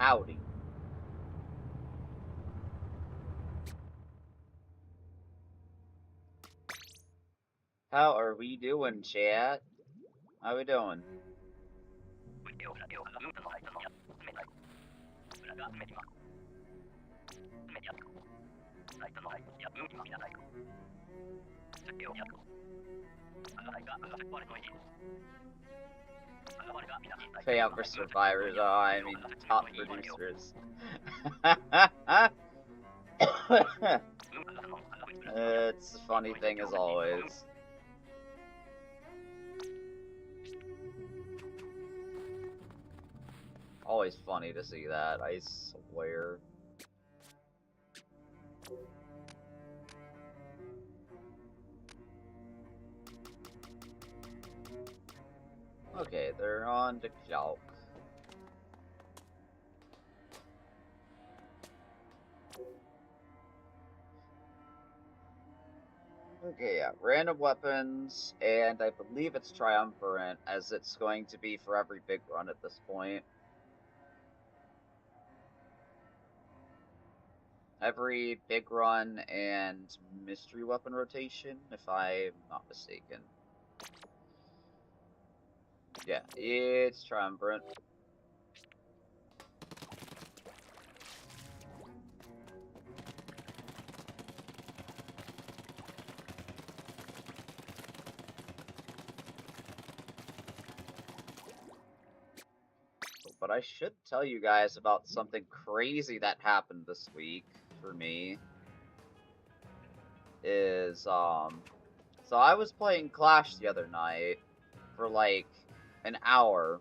Howdy. How are we doing, chat? How we doing? Payout for survivors. Oh, I mean, top producers. It's a funny thing as always. Always funny to see that, I swear. Okay, they're on to Jalk. Okay, yeah, random weapons, and I believe it's triumvirate, as it's going to be for every big run at this point. Every big run and mystery weapon rotation, if I'm not mistaken. Yeah, it's triumvirate. But I should tell you guys about something crazy that happened this week for me. So I was playing Clash the other night for like an hour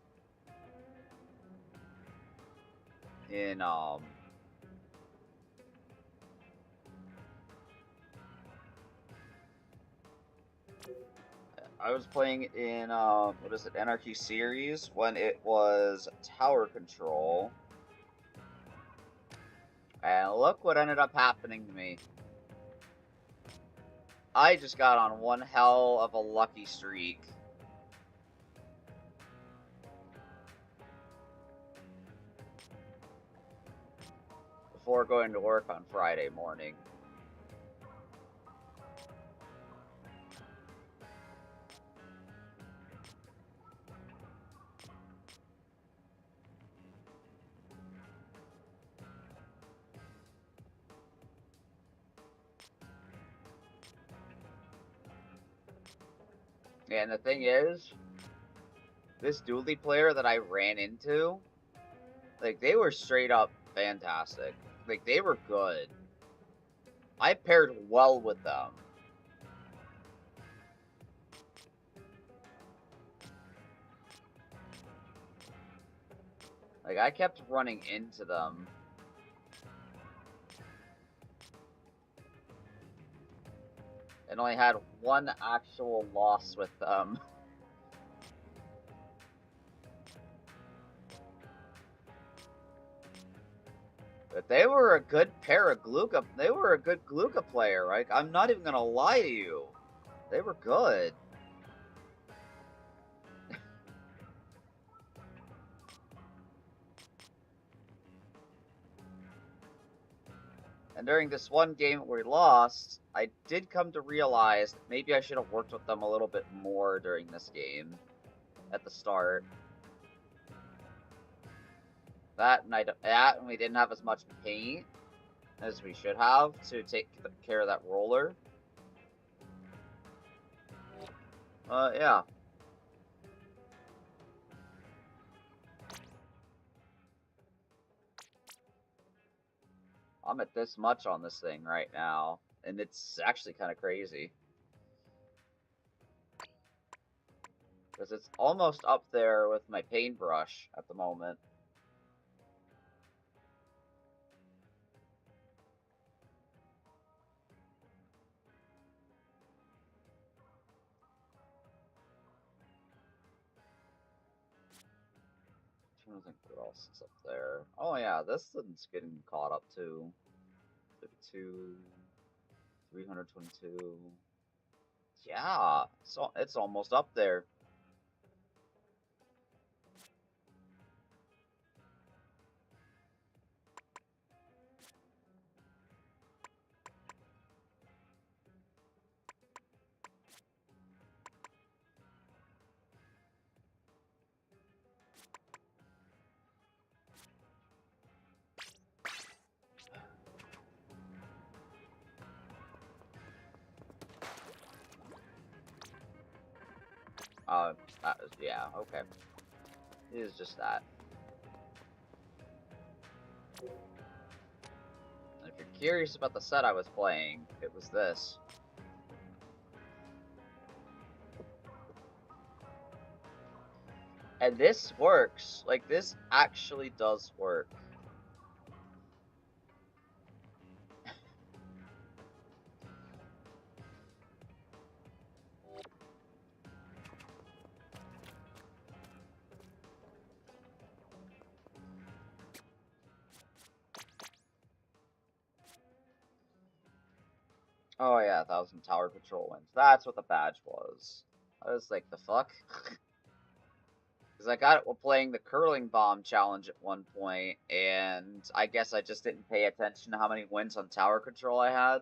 in I was playing in what is it, Anarchy Series, when it was tower control. And look what ended up happening to me. I just got on one hell of a lucky streak. Before going to work on Friday morning. And the thing is, this dually player that I ran into, like, they were straight up fantastic. Like, they were good. I paired well with them. Like, I kept running into them. And only had one actual loss with them. But they were a good pair of Gluka. They were a good Gluka player, right? I'm not even gonna lie to you. They were good. And during this one game where we lost, I did come to realize that maybe I should have worked with them a little bit more during this game at the start. That and we didn't have as much paint as we should have to take care of that roller. Yeah. I'm at this much on this thing right now, and it's actually kind of crazy. Because it's almost up there with my paintbrush at the moment. I'm trying to think what else is up there. Oh yeah, this thing's getting caught up too. 52, 322. Yeah, so it's almost up there. Yeah, okay. It is just that. If you're curious about the set I was playing, it was this. And this works. Like, this actually does work. Oh yeah, 1,000 tower control wins. That's what the badge was. I was like, the fuck? Because I got it while playing the curling bomb challenge at one point, and I guess I just didn't pay attention to how many wins on tower control I had.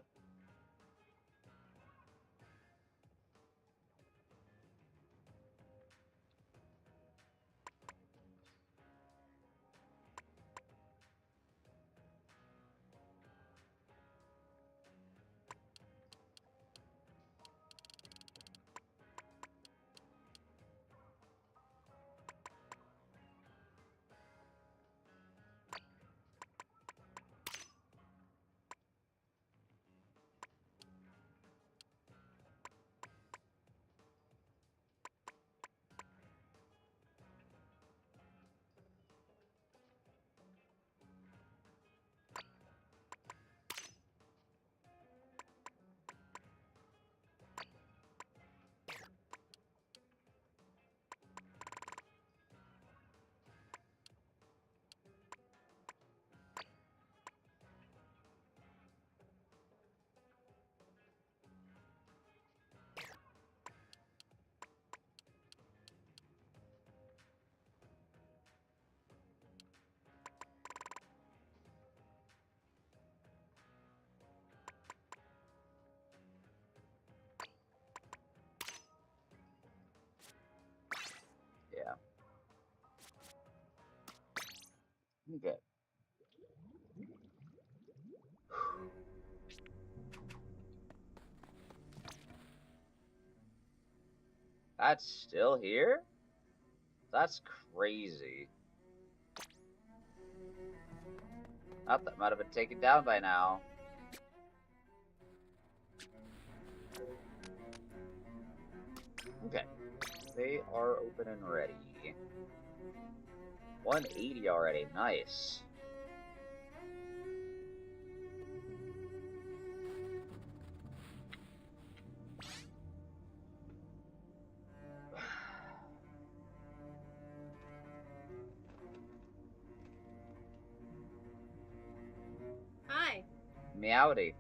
Yeah. Okay. That's still here? That's crazy. Thought that might have been taken down by now. Okay. They are open and ready. 180 already. Nice. Hi. Meowdy.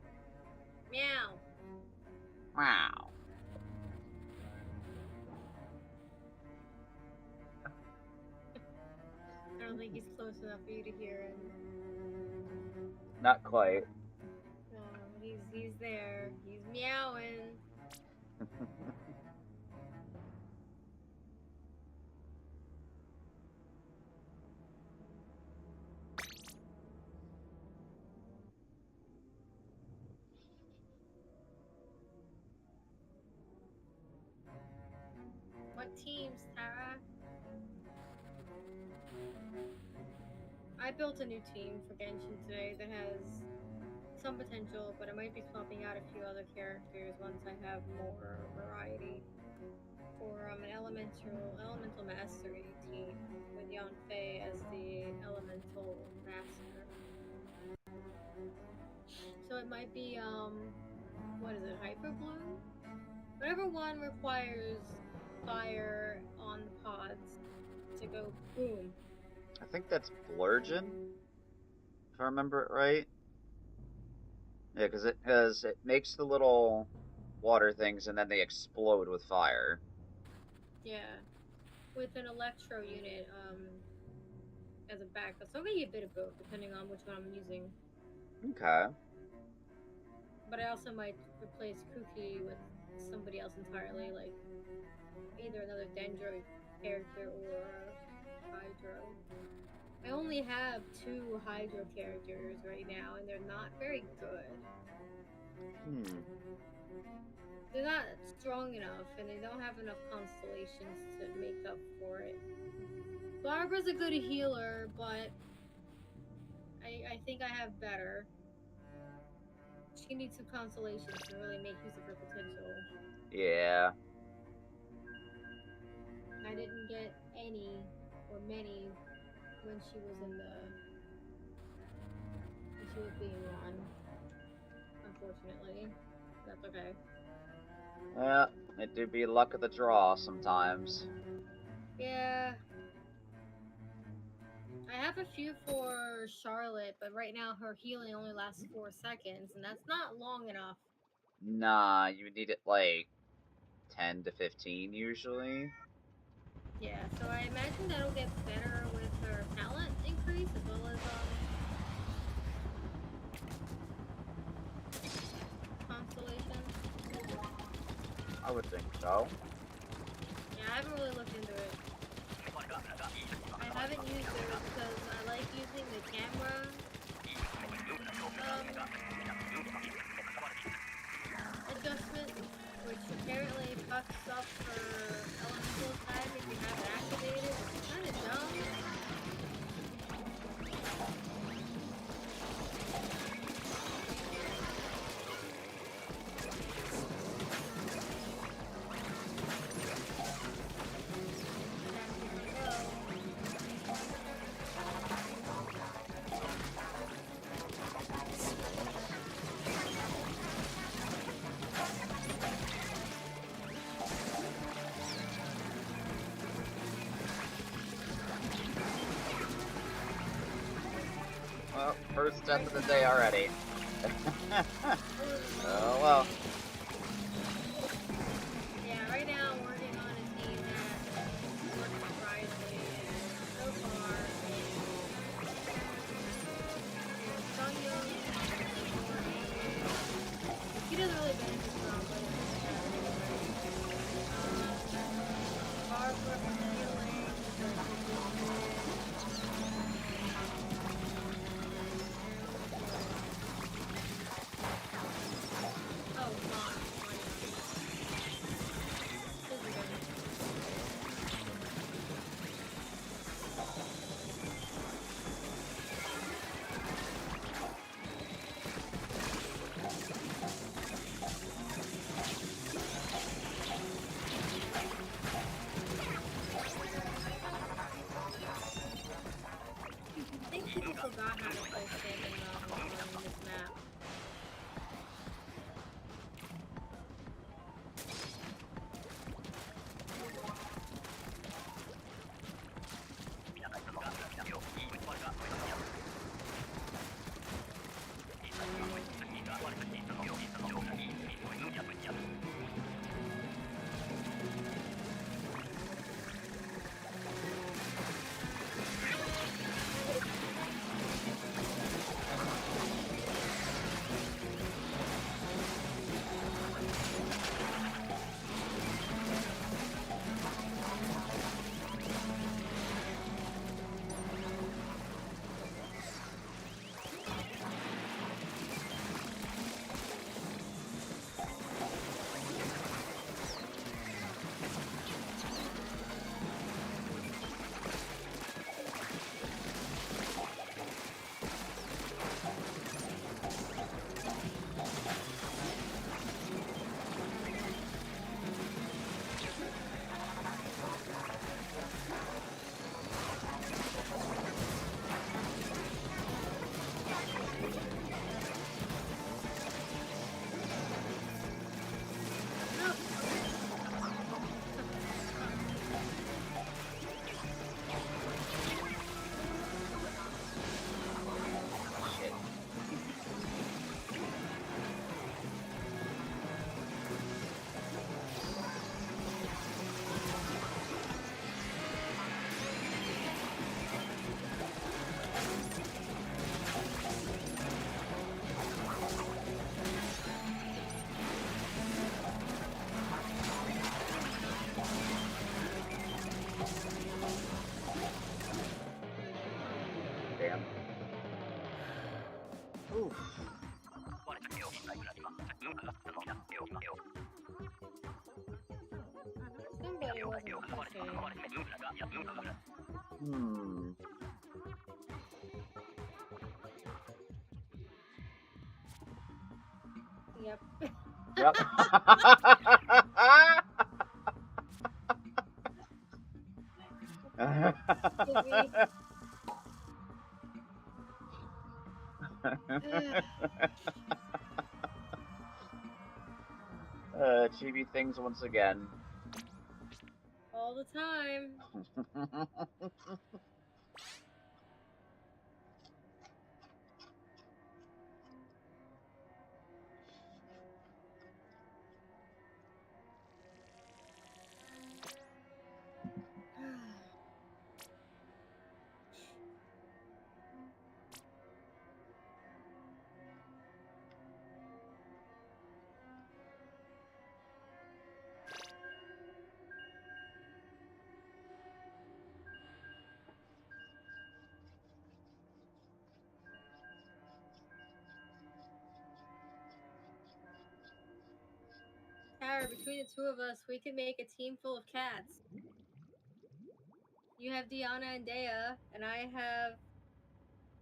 Meow. Wow. I don't think he's close enough for you to hear him. Not quite. He's there. He's meowing. What teams, Tara? I built a new team for Genshin today that has some potential, but I might be swapping out a few other characters once I have more variety. For an elemental mastery team with Yanfei as the elemental master. So it might be what is it, Hyper Bloom? Whatever one requires fire on the pods to go boom. I think that's Blurgen, if I remember it right. Yeah, because it makes the little water things and then they explode with fire. Yeah. With an electro unit as a backup. So maybe a bit of both, depending on which one I'm using. Okay. But I also might replace Kuki with somebody else entirely, like either another Dendro character or a Hydro. I only have 2 Hydro characters right now, and they're not very good. They're not strong enough, and they don't have enough constellations to make up for it. Barbara's a good healer, but I think I have better. She needs 2 constellations to really make use of her potential. Yeah. I didn't get any or many when she was being run. Unfortunately. That's okay. Yeah, it do be luck of the draw sometimes. Yeah. I have a few for Charlotte, but right now her healing only lasts 4 seconds, and that's not long enough. Nah, you need it like 10 to 15 usually. Yeah, so I imagine that'll get better with her talent increase as well as constellations. I would think so. Yeah, I haven't really looked into it. I haven't used it because I like using the camera adjustment, which apparently fucks up her elemental type if you have it activated, which is kind of dumb. Well, first death of the day already. Oh well. Yeah, right now I'm working on a team that works surprisingly, and so far it's Sungyoung, he doesn't really benefit from, but it's Barbara for healing, oh, wasn't pushing. Yep. Yep. Chibi things once again. All the time. Tara, between the two of us, we can make a team full of cats. You have Deanna and Dea, and I have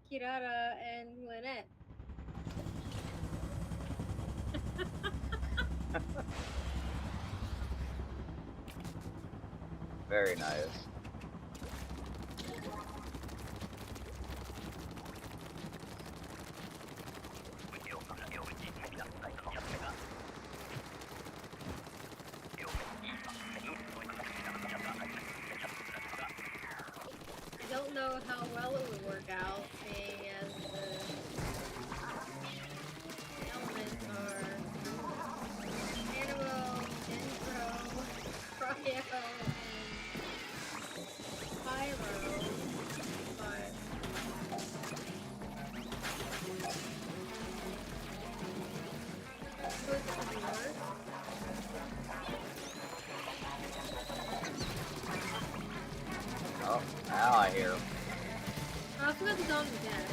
Kirara and Lynette. Very nice. I don't know how well it would work out, seeing as the elements are Animo, Dendro, Cryo, and Pyro, but could be worse. Oh, now I hear him. I also got the dog again.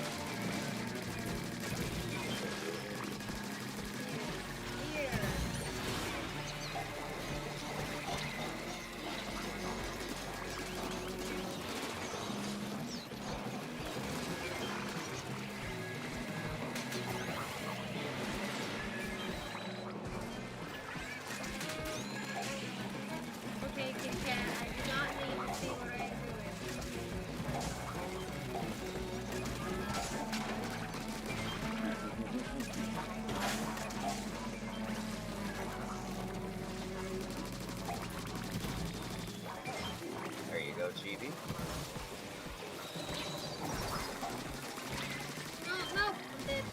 Here. Okay, Kit Kat, I do not need to see what I am doing. There you go, Chibi. No, no, I'm dead.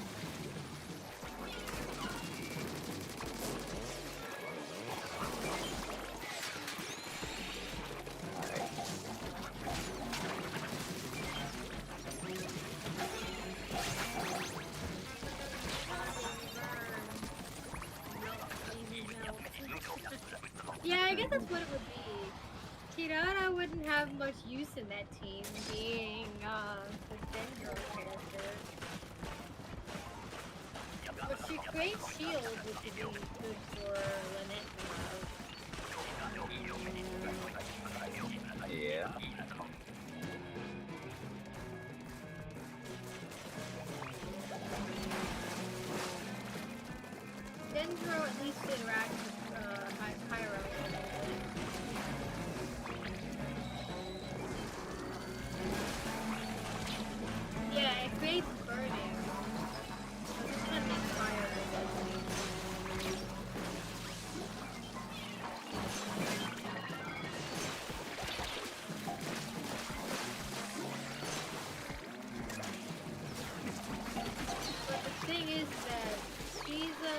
Yeah, I guess that's what it would be. Kirara wouldn't have much use in that team, being the Dendro character. But she creates shield, which would be good for Lynette to have. Yeah. Dendro at least interacts with Pyro. Yeah, it creates burning. So this kind of makes fire deadly. But the thing is that she's a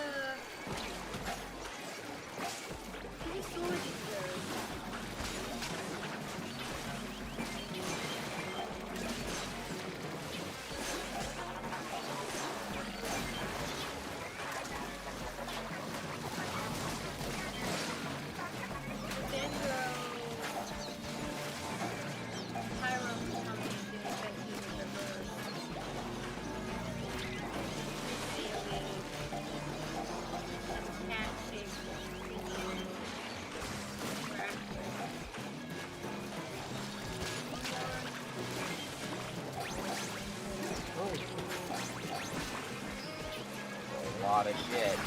Holy shit.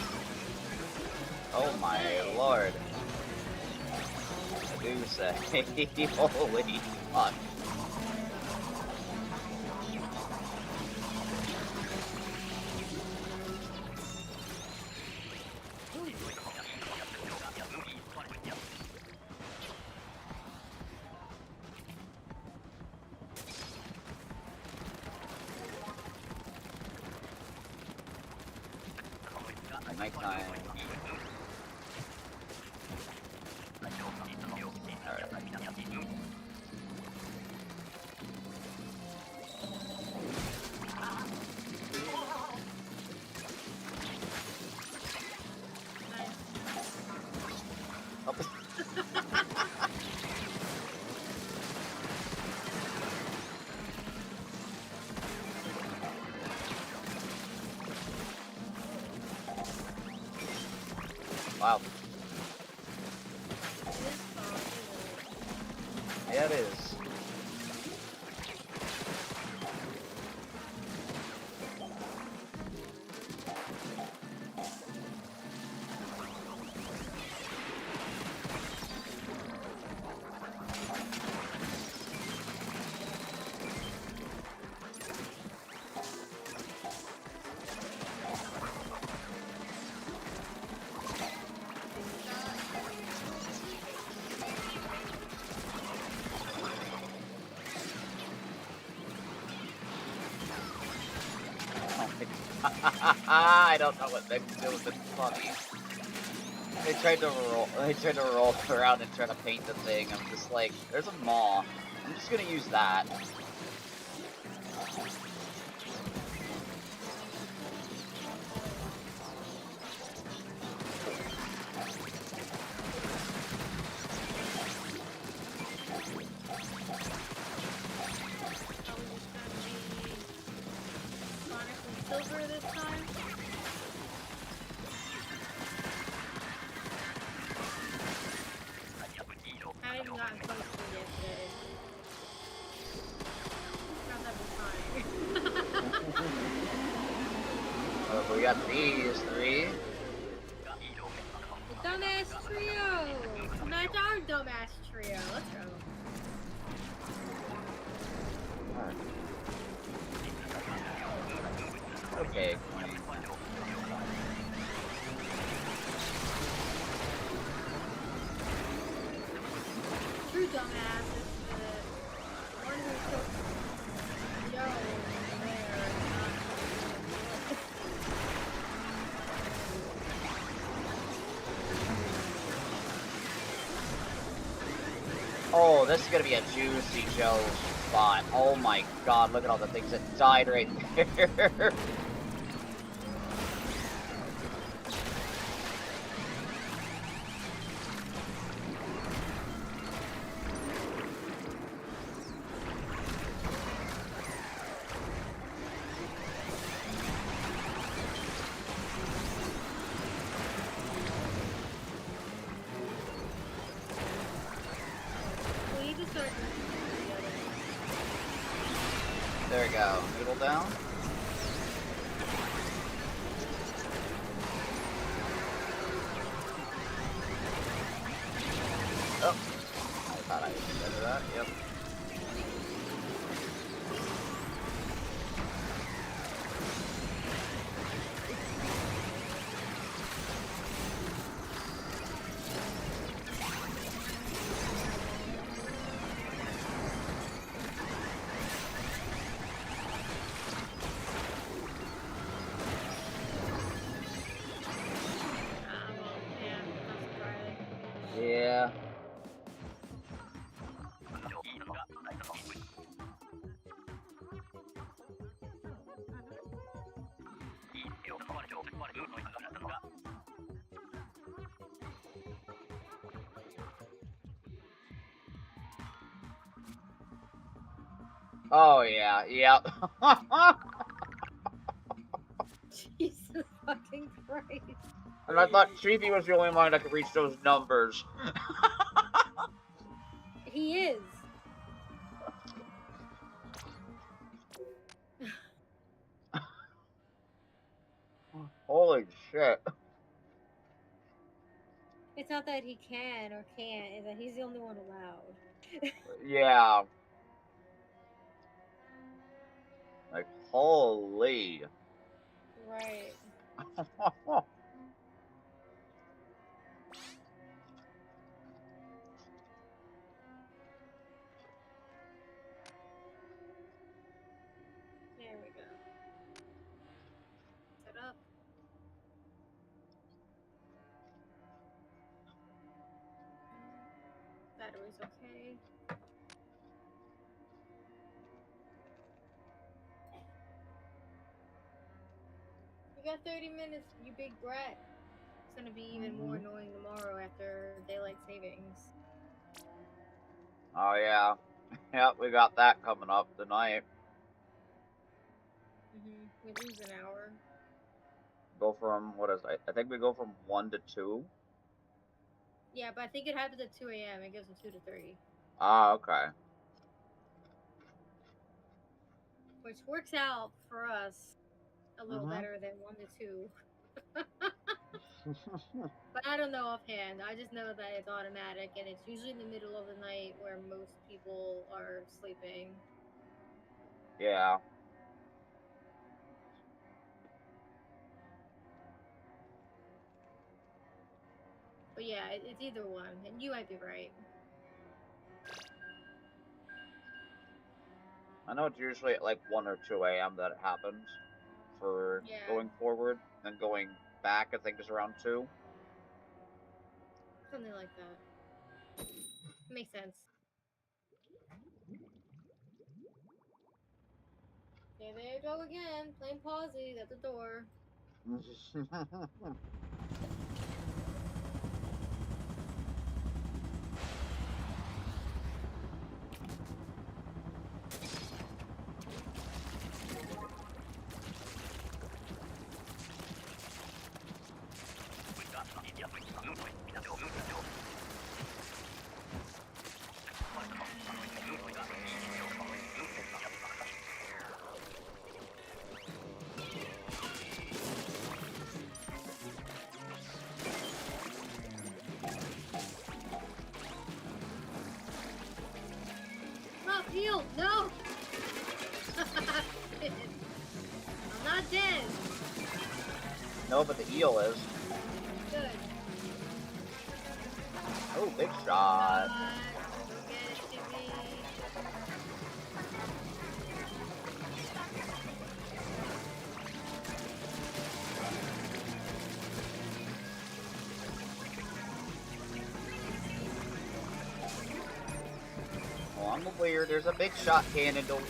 Oh my lord. I do say. Holy fuck. Nighttime. Wow. Yeah, it is. I don't know what they do with it. Funny. They tried to roll around and try to paint the thing. I'm just like, there's a maw. I'm just gonna use that. Silver this time? I haven't gotten close to it yesterday. Not that much time. We got these three. The dumbass trio! Tonight's our dumbass trio. Let's go. Okay. True dumbass is the one who took Joe there. Oh, this is gonna be a juicy Joe spot. Oh my god, look at all the things that died right there. We need to start. There we go. Noodle down. Oh. I thought I did that. Yep. Yeah. Oh yeah, yep. Jesus fucking Christ. And I thought Treepy was the only one that could reach those numbers. He is. Holy shit. It's not that he can or can't, it's that he's the only one allowed. Yeah. Like, holy. Right. There we go. Set up. Battery's okay. You got 30 minutes, you big brat. It's gonna be even more annoying tomorrow after daylight savings. Oh, yeah. Yep, we got that coming up tonight. We lose an hour. Go from, what is it? I think we go from 1 to 2. Yeah, but I think it happens at 2 a.m. It goes from 2 to 3. Ah, okay. Which works out for us a little better than 1 to 2. But I don't know offhand. I just know that it's automatic and it's usually in the middle of the night where most people are sleeping. Yeah. But yeah, it's either one, and you might be right. I know it's usually at like 1 or 2 a.m. that it happens for going forward. Then going back, I think, is around 2. Something like that. Makes sense. Okay, there you go again. Playing Pawsies at the door. Stop, heal! No! I'm not dead. No, but the eel is. Good. Oh, big shot. Don't get it, Jimmy. Along the weird, there's a big shot cannon. Don't...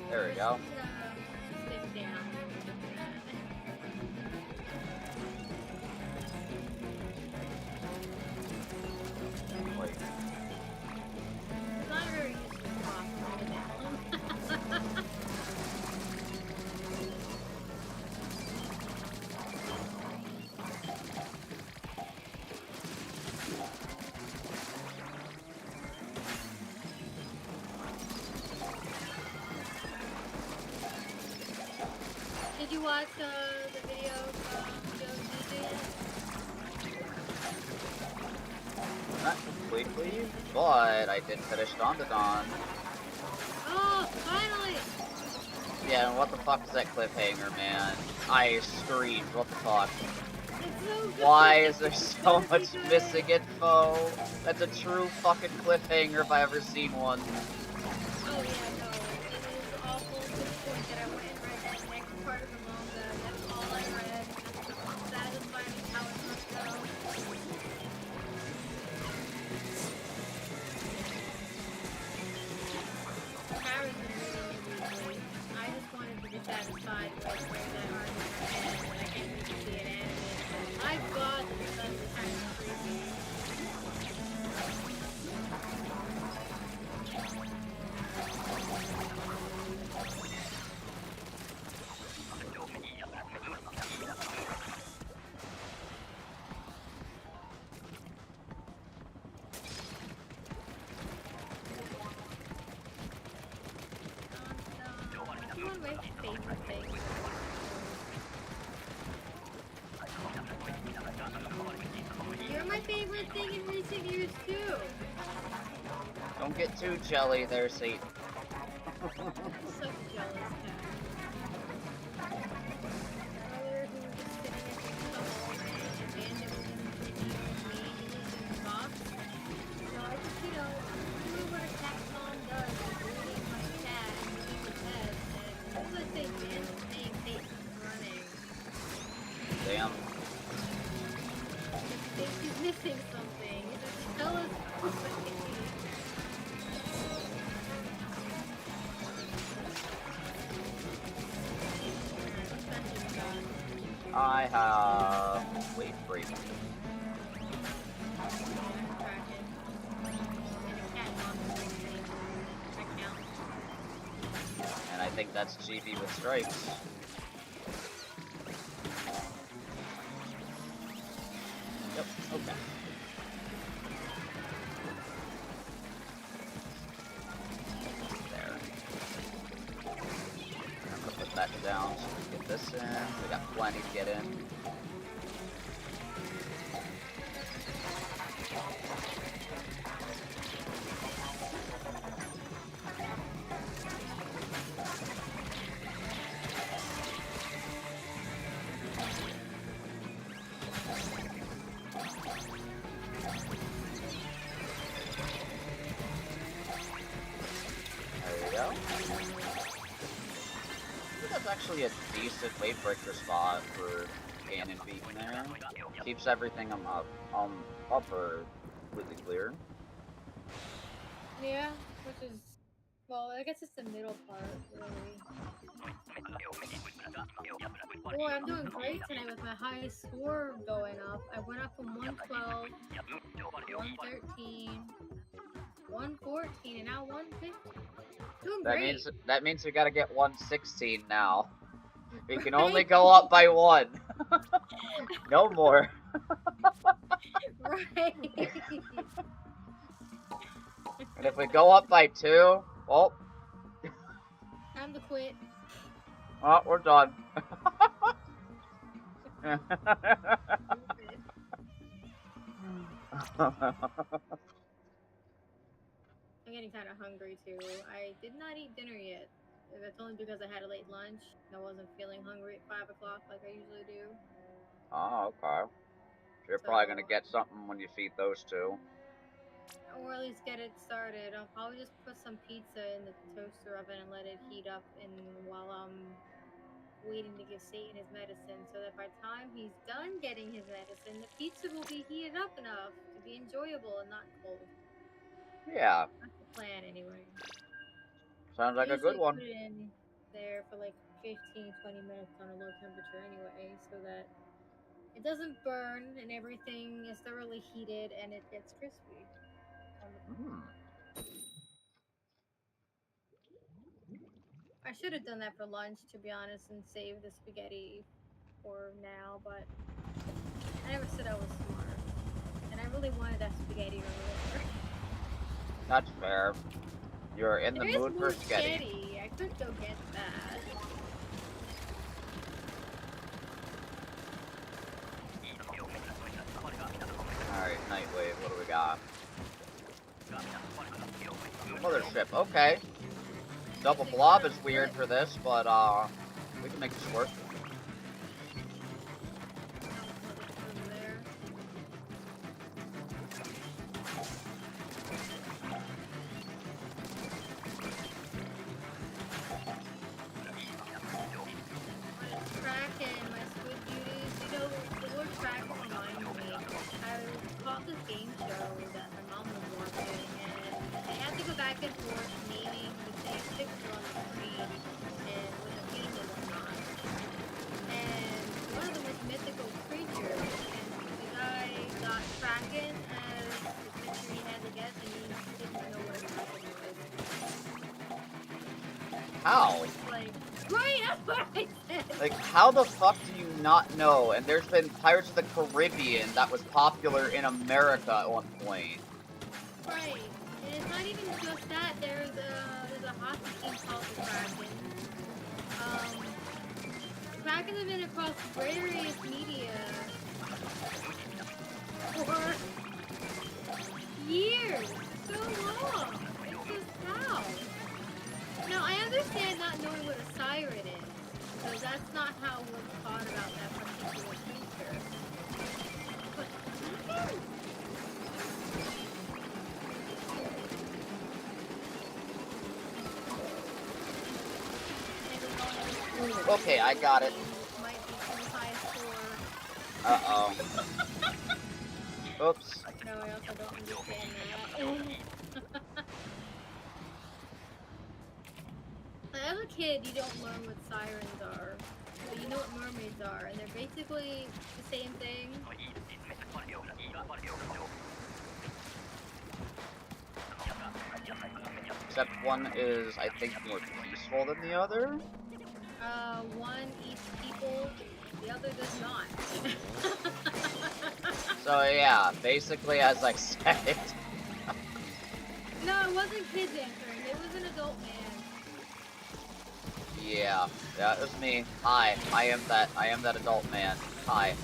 There we go. Stick down. Wait. It's not very useful to walk down. watch the video from Joe Not completely, but I did finish Dawn to Dawn. Oh, finally! Yeah, and what the fuck is that cliffhanger, man? I screamed, what the fuck? It's so good. Why is there so It's much good. missing info? That's a true fucking cliffhanger if I ever seen one. Oh yeah, no. It is awful to the point that I went and read that next part of the manga. That's all I read. Satisfying how it must go. Paris is really easy. I just wanted to be satisfied with where that arc is at, and I can't wait to see it animated. My god, the defense is kind of creepy. One of my favorite things. You're my favorite thing in recent years too. Don't get too jelly there, Satan. I'm so jealous, cat. Earlier, he was just sitting at the stall and Amanda was in the me, he was in the box. So I just, doing what a cat mom does, is reading my cat and doing his head. And as soon as I say Amanda's name, Satan's running. Damn. He thinks he's missing something. He's just jealous. I have wait break. And I think that's GB with strikes. Yep, okay. There. I'm gonna put that down so we can get this in. We got plenty to get in. Actually a decent weight breaker spot for cannon beating there. Keeps everything up or completely clear. Yeah, which is, well, I guess it's the middle part, really. Boy, I'm doing great tonight with my highest score going up. I went up from 112, 113, 114, and now 150. Doing great. That means we gotta get 116 now. We can only go up by 1. No more. Right. And if we go up by 2, well, time to quit. Oh, we're done. I'm getting kind of hungry too. I did not eat dinner yet. That's only because I had a late lunch and I wasn't feeling hungry at 5 o'clock like I usually do. Oh, okay. So you're probably gonna get something when you feed those two. Or at least get it started. I'll probably just put some pizza in the toaster oven and let it heat up while I'm waiting to give Satan his medicine, so that by the time he's done getting his medicine, the pizza will be heated up enough to be enjoyable and not cold. Yeah. That's the plan, anyway. Sounds like a good one. Put it in there for like 15-20 minutes on a low temperature anyway, so that it doesn't burn and everything is thoroughly heated and it gets crispy. I should have done that for lunch, to be honest, and saved the spaghetti for now, but I never said I was smart. And I really wanted that spaghetti earlier. That's fair. You're in the mood for spaghetti. I could go get that. Wait, what do we got? Mothership, okay. Double blob is weird for this, but we can make this work. How? Like, how the fuck do you not know? And there's been Pirates of the Caribbean that was popular in America at one point. Right. And it's not even just that. There's a hockey team called the Kraken. Kraken have been across various media for years. So long. It's just how. Now, I understand not knowing what a siren is, because that's not how we're taught about that particular creature. But okay, I got it. Might be too high for... Uh-oh. Oops. No, I also don't understand that. As a kid, you don't learn what sirens are, but you know what mermaids are, and they're basically the same thing. Except one is, I think, more peaceful than the other. One eats people, the other does not. So yeah, basically as I said. No, it wasn't kids answering, it was an adult man. Yeah, it was me. Hi, I am that adult man. Hi.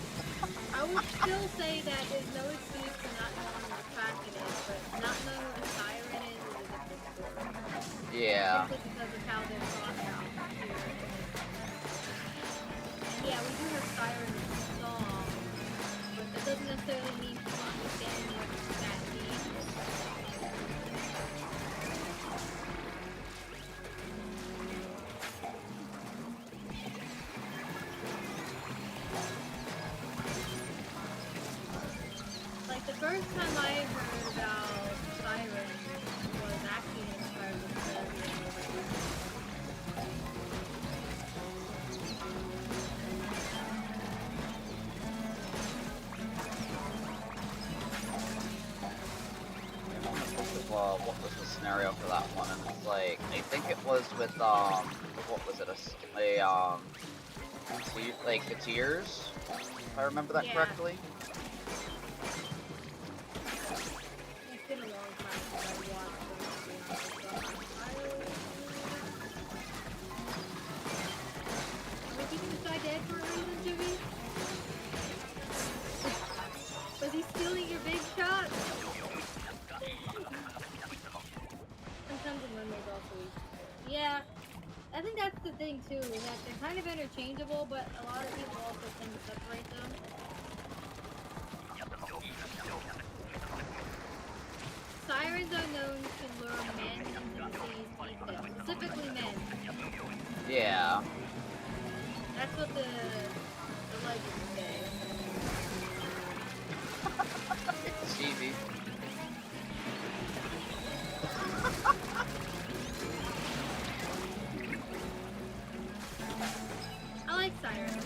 I would still say that there's no excuse for not knowing what Kraken is, but not knowing what a siren is a different story. Yeah. Simply because of how they're thought out here. And yeah, we do have siren song, but that doesn't necessarily mean people understand what that means. Like, the first time I heard about sirens was actually inspired with the movie. Well, what was the scenario for that one? And it's like, I think it was with what was it? Like the tears, if I remember that correctly. It's been a long time since I watched it. Are we keeping this guy dead for a reason, Jimmy? Was he stealing your big shot? Sometimes the mermaids also eat. Yeah, I think that's the thing too, is that they're kind of interchangeable, but a lot of people also tend to separate them. Sirens are known to lure men into the seas to eat them, specifically men. Yeah. That's what the legends say. It's cheesy. I like sirens.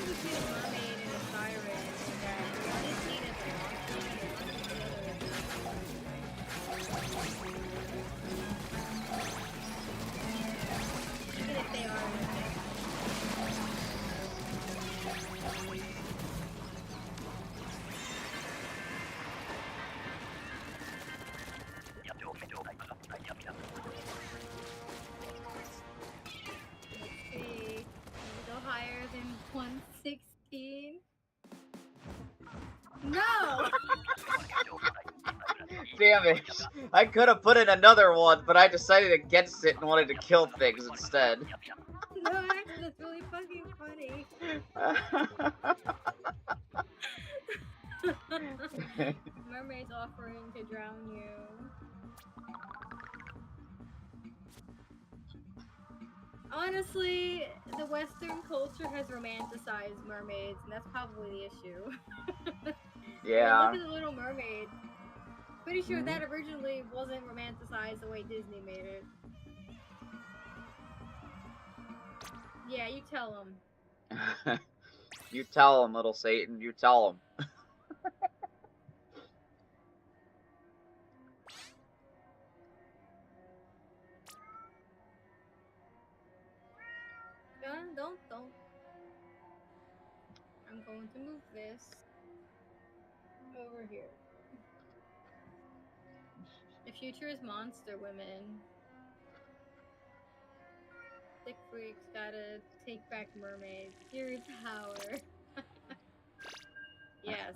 between a mermaid and a siren is that one is seen as a monster and the other is not. Even if they are in a thing. Let's see. Go higher than 116. No! Damn it. I could have put in another one, but I decided against it and wanted to kill things instead. No, actually, that's really fucking funny. Mermaid's offering to drown you. Honestly, the Western culture has romanticized mermaids, and that's probably the issue. Yeah. Look at the Little Mermaid. Pretty sure that originally wasn't romanticized the way Disney made it. Yeah, you tell them. You tell him, little Satan. You tell him. Don't. I'm going to move this over here. The future is monster women. Sick freaks gotta take back mermaids. Your power. Yes.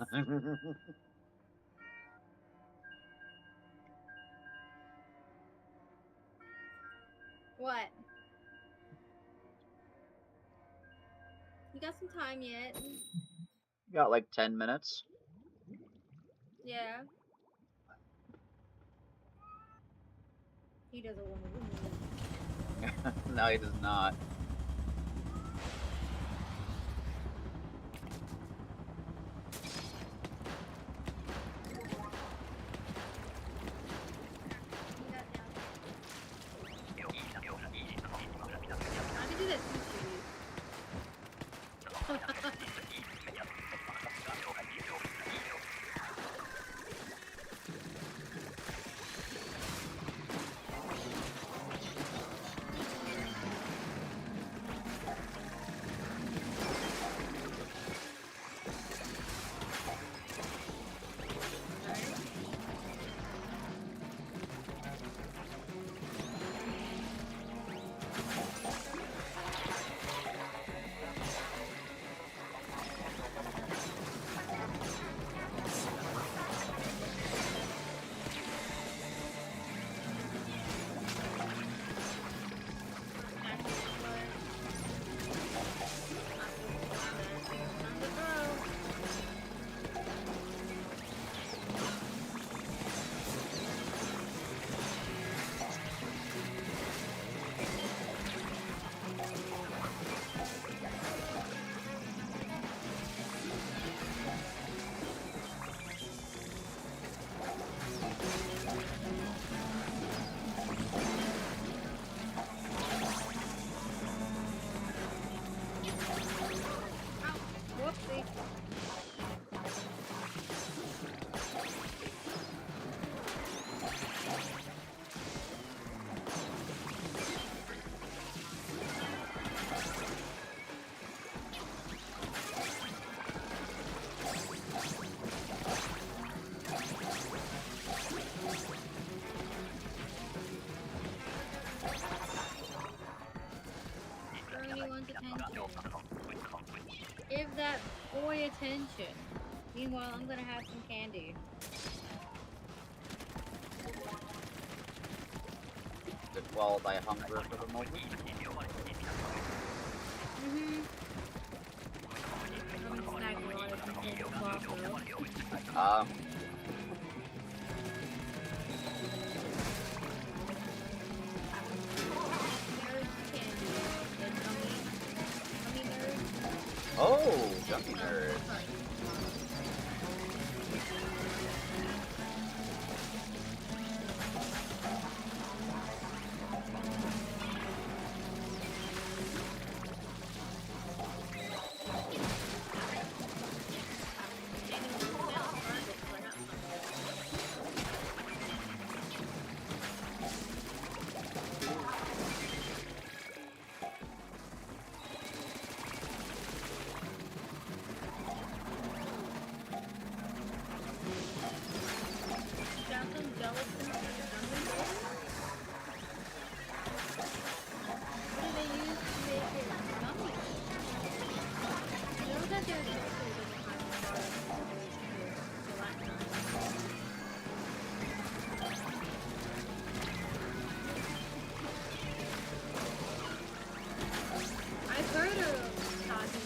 What? You got some time yet? Got like 10 minutes. Yeah. He doesn't want to lose. No, he does not. I can do that too, Give that boy attention. Meanwhile, I'm gonna have some candy. To quell thy hunger for the moment. I'm snacking on it and taking Oh, jumpy nerd. there actually doesn't have a lot of the Latin. I've heard of Sazi.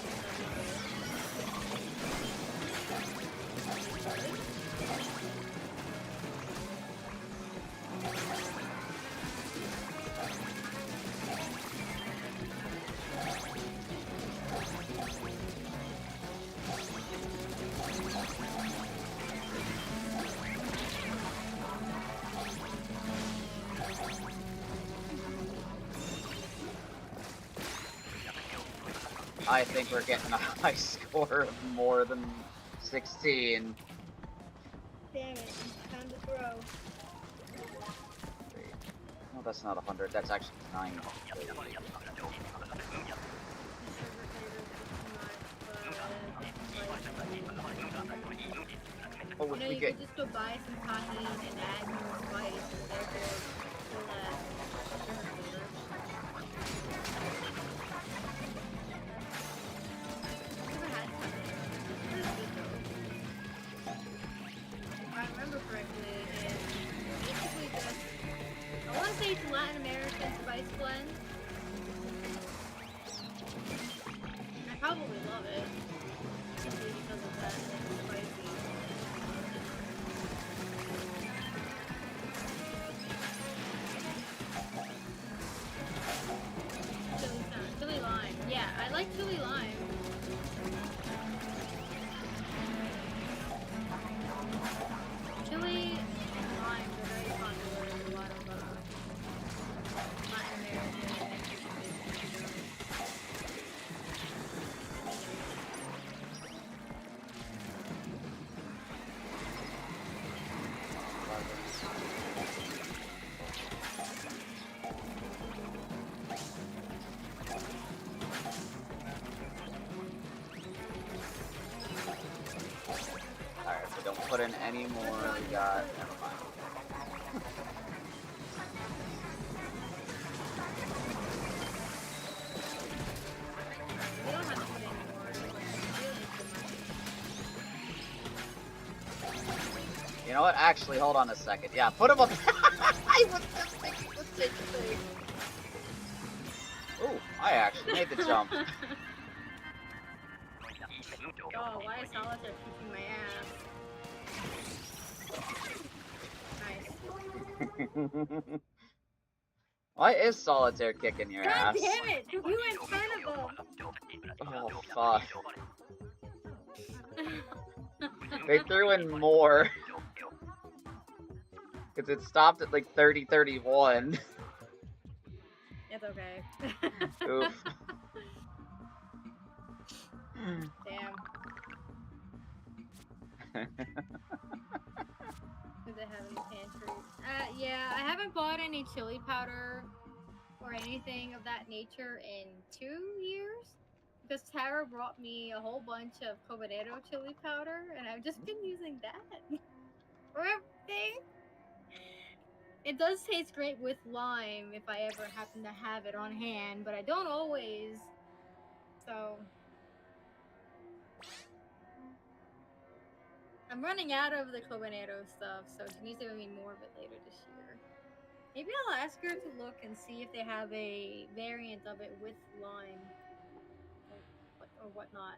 I think we're getting a high score of more than 16. Damn it, time to throw. No, that's not 100. That's actually 9. Oh, You if know, we you get... could just go buy some coffee and add more spice, and therefore fill that sugar flavor. Never had something. It's good though. If I remember correctly, it's basically just, I want to say it's a Latin American spice blend. I probably love it. Simply because of that, it's spicy. Chili lime. Yeah, I like chili lime. Chili and lime are very popular in a lot of Latin American and Mexican dishes. Alright, so don't put in any more. We got... Never mind. We don't have to put any more. Really too much. You know what? Actually, hold on a second. Yeah, put them up. I was just thinking the same thing. Ooh, I actually made the jump. Oh, why is Solitaire kicking my ass? Nice. Why is Solitaire kicking your God ass? damn it! You in front of him! Oh, fuck. They threw in more. Because it stopped at like 30-31. It's okay. Oof. Damn. What do they have in the pantry? Yeah, I haven't bought any chili powder or anything of that nature in 2 years. Because Tara brought me a whole bunch of Cobanero chili powder, and I've just been using that for everything. It does taste great with lime if I ever happen to have it on hand, but I don't always. So I'm running out of the Cobanero stuff, so Denise will need more of it later this year. Maybe I'll ask her to look and see if they have a variant of it with lime or whatnot.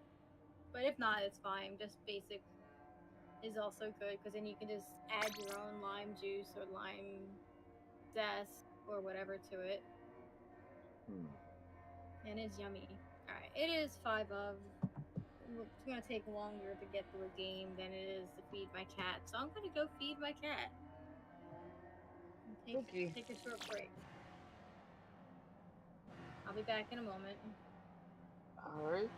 But if not, it's fine. Just basic is also good because then you can just add your own lime juice or lime zest or whatever to it. And it's yummy. Alright, it is 5 of. It's gonna take longer to get through a game than it is to feed my cat, so I'm gonna go feed my cat. And take a short break. I'll be back in a moment. Alright.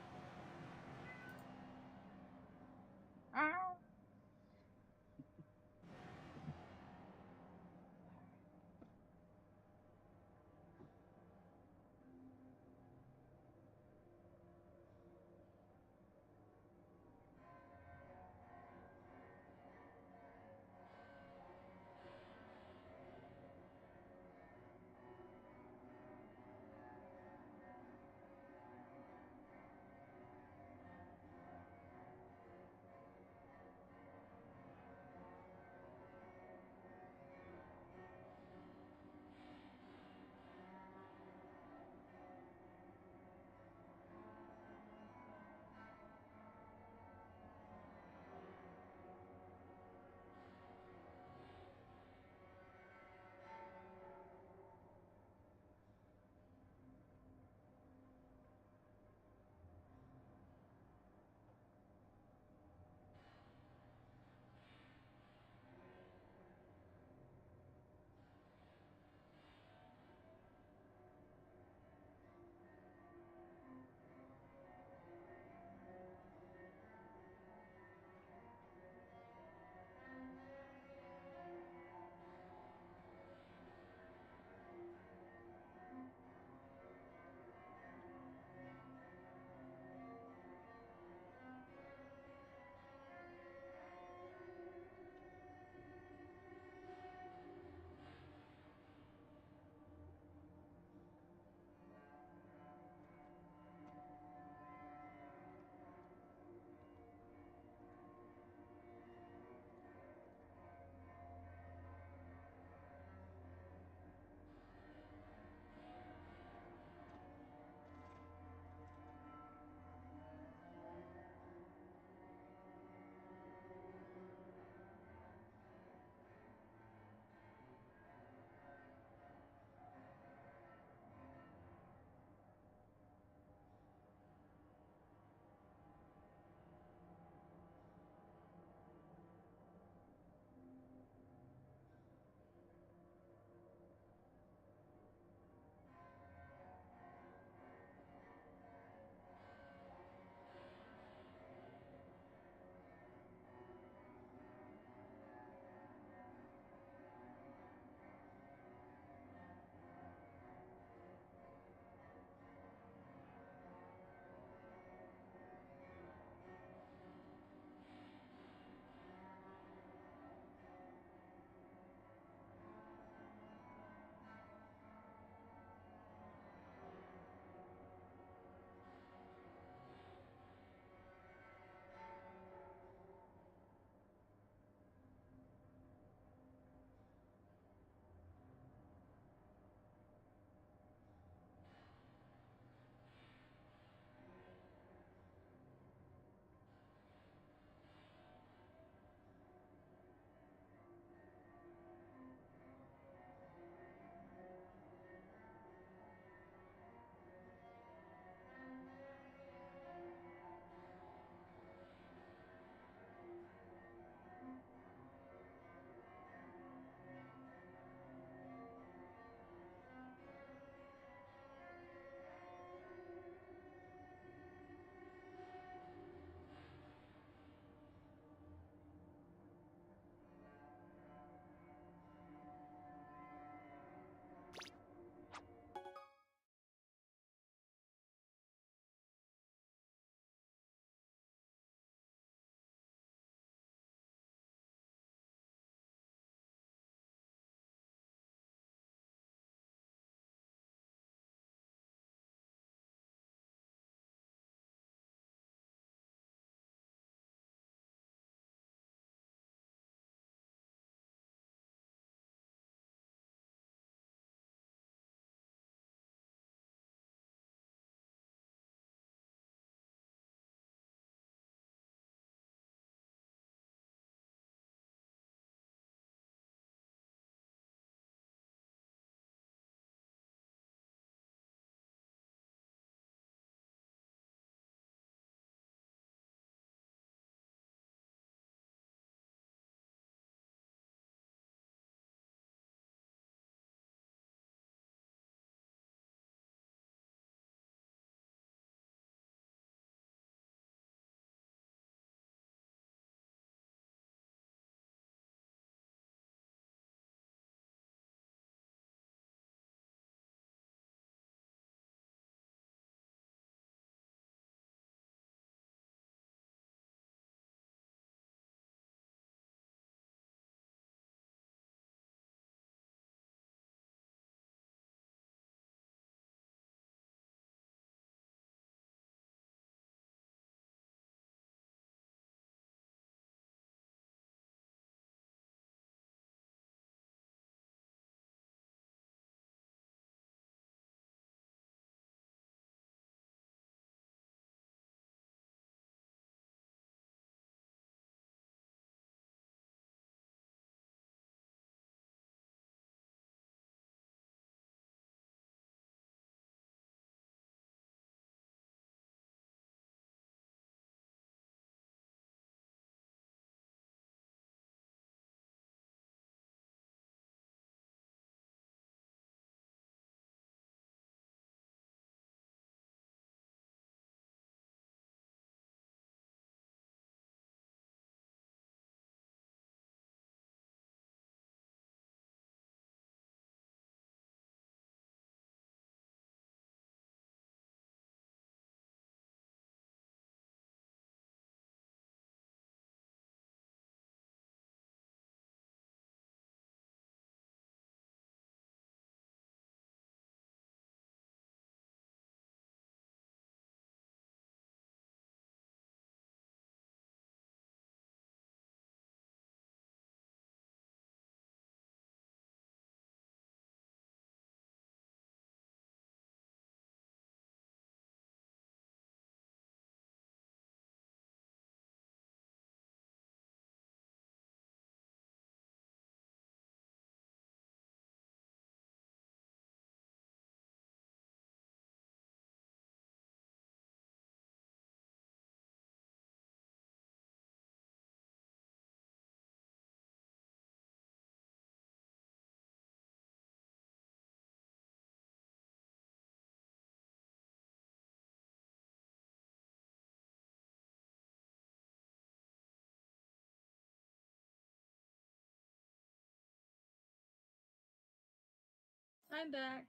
I'm back.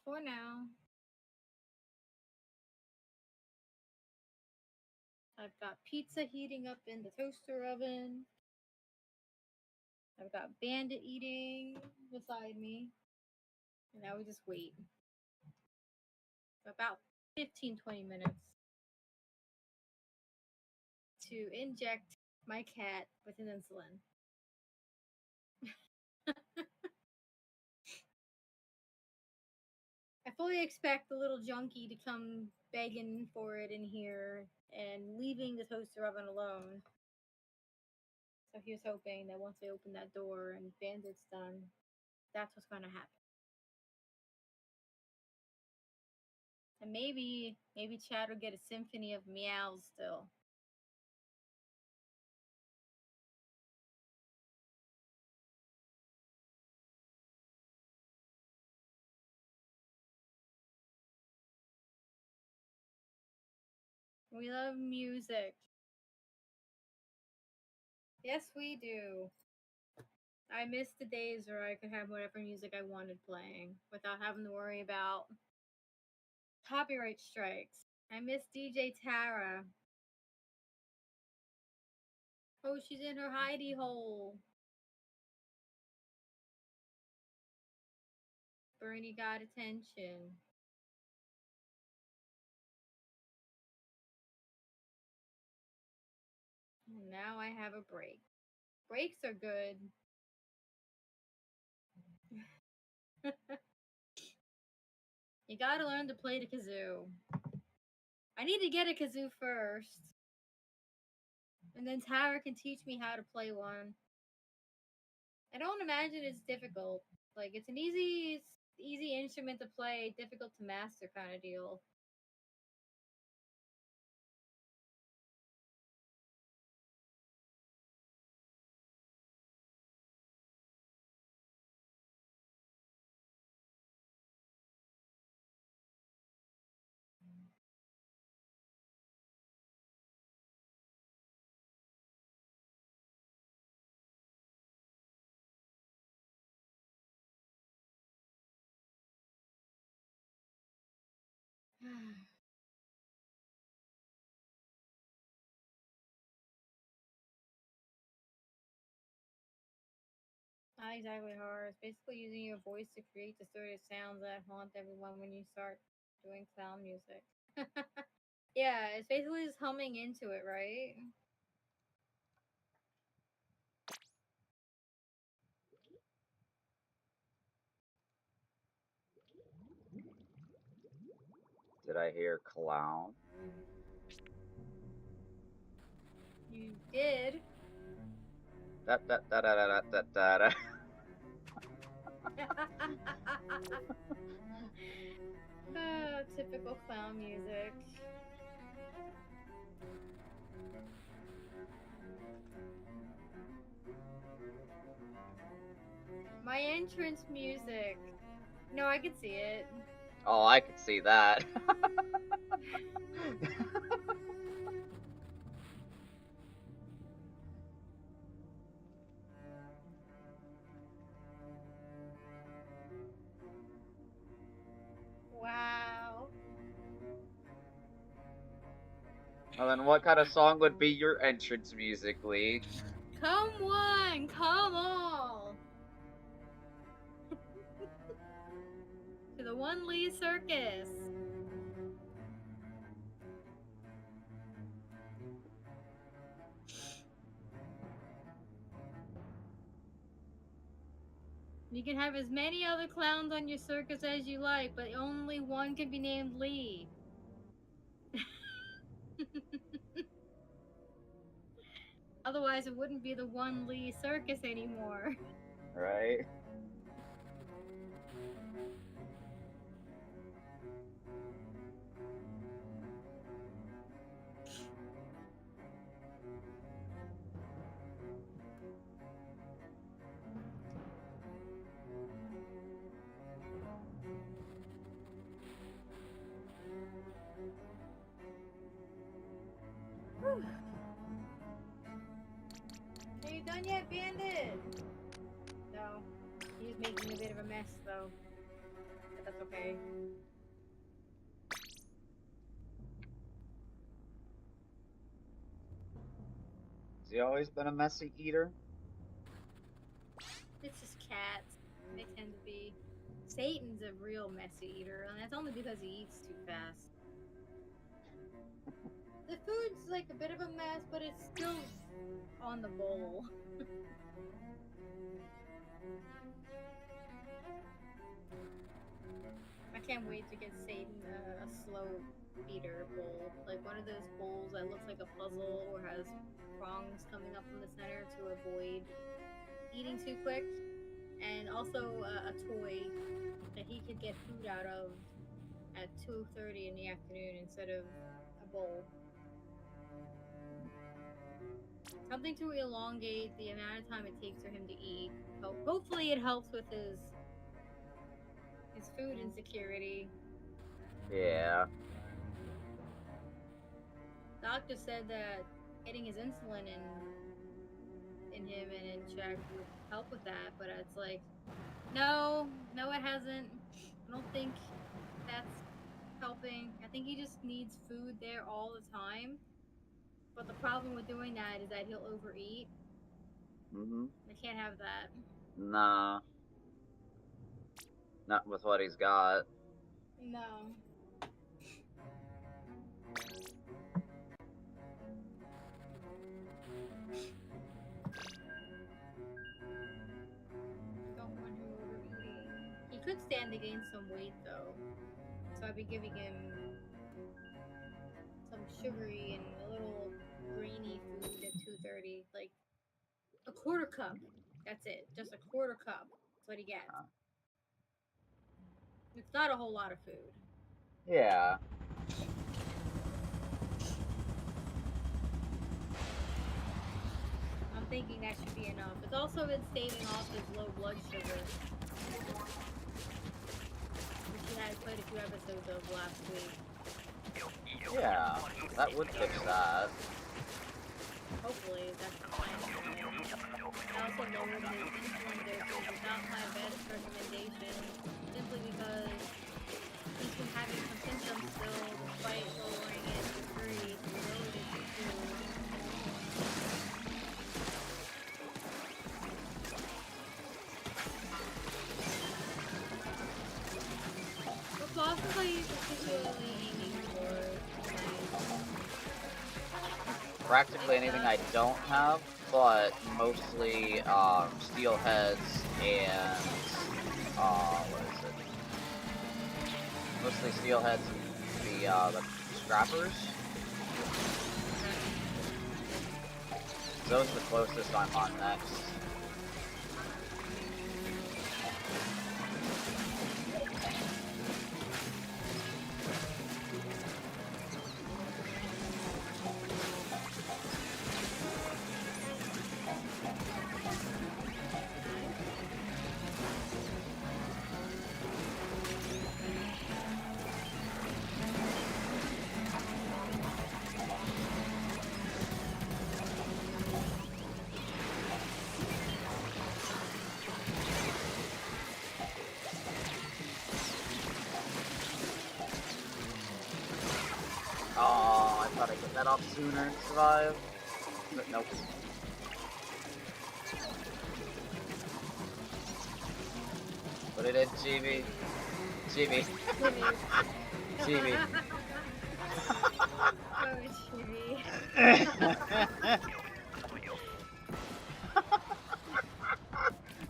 For now. I've got pizza heating up in the toaster oven. I've got Bandit eating beside me. And now we just wait. For about 15-20 minutes to inject my cat with an insulin. I fully expect the little junkie to come begging for it in here and leaving the toaster oven alone. So here's hoping that once I open that door and Bandit's done, that's what's going to happen. And maybe Chad will get a symphony of meows still. We love music. Yes, we do. I miss the days where I could have whatever music I wanted playing without having to worry about copyright strikes. I miss DJ Tara. Oh, she's in her hidey hole. Bernie got attention. And now I have a break. Breaks are good. You gotta learn to play the kazoo. I need to get a kazoo first. And then Tara can teach me how to play one. I don't imagine it's difficult. Like, it's an easy instrument to play, difficult to master kind of deal. Not exactly hard. It's basically using your voice to create the sort of sounds that haunt everyone when you start doing clown music. Yeah, it's basically just humming into it, right? Did I hear clown? You did. Da da da da da da da da. Typical clown music. My entrance music. No, I could see it. Oh, I could see that. Wow. Well, then what kind of song would be your entrance music, Lee? Come on, come on. To the One Lee Circus. You can have as many other clowns on your circus as you like, but only one can be named Lee. Otherwise, it wouldn't be the One Lee Circus anymore. Right? Whew. Are you done yet, Bandit? No. He's making a bit of a mess, though. But that's okay. Has he always been a messy eater? It's just cats. They tend to be. Satan's a real messy eater, and that's only because he eats too fast. The food's like a bit of a mess, but it's still on the bowl. I can't wait to get Satan a slow eater bowl. Like one of those bowls that looks like a puzzle or has prongs coming up from the center to avoid eating too quick. And also a toy that he could get food out of at 2:30 in the afternoon instead of a bowl. Something to elongate the amount of time it takes for him to eat. Hopefully it helps with his food insecurity. Yeah. Doctor said that getting his insulin in him and in check would help with that, but it's like, no, it hasn't. I don't think that's helping. I think he just needs food there all the time. But the problem with doing that is that he'll overeat. I can't have that. Nah. Not with what he's got. No. Don't want him overeating. He could stand to gain some weight though. So I'd be giving him some sugary and a little grainy food at 2:30. Like a quarter cup. That's it. Just a quarter cup. That's what he gets. It's not a whole lot of food. Yeah. I'm thinking that should be enough. It's also been staving off his low blood sugar, which he had quite a few episodes of last week. Yeah, that would fix that. Hopefully, that's the plan. I also lowered his insulin dosage. It's not my best recommendation, simply because he's been having some symptoms still, despite lowering it to 3. He lowered it to 2. What bosses are you particularly aiming for tonight? Practically anything I don't have, but mostly steelheads and what is it? Mostly steelheads and the scrappers. Those are the closest I'm on next. Oh, I thought I'd get that off sooner and survive. But nope. Put it in, Chibi. Chibi. Chibi. Oh, Chibi.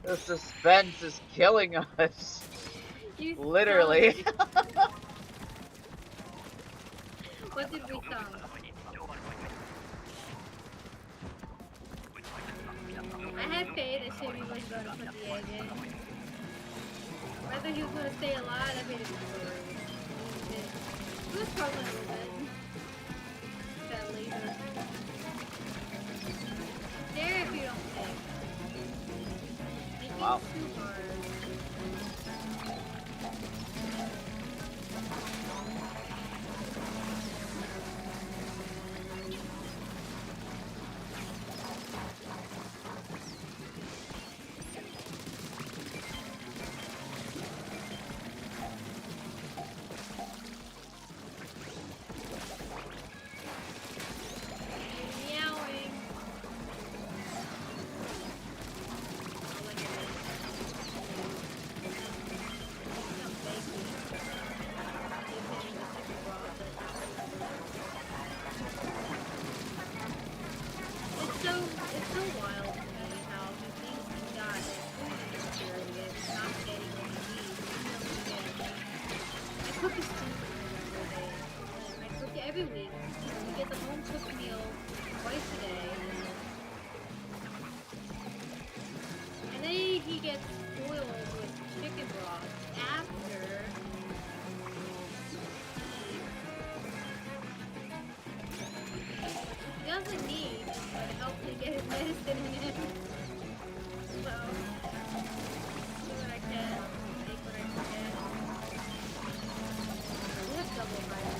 The suspense is killing us. Literally. What did we thumb? I had faith that Shimmy was going to put the egg in. Whether he was going to stay alive, I made a story. He was struggling a little bit. That laser. There if you don't think. Making Wow. too hard. every week. He gets a home cooked meal twice a day. And then he gets spoiled with chicken broth after he doesn't need, but it helps me get his medicine in him. So, do what I can, make what I can. We have double fire.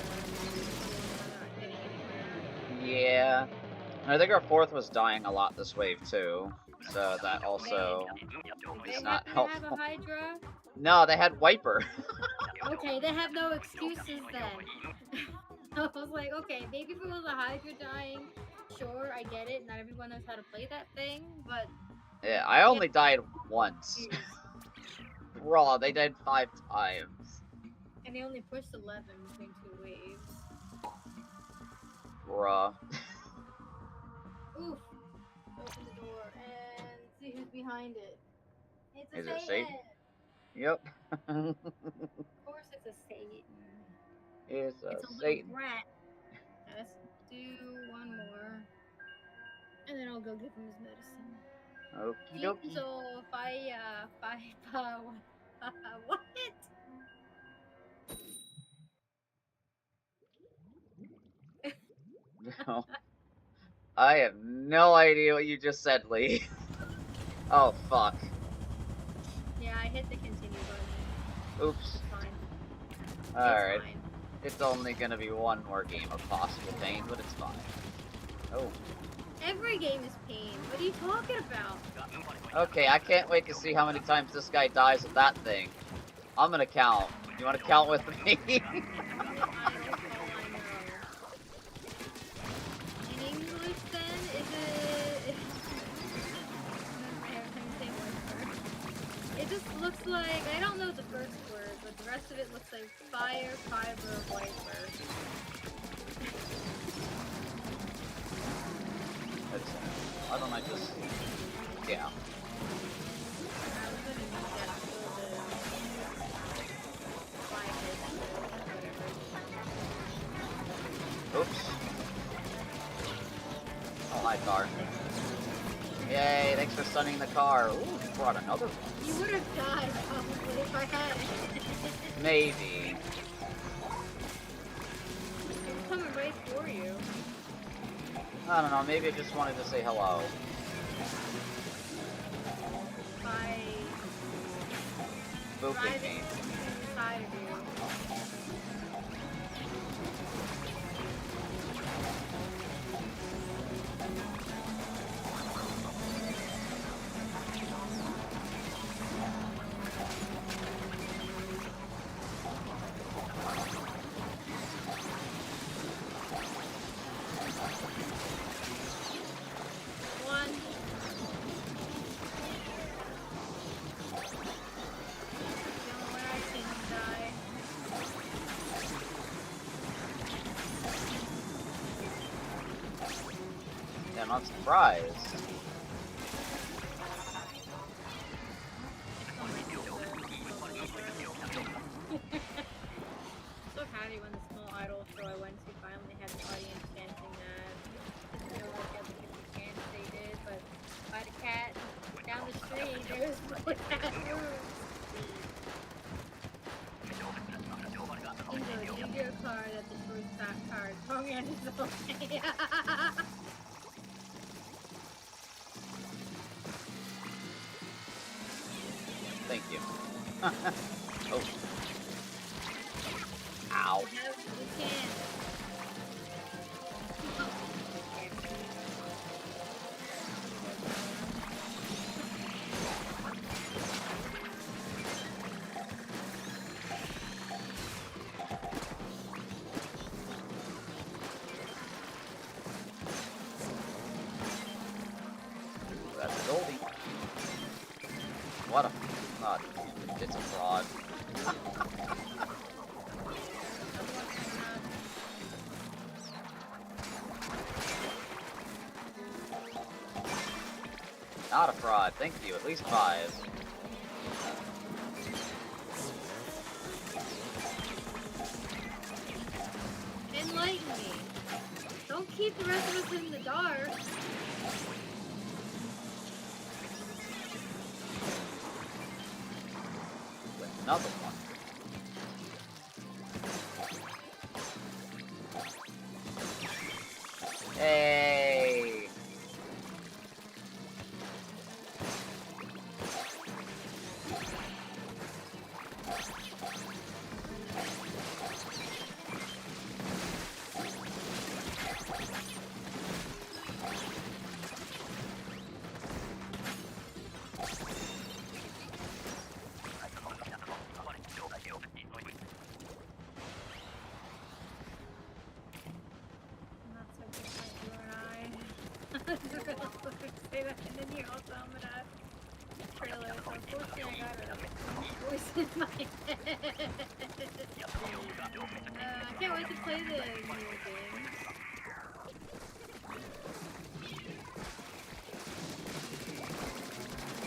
We're not getting anywhere. Yeah. I think our fourth was dying a lot this wave too, so that also They is not happen to have helpful. a Hydra? No, they had Wiper. Okay, they have no excuses then. I was like, okay, maybe if it was a Hydra dying, sure, I get it. Not everyone knows how to play that thing, but Yeah, I only died once. Raw, they died 5 times. and they only pushed 11 between 2 waves. Bruh. Oof. Open the door and see who's behind it. It's a Is it Satan. Satan? Yep. Of course, it's a Satan. It's a It's a little Satan. brat. Let's do one more, and then I'll go give him his medicine. Okie dokie. So what? No. I have no idea what you just said, Lee. Oh, fuck. Yeah, I hit the continue button. Oops. It's fine. Alright. It's fine. It's only gonna be one more game of possible pain, but it's fine. Oh. Every game is pain. What are you talking about? Okay, I can't wait to see how many times this guy dies with that thing. I'm gonna count. You wanna count with me? I know. In English, then, is it? It just looks like, I don't know the first word, but the rest of it looks like fire, fiber, wiper. Why don't I just... Yeah. I was gonna use that to build the Oops. Oh, hi, car. Yay, thanks for stunning the car. Ooh, you brought another one. You would have died, probably, if I had it. Maybe. It was coming right for you. I don't know, maybe I just wanted to say hello. By Booping driving me. inside of you. One. Don't let our kings die. Yeah, I'm not surprised. So happy when the small idol show I went to finally had the audience chanting that. They were like as if the chants they did, but by the cat down the street there was no cat room. Leave your card at the first top card. Wrong end is okay. Thank you. Oh. Ow. We can. That's a goldie. What a... God, it's a fraud. Not a fraud, thank you, at least 5. Enlighten me. Don't keep the rest of us in the dark. With another one. Hey! Say that, and then you also I'm gonna trailer. So unfortunately, I got a voice in my head. I can't wait to play the new games.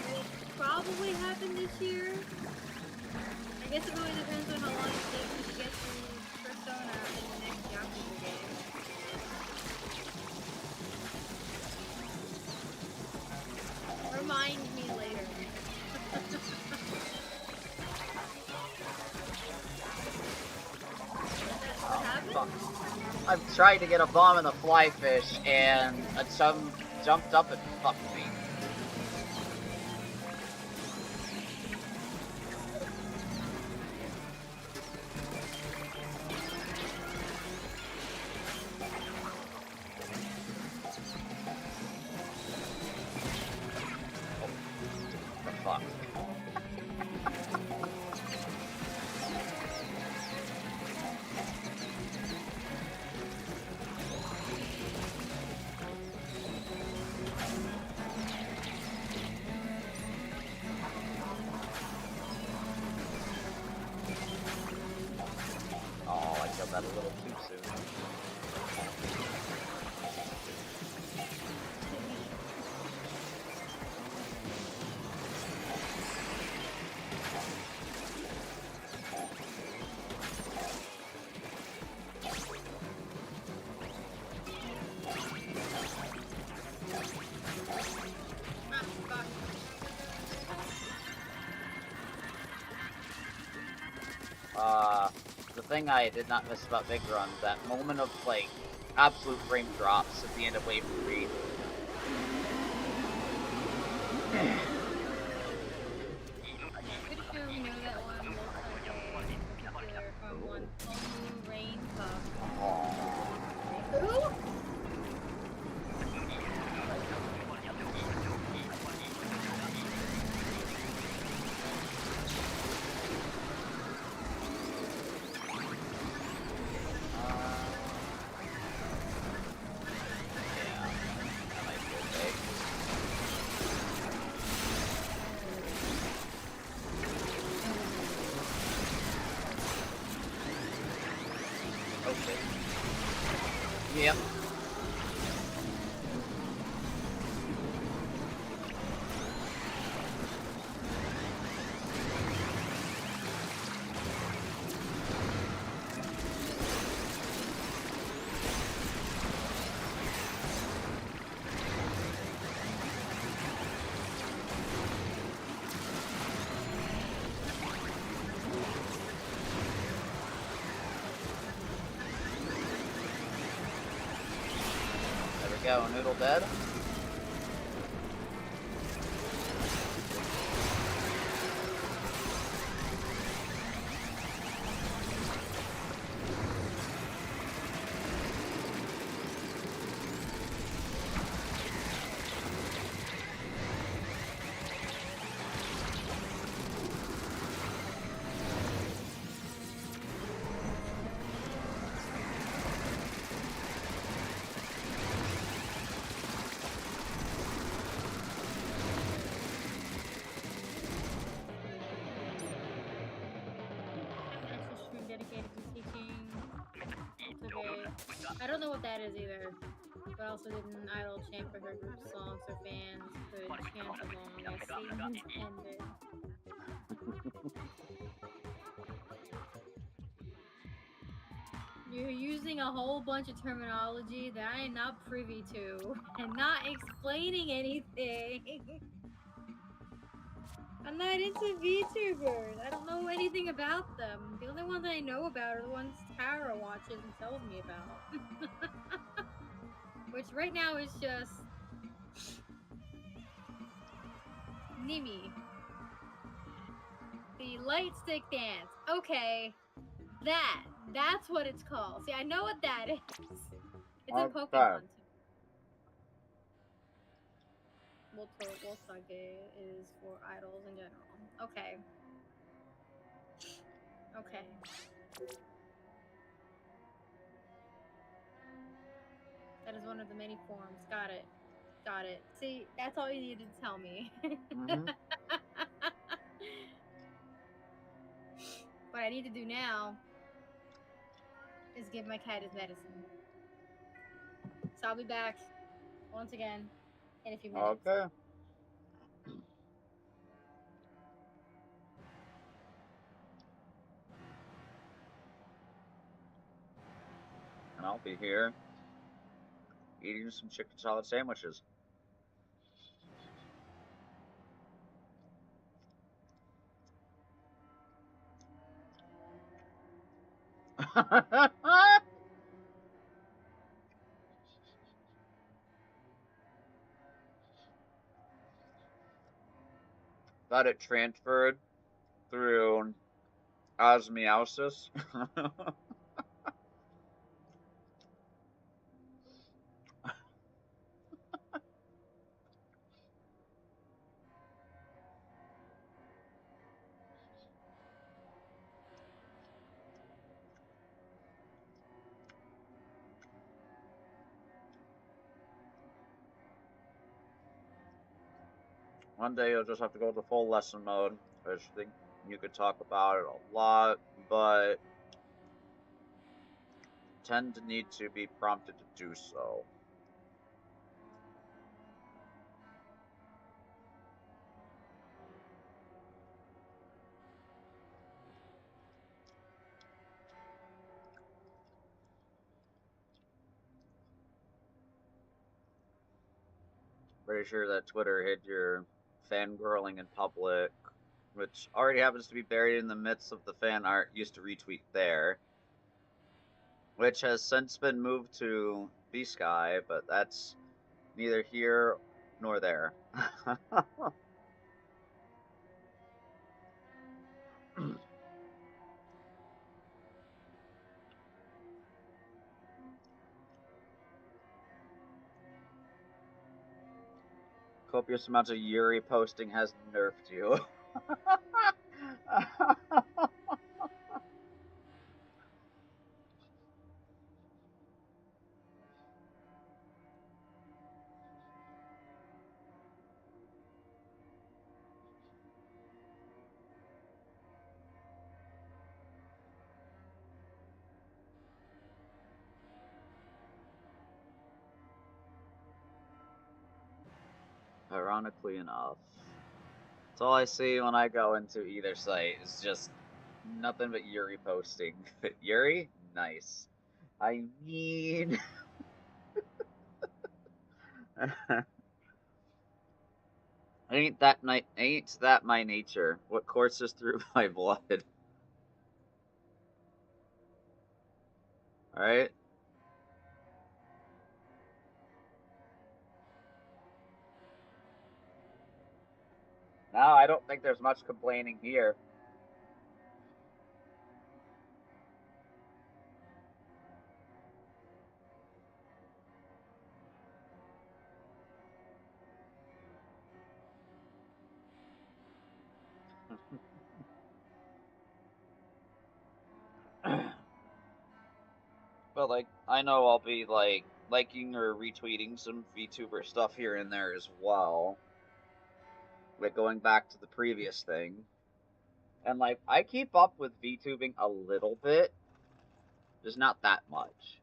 Will probably happen this year. I guess it really depends on how long it takes me to get through Persona and the next Yakuza game. Remind me later. What happened? I'm trying to get a bomb in the fly fish, and a chum jumped up and fucked me. That a little too soon. The thing I did not miss about Big Run, that moment of, like, absolute frame drops at the end of Wave 3. I'm pretty sure we know that one looks like a particular from one Tomu Rain Puff. Who? Yep. Go, Noodle dead. I don't know what that is either, but also didn't idle chant for her group song so fans could chant along as scenes ended. You're using a whole bunch of terminology that I am not privy to and not explaining anything. I'm not into VTubers. I don't know anything about them. The only ones I know about are the ones Tara watches and tells me about. Which right now is just Nimi. The light stick dance. Okay. That's what it's called. See, I know what that is. It's in Pokemon too. Wolfsage is for idols in general. Okay. Okay. That is one of the many forms. Got it. Got it. See, that's all you needed to tell me. Mm-hmm. What I need to do now is give my cat his medicine. So I'll be back once again in a few minutes. Okay. And I'll be here eating some chicken salad sandwiches. Got it transferred through osmosis. One day you'll just have to go to full lesson mode. I just think you could talk about it a lot, but tend to need to be prompted to do so. Pretty sure that Twitter hid your fangirling in public, which already happens to be buried in the midst of the fan art used to retweet there, which has since been moved to B-Sky, but that's neither here nor there. Copious amounts of Yuri posting has nerfed you. Ironically enough, that's all I see when I go into either site is just nothing but Yuri posting. Yuri? Nice. I mean, ain't that my nature? What courses through my blood? Alright? No, I don't think there's much complaining here. But like, I know I'll be like liking or retweeting some VTuber stuff here and there as well. Like going back to the previous thing. And like I keep up with VTubing a little bit, just not that much.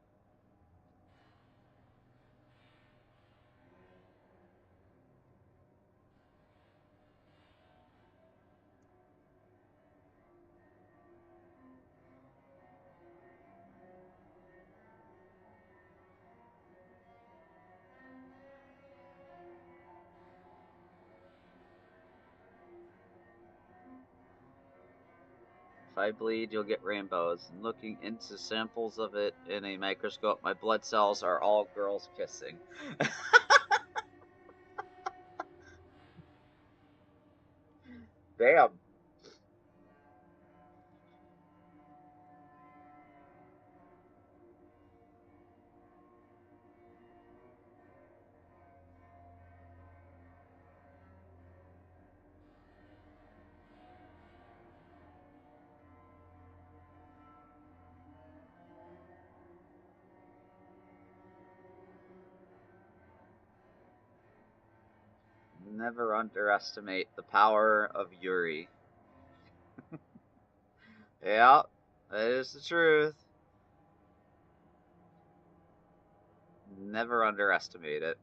I bleed, you'll get rainbows. And looking into samples of it in a microscope, my blood cells are all girls kissing. Damn. Never underestimate the power of Yuri. Yeah, that is the truth. Never underestimate it.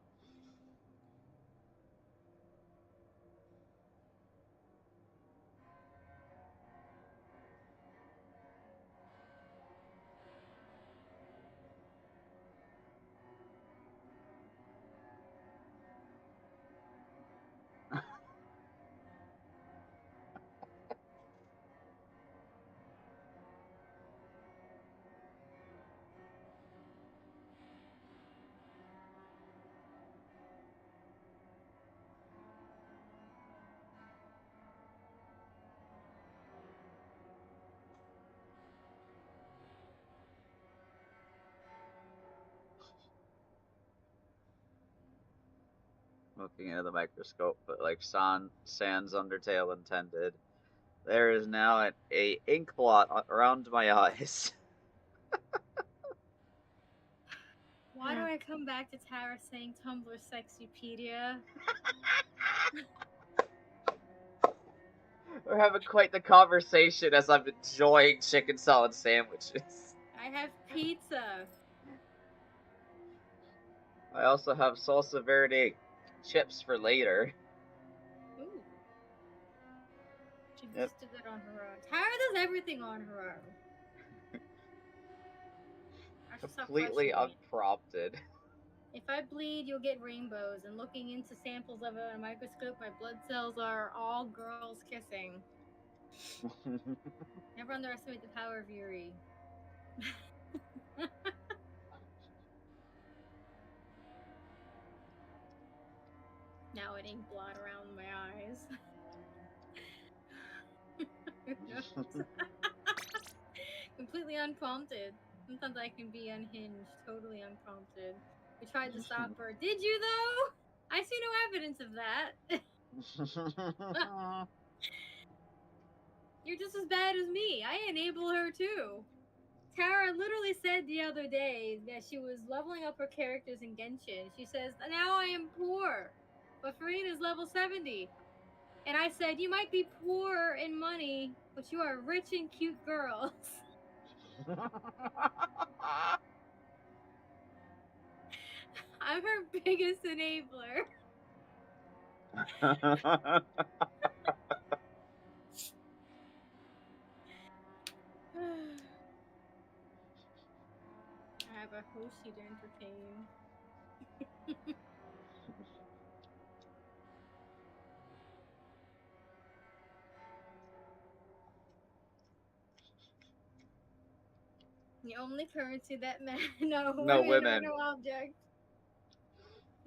Looking into the microscope, but like Sans Undertale intended, there is now a ink blot around my eyes. Why do I come back to Tara saying Tumblr Sexypedia? We're having quite the conversation as I'm enjoying chicken salad sandwiches. I have pizza. I also have salsa verde chips for later. Ooh. She Yep. just did that on her own. Tara does everything on her own. I should stop Completely questioning it. unprompted. If I bleed, you'll get rainbows. And looking into samples of it in a microscope, my blood cells are all girls kissing. Never underestimate the power of Yuri. Now an ink blot around my eyes. Completely unprompted. Sometimes I can be unhinged, totally unprompted. We tried to stop her. Did you, though? I see no evidence of that. You're just as bad as me. I enable her, too. Tara literally said the other day that she was leveling up her characters in Genshin. She says, now I am poor, but Farina's level 70. And I said, you might be poor in money, but you are rich and cute girls. I'm her biggest enabler. I have a Hoshi to entertain. The only currency that no women are no object.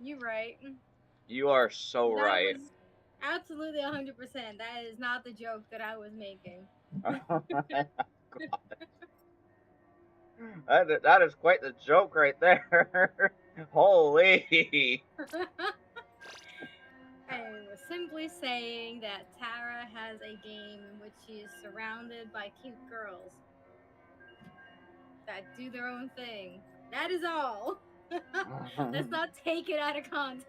You're right. You are so That right. was absolutely 100%. That is not the joke that I was making. That is quite the joke right there. Holy. I was simply saying that Tara has a game in which she is surrounded by cute girls that do their own thing. That is all. Let's not take it out of context.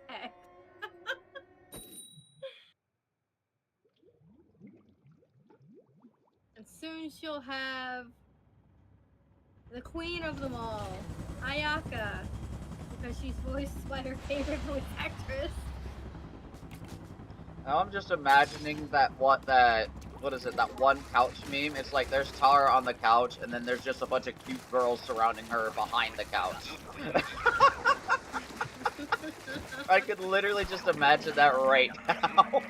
And soon she'll have the queen of them all, Ayaka, because she's voiced by her favorite voice actress. Now I'm just imagining that what is it, that one couch meme? It's like there's Tara on the couch and then there's just a bunch of cute girls surrounding her behind the couch. I could literally just imagine that right now.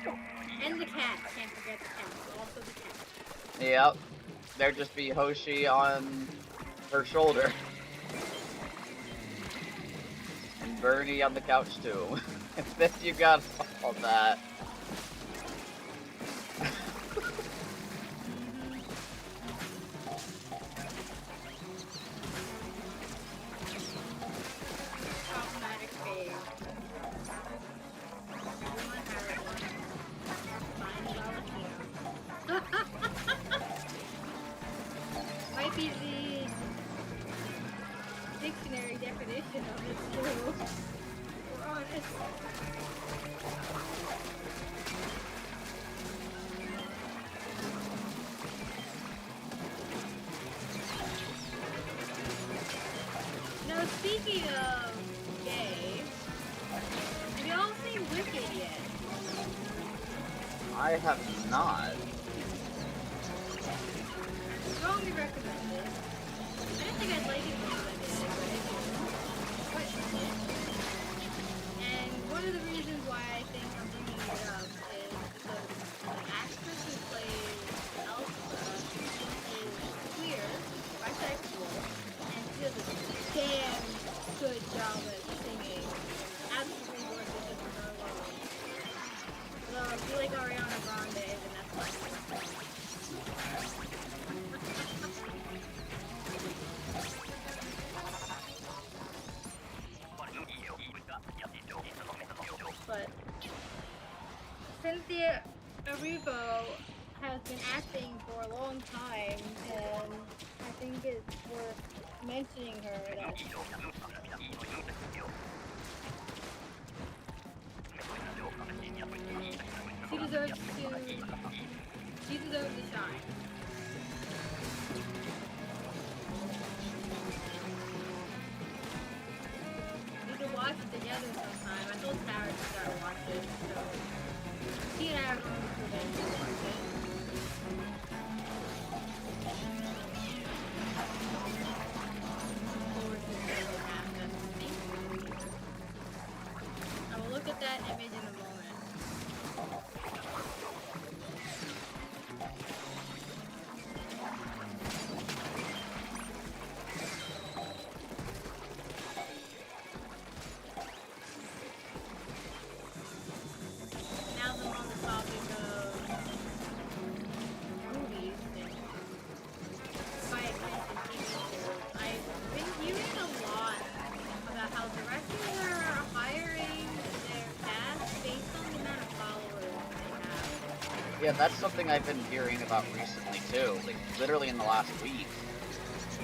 And the cat. Can't forget the cat. Also the cat. Yep. there'd just be Hoshi on her shoulder. And Bernie on the couch too. And then you got all that. Problematic phase. Everyone has one. Mine is Valentino. Might be the dictionary definition of it too. We're honest. Now, speaking of gay, have y'all seen Wicked yet? I have not. Strongly recommend it. I didn't think I'd like it more than I did, but I do. Quite like it. And one of the reasons why I think I'm bringing it up is because the actress who plays Elsa is queer, bisexual, and she does a damn good job at singing. Absolutely worth it just for her alone. So if you like Ariana Grande, then that's fine. But Cynthia Erivo has been acting for a long time, and I think it's worth mentioning her. She deserves to shine. We could watch it together sometime. I told Tara to start watching, so she and I are going to eventually watch it. Forward to seeing what happens. I will look at that image in a moment. Now that I'm on the topic of movies and by extension TV shows, I've been hearing a lot about how directors are hiring their cast based on the amount of followers they have. Yeah, that's something I've been hearing about recently too. Like literally in the last week.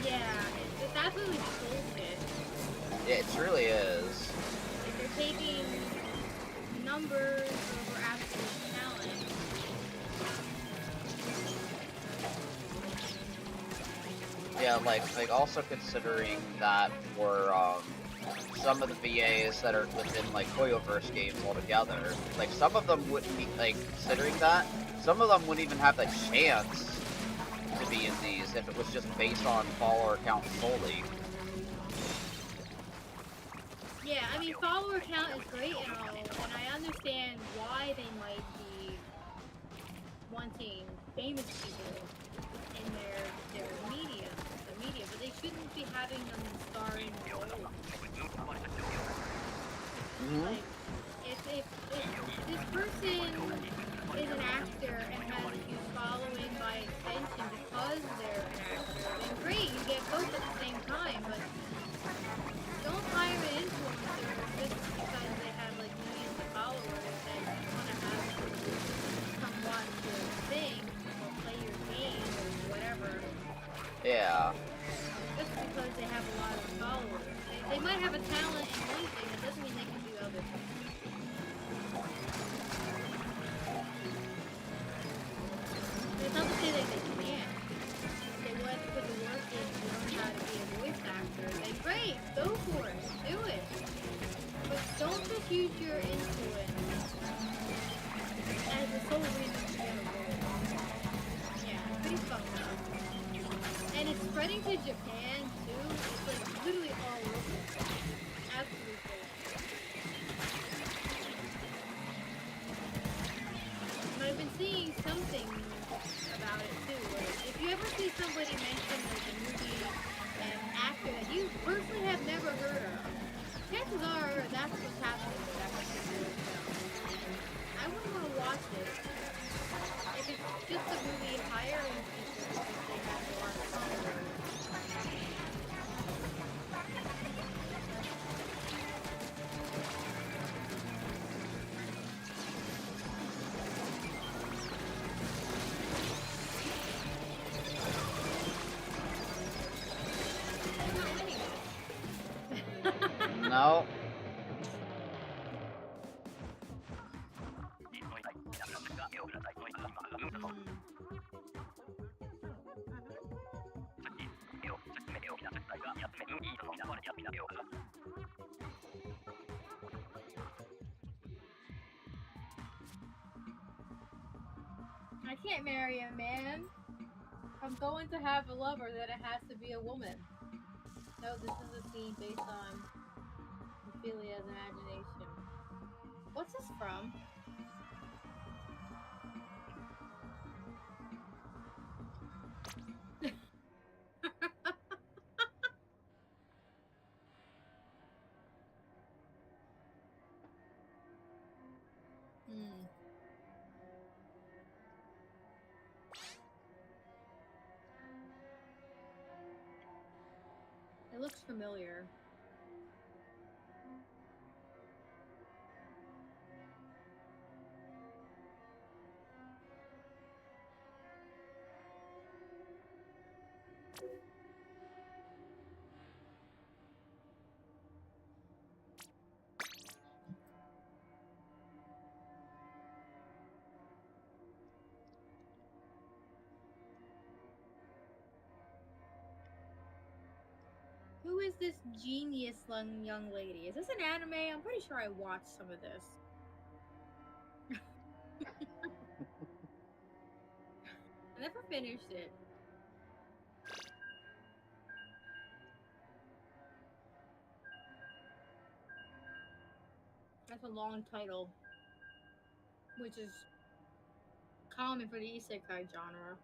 Yeah, it's absolutely bullshit. It really is. Like they're taking numbers over absolute talent. Yeah, like also considering that for some of the VAs that are within like Koyoverse games altogether, like some of them wouldn't be like considering that. Some of them wouldn't even have the chance to be in these if it was just based on follower count solely. Yeah, I mean, follower count is great and all, and I understand why they might be wanting famous people in their media, but they shouldn't be having them star in roles. Like, if this person is an actor and has a huge following by extension because they're an actor, then great, you get both at the same time, but don't hire an influencer just because they have like millions of followers and you want to have someone to sing or play your game or whatever. Yeah. Just because they have a lot of followers. They might have a talent in one thing, it doesn't mean they can do other things. It's not to say that they can't. If they want to put the work in to learn how to be a voice actor, then great, go for it, do it. But don't just use your influence as the sole reason to get a role. Yeah, pretty fucked up. And it's spreading to Japan too. It's like literally all over. Absolutely bullshit. But I've been seeing something about it too. Like, if you ever see some that's what's happening with that particular show. I wouldn't want to watch it if it's just a movie hiring people because they have a lot of followers. No. I can't marry a man. I'm going to have a lover that it has to be a woman. No, this is a scene based on Ophelia's imagination. What's this from? It looks familiar. Who is this genius young lady? Is this an anime? I'm pretty sure I watched some of this. I never finished it. That's a long title, which is common for the isekai genre.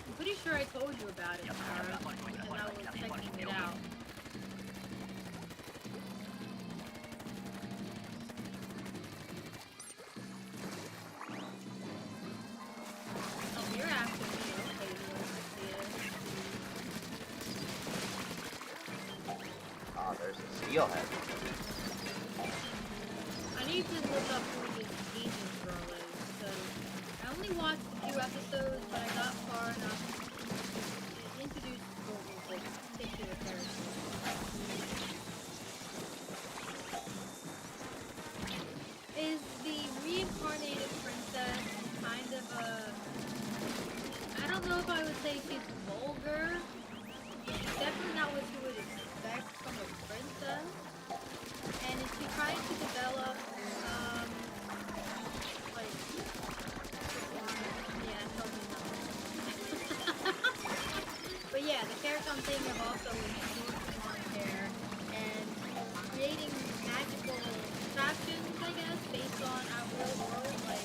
I'm pretty sure I told you about it, Sarah, because I was checking it out. Oh, you're after me. Okay, you want to see it. Oh, there's a steelhead. I need to look up who this genius girl is, because I only watched a few episodes, but I got far enough to introduce this particular character. Is the reincarnated princess kind of a... I don't know if I would say she's vulgar. It's definitely not what you would expect from a princess. And is she trying to develop, like... Yeah, probably not. But yeah, the character I'm thinking of also is short blonde hair and creating magical attractions, I guess, based on our real world, like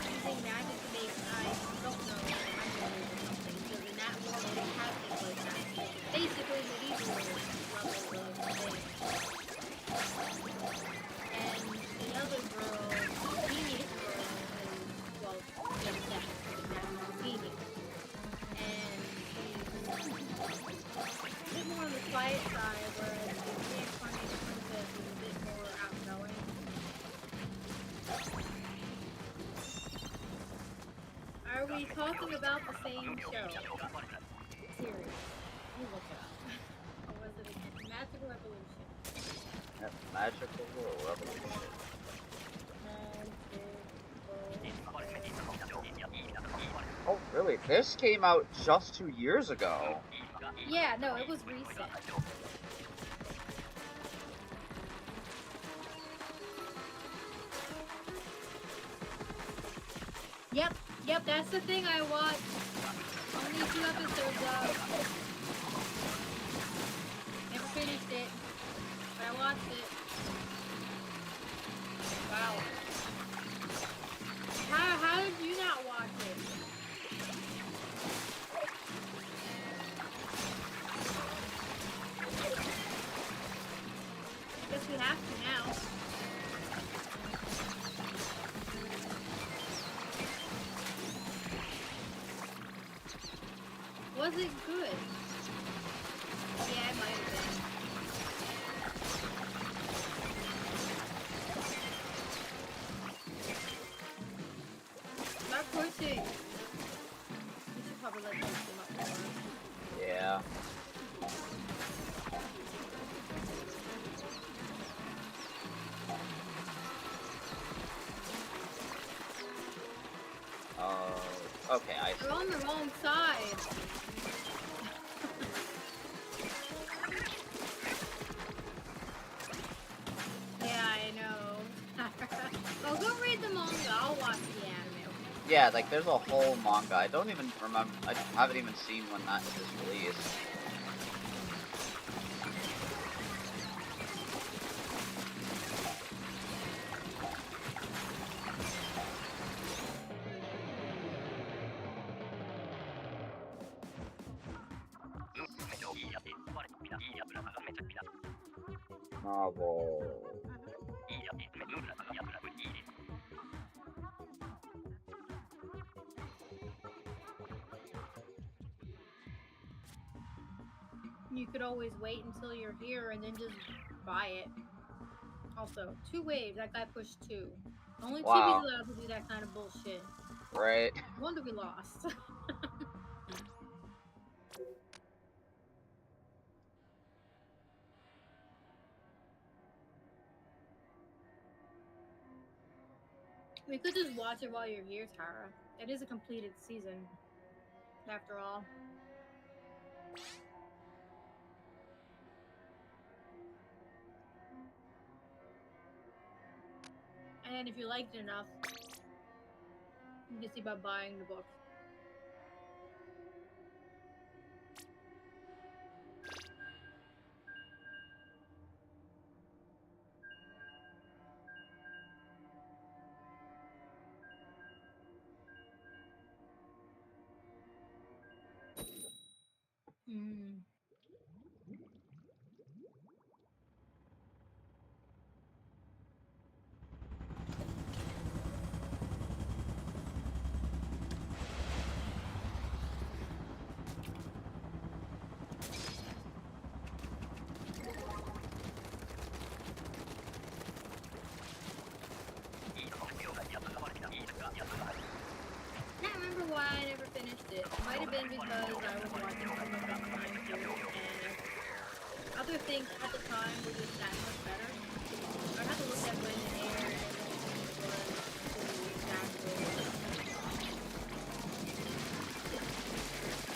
using magic to make, I don't know, microwaves or something, because in that world they don't have things like that. Basically medieval levels of things. And the other girl, the genius girl, is, well, just that, genius. And a bit more on the quiet side, whereas the reincarnated princess is a bit more outgoing. Are we talking about the same show? Series. You look it up. Or was it again? Magical Revolution? That's magical revolution. Oh, really? This came out just 2 years ago. Yeah, no, it was recent. Yep, that's the thing I watched. Only 2 episodes of. Never finished it, but I watched it. Wow. How did you not watch it? I guess we have to now. Was it good? Yeah, it might have been. Start pushing. We should probably let them come up more. Yeah. Okay, I see. They're on the wrong side. Yeah, I know. Oh, go read the manga. I'll watch the anime. Yeah, like there's a whole manga. I don't even remember. I haven't even seen when that is released. Novel. You could always wait until you're here and then just buy it. Also, 2 waves. That guy pushed 2. Only Wow. TV's allowed to do that kind of bullshit. Right. No wonder we lost. We could just watch it while you're here, Tara. It is a completed season, after all. And if you liked it enough, you can see about buying the book. Mm. Can't remember why I never finished it. It might have been because I was watching some of it at the time too, and other things at the time were just that much better. I'd have to look at when it aired and when it was exactly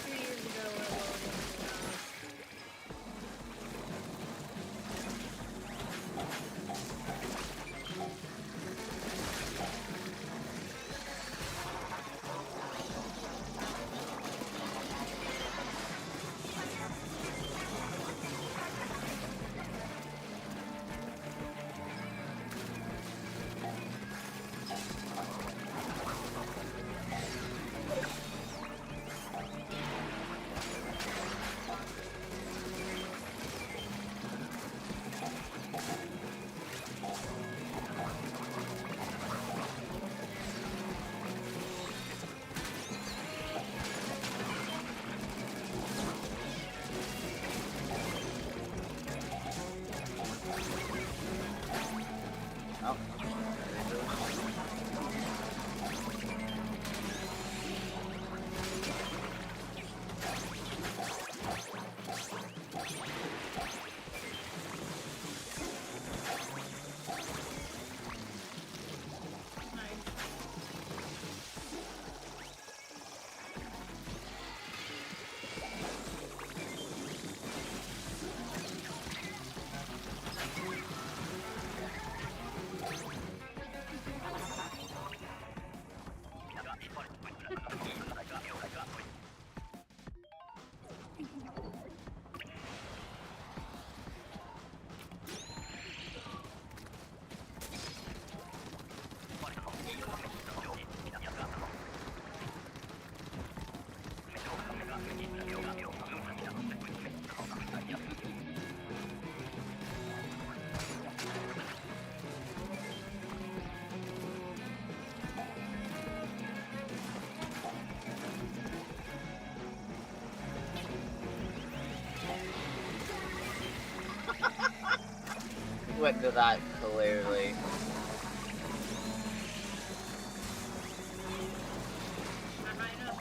2 years ago or longer. went into that clearly. Not high enough.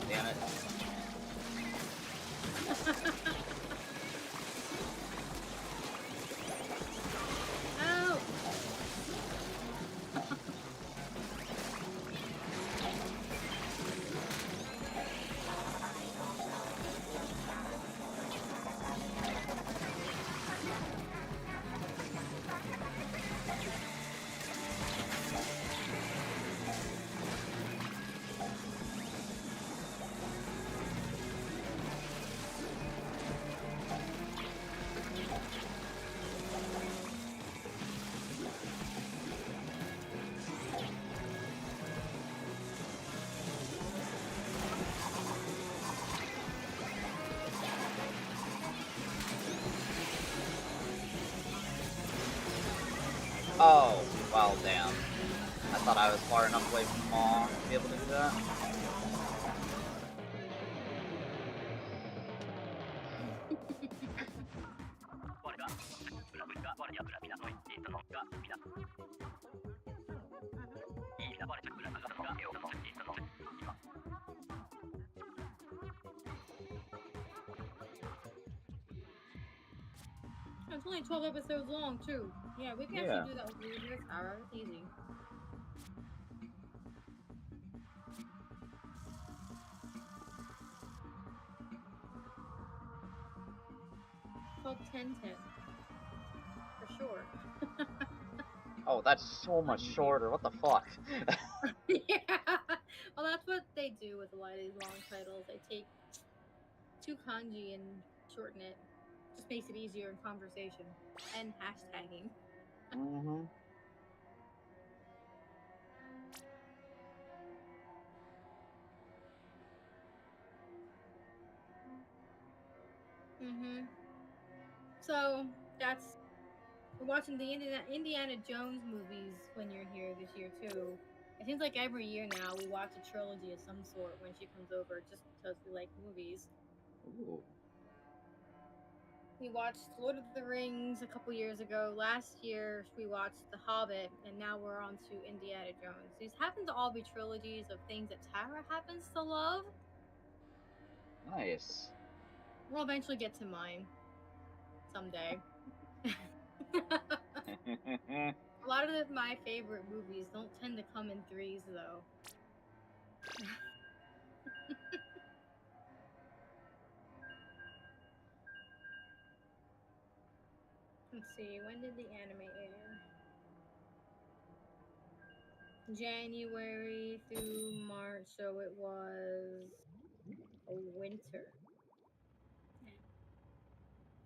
Damn it. Ow! Oh, well, damn. I thought I was far enough away from the mall to be able to do that. It's only 12 episodes long, too. Yeah, we can actually do that with this hour. Easy. It's called 10-10. For sure. Oh, that's so much shorter. What the fuck? Yeah. Well, that's what they do with a lot of these long titles. They take 2 kanji and shorten it. Just makes it easier in conversation and hashtagging. Mm-hmm. Mm-hmm. So that's we're watching the Indiana Jones movies when you're here this year too. It seems like every year now we watch a trilogy of some sort when she comes over, just because we like movies. Ooh. We watched Lord of the Rings a couple years ago. Last year we watched The Hobbit, and now we're on to Indiana Jones. These happen to all be trilogies of things that Tara happens to love. Nice. We'll eventually get to mine someday. A lot of my favorite movies don't tend to come in threes, though. Let's see, when did the anime air? January through March, so it was a winter.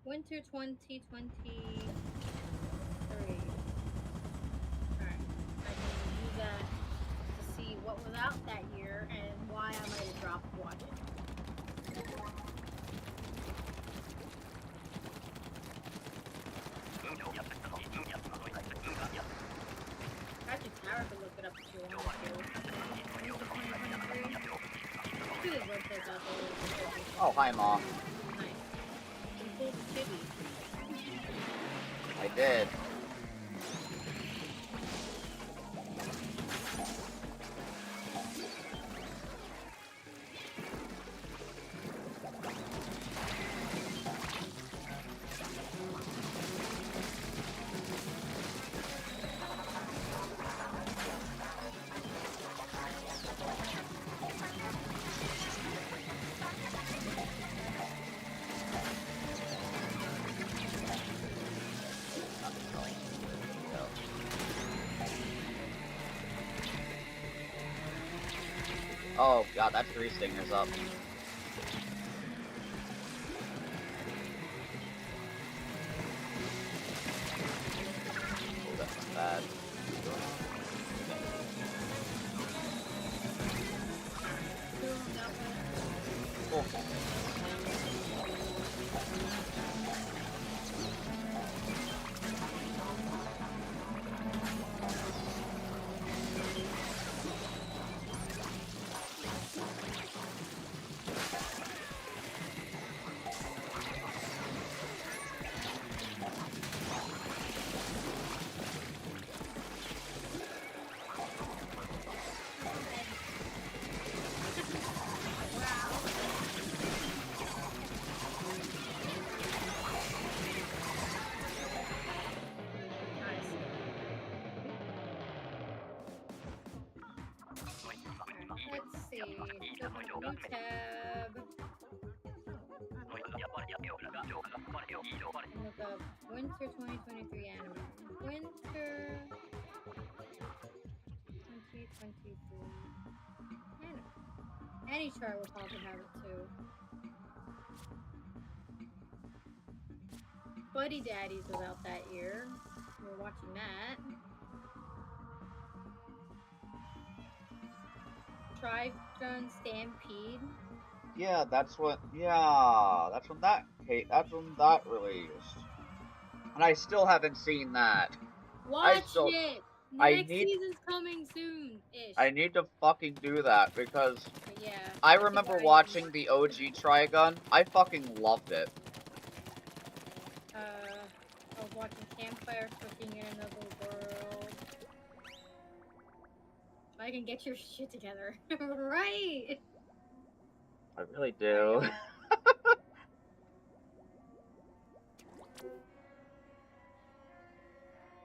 Winter 2023. Alright, I can use that to see what was out that year and why I might have dropped watching. Actually, Tara could look it up if you want to. His website's out there. Oh, hi, Mom. Nice. You pulled the chibi. I did. Oh god, that's 3 stingers up. Oh, that's not bad. Cool. Look up Winter 2023 anime. Winter 2023 anime. Any chart will probably have it too. Buddy Daddies was out that year. We were watching that. Trigun Stampede. Yeah, that's what. Yeah, that's when that released, and I still haven't seen that. Watch still- it. The I next need- season's coming soon-ish. I need to fucking do that because But yeah. I that's remember what watching the OG Trigun. I fucking loved it. I was watching Campfire Cooking in Another World. I can get your shit together. Right! I really do.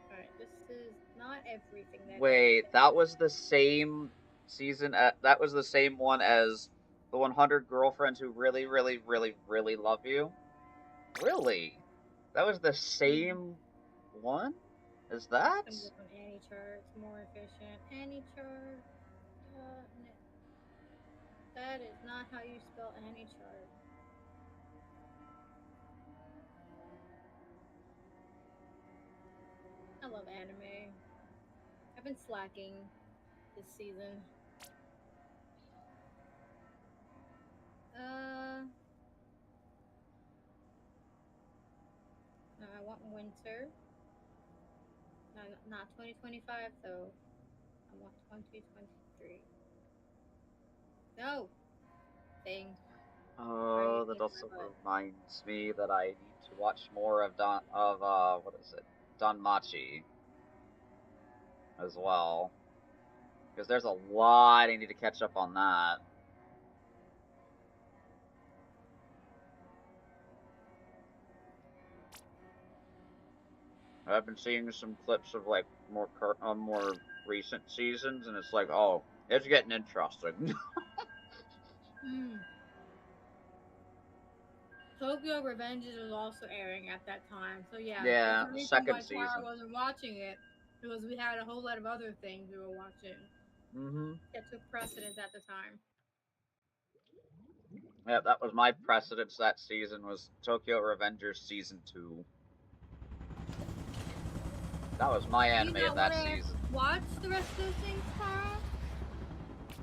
Alright, this is not everything that. Wait, that was the same season. That was the same one as the 100 Girlfriends Who Really, Really, Really, Really Love You. Really? That was the same one? Is that? I'm just on Annie chart. It's more efficient. Annie chart. No. That is not how you spell Annie chart. I love anime. I've been slacking this season. No, I want winter. No, not 2025 though. I want 2023. No! Thing. Oh, that also reminds me that I need to watch more of what is it? Danmachi as well. Because there's a lot I need to catch up on that. I've been seeing some clips of like more recent seasons, and it's like, oh, it's getting interesting. Tokyo Revengers was also airing at that time, so yeah. Yeah, the reason second why season. Tara wasn't watching it because we had a whole lot of other things we were watching. That took precedence at the time. Yeah, that was my precedence that season, was Tokyo Revengers Season 2. That was my anime of that season. Watch the rest of those things, Tara?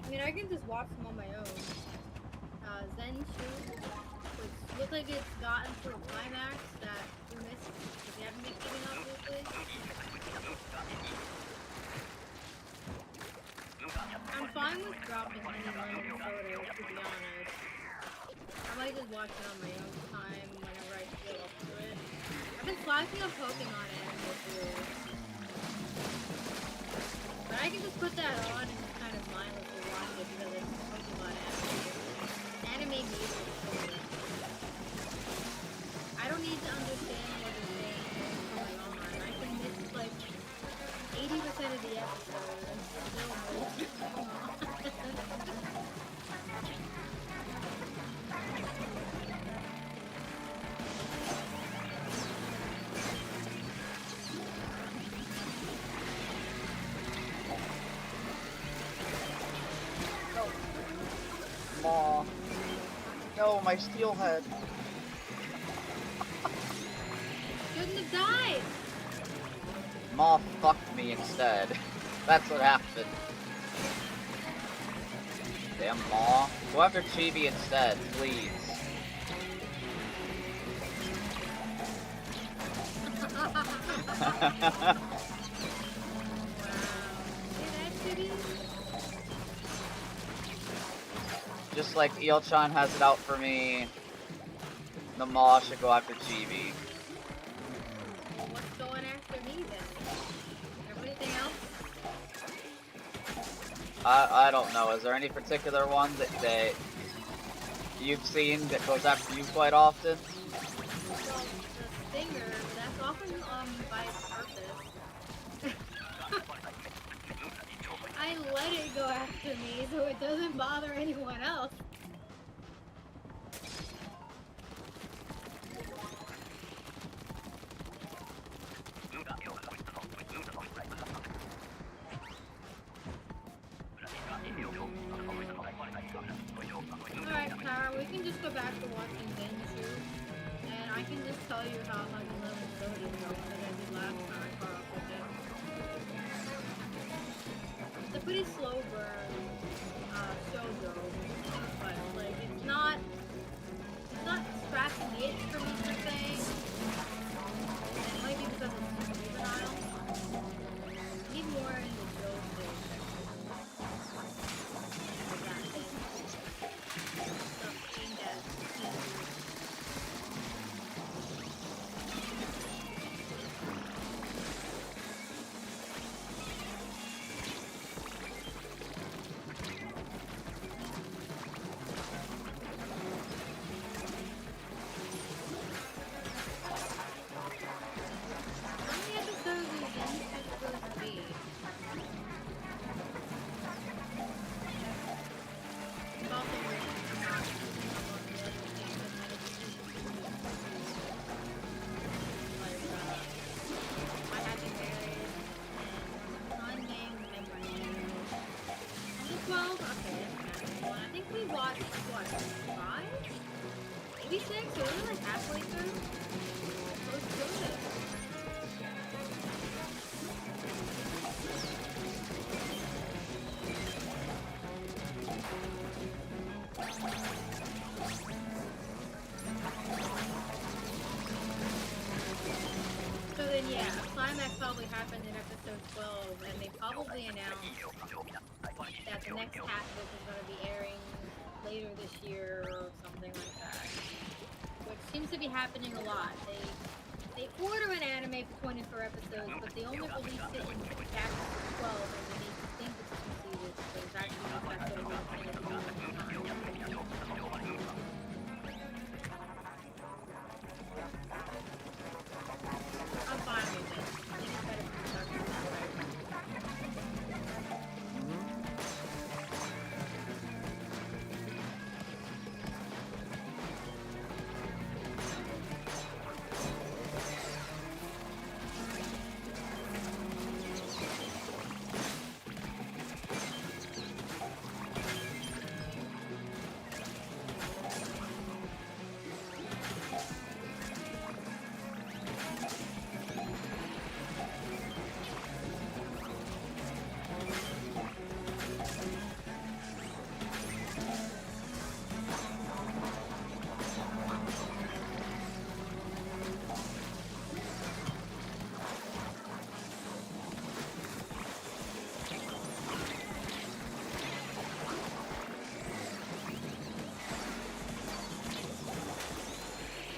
I mean, I can just watch them on my own. Zenshu, which looks like it's gotten to a climax that we missed because we haven't been keeping up with it. I'm fine with dropping any random photos, to be honest. I might just watch it on my own time whenever I feel up to it. I've been slacking on Pokemon anime too. But I can just put that on and just kind of mindlessly watch it because it's Pokemon anime. Anime music is so good. I don't need to understand what they're saying or what's going on. I can miss like 80% of the episode and still know what's going on. Aw. No, my steelhead. Shouldn't have died! Ma fucked me instead. That's what happened. Damn, Ma. Go after Chibi instead, please. Just like Eel-chan has it out for me, the Ma should go after Chibi. What's going after me then? Everything else? I don't know. Is there any particular one that you've seen that goes after you quite often? Well, the stinger, that's often by purpose. I let it go after me so it doesn't bother anyone else. can just go back to watching Denshu, and I can just tell you how 111 episode is going as I did last time I caught up with it. It's a pretty slow burn shoujo, but like it's not scratching the itch for me per se. And it might be because it's juvenile. I need more in the show stage. Stuff aimed at teens. How many episodes is Genshin supposed to be? It's also weird that I'm not keeping up on the other things that might have been like, I had been married and unnamed memory. The 12? Okay, that's the one. I think we watched, what, 5? Maybe 6? So we're like halfway through. Let's do it. So then, yeah, a climax probably happened in episode 12, and they probably announced that the next Cat book is going to be airing later this year or something like that. Which seems to be happening a lot. They order an anime for 24 episodes, but they only release it in chapters of 12, and they think it's completed, so it's actually not that good of a thing as well. I'm fine with it. I think it's better for production this way.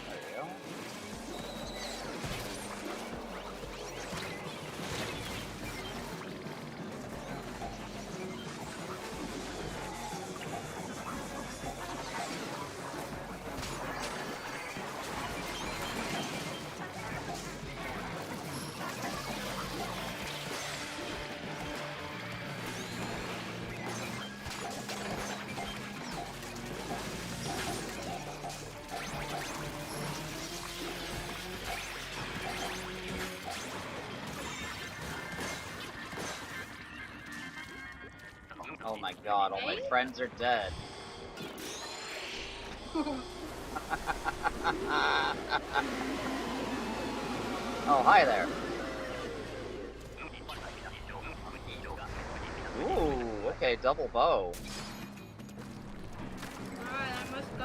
There you go. Oh my god, all my Hey? friends are dead. Oh, hi there. Ooh, okay, double bow. Alright, I must go.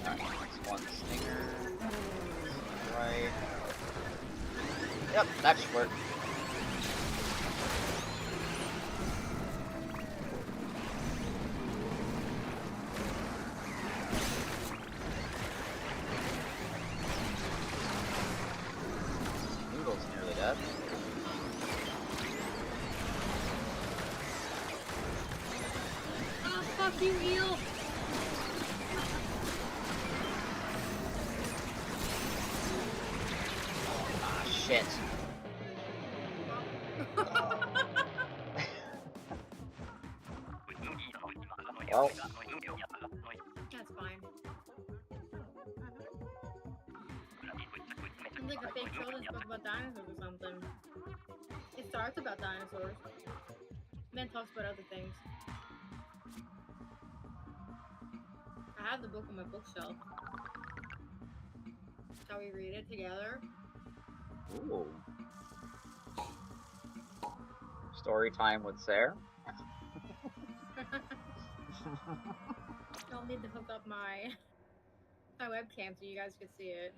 Alright, that's one stinger. Right. Yep, that should work. Noodle's nearly dead. Oh, fuck you, eel! Ah, shit. Well, That's fine. Seems like a fake children's book about dinosaurs or something. It starts about dinosaurs, and then talks about other things. I have the book on my bookshelf. Shall we read it together? ooh. Story time with Sarah. I'll need to hook up my webcam so you guys can see it.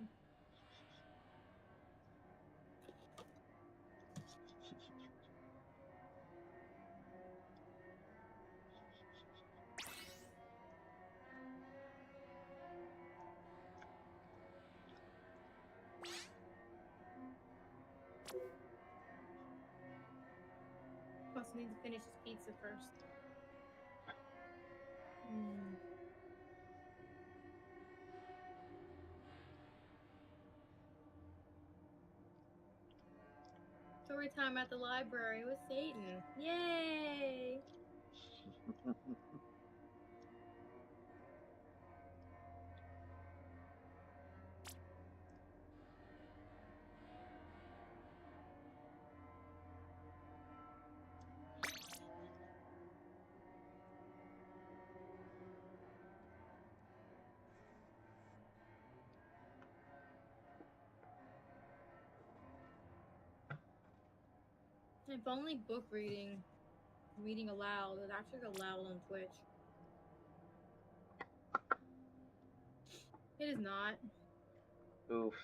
Plus, I need to finish this pizza first. Story time at the library with Satan. Yay! If only book reading aloud would actually go loud on Twitch. It is not. Oof.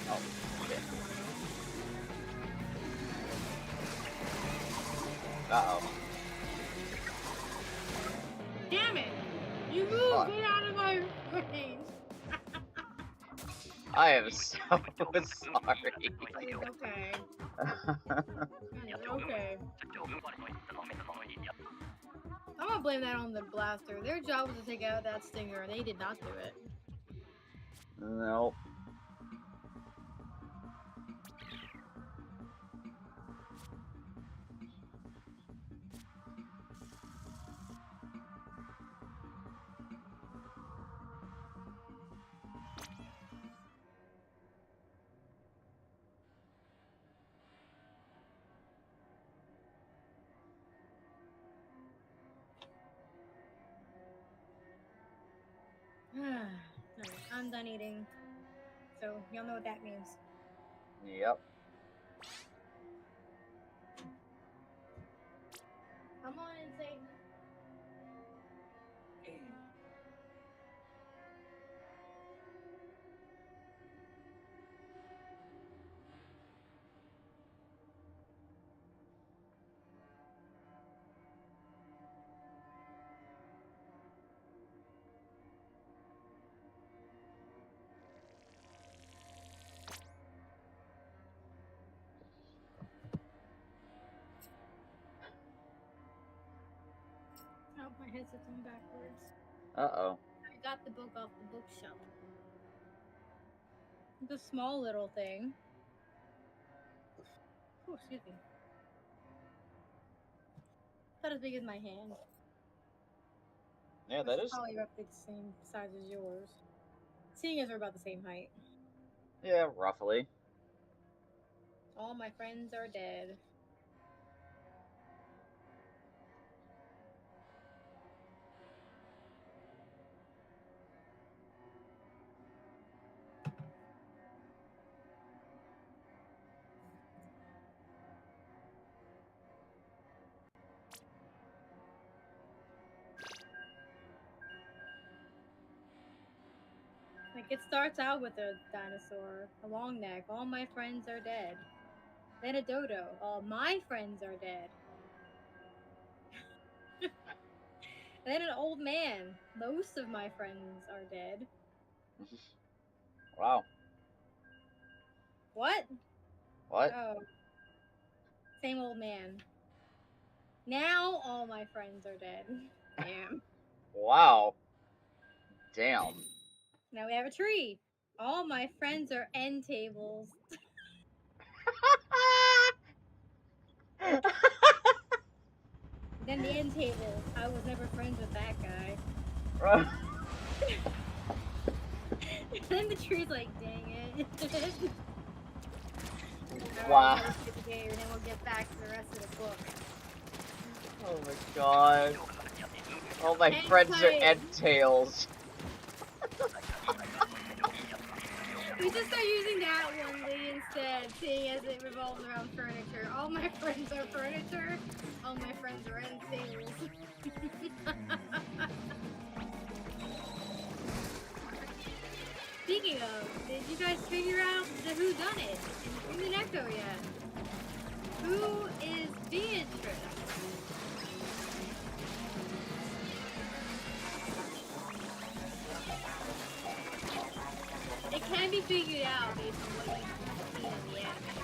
Oh, shit. Uh-oh. Damn it! You moved! What? Get out of my range! I am so sorry. It's okay. It's okay. I'm gonna blame that on the blaster. Their job was to take out that stinger, and they did not do it. Nope. Alright, I'm done eating. So, y'all know what that means. Yep. Come on in, Satan. My headset's on backwards. Uh-oh. I got the book off the bookshelf. It's a small little thing. Oh, excuse me. Not as big as my hand. Yeah, that is... probably roughly the same size as yours. Seeing as we're about the same height. Yeah, roughly. All my friends are dead. Like, it starts out with a dinosaur, a long neck. All my friends are dead. Then a dodo. All my friends are dead. Then an old man. Most of my friends are dead. Wow. What? What? Oh. Same old man. Now all my friends are dead. Damn. Wow. Damn. Now we have a tree. All my friends are end tables. Then the end tables. I was never friends with that guy. Then the tree's like, dang it. Wow. And then we'll get back to the rest of the book. Oh my god. All my friends are end tails. We just start using that one, Lee, instead, seeing as it revolves around furniture. All my friends are furniture. All my friends are end tables. Speaking of, did you guys figure out the whodunit in the Echo yet? Who is Beatrice? It can be figured out based on what you've seen in the anime.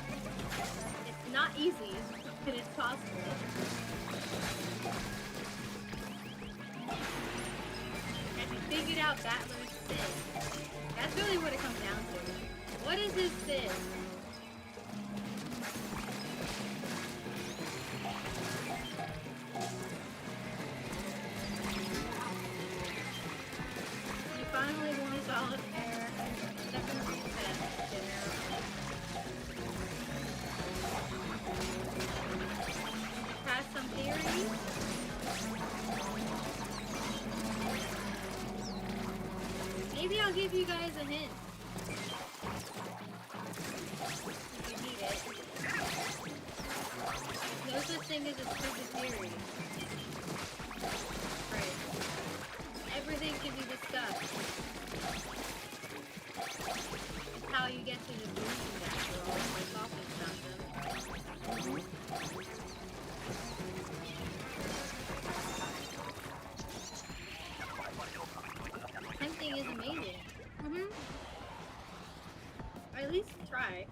It's not easy, but it's possible. Have you figured out Battler's sin? That's really what it comes down to. What is his sin? You finally won a solid pair. Second reset dinner. Pass some theories. Maybe I'll give you guys a hint. If you need it. No such thing as a stupid theory. Right. Everything can be discussed. It's how you get to the conclusions after all by talking about them. Tempting is amazing. Or at least try.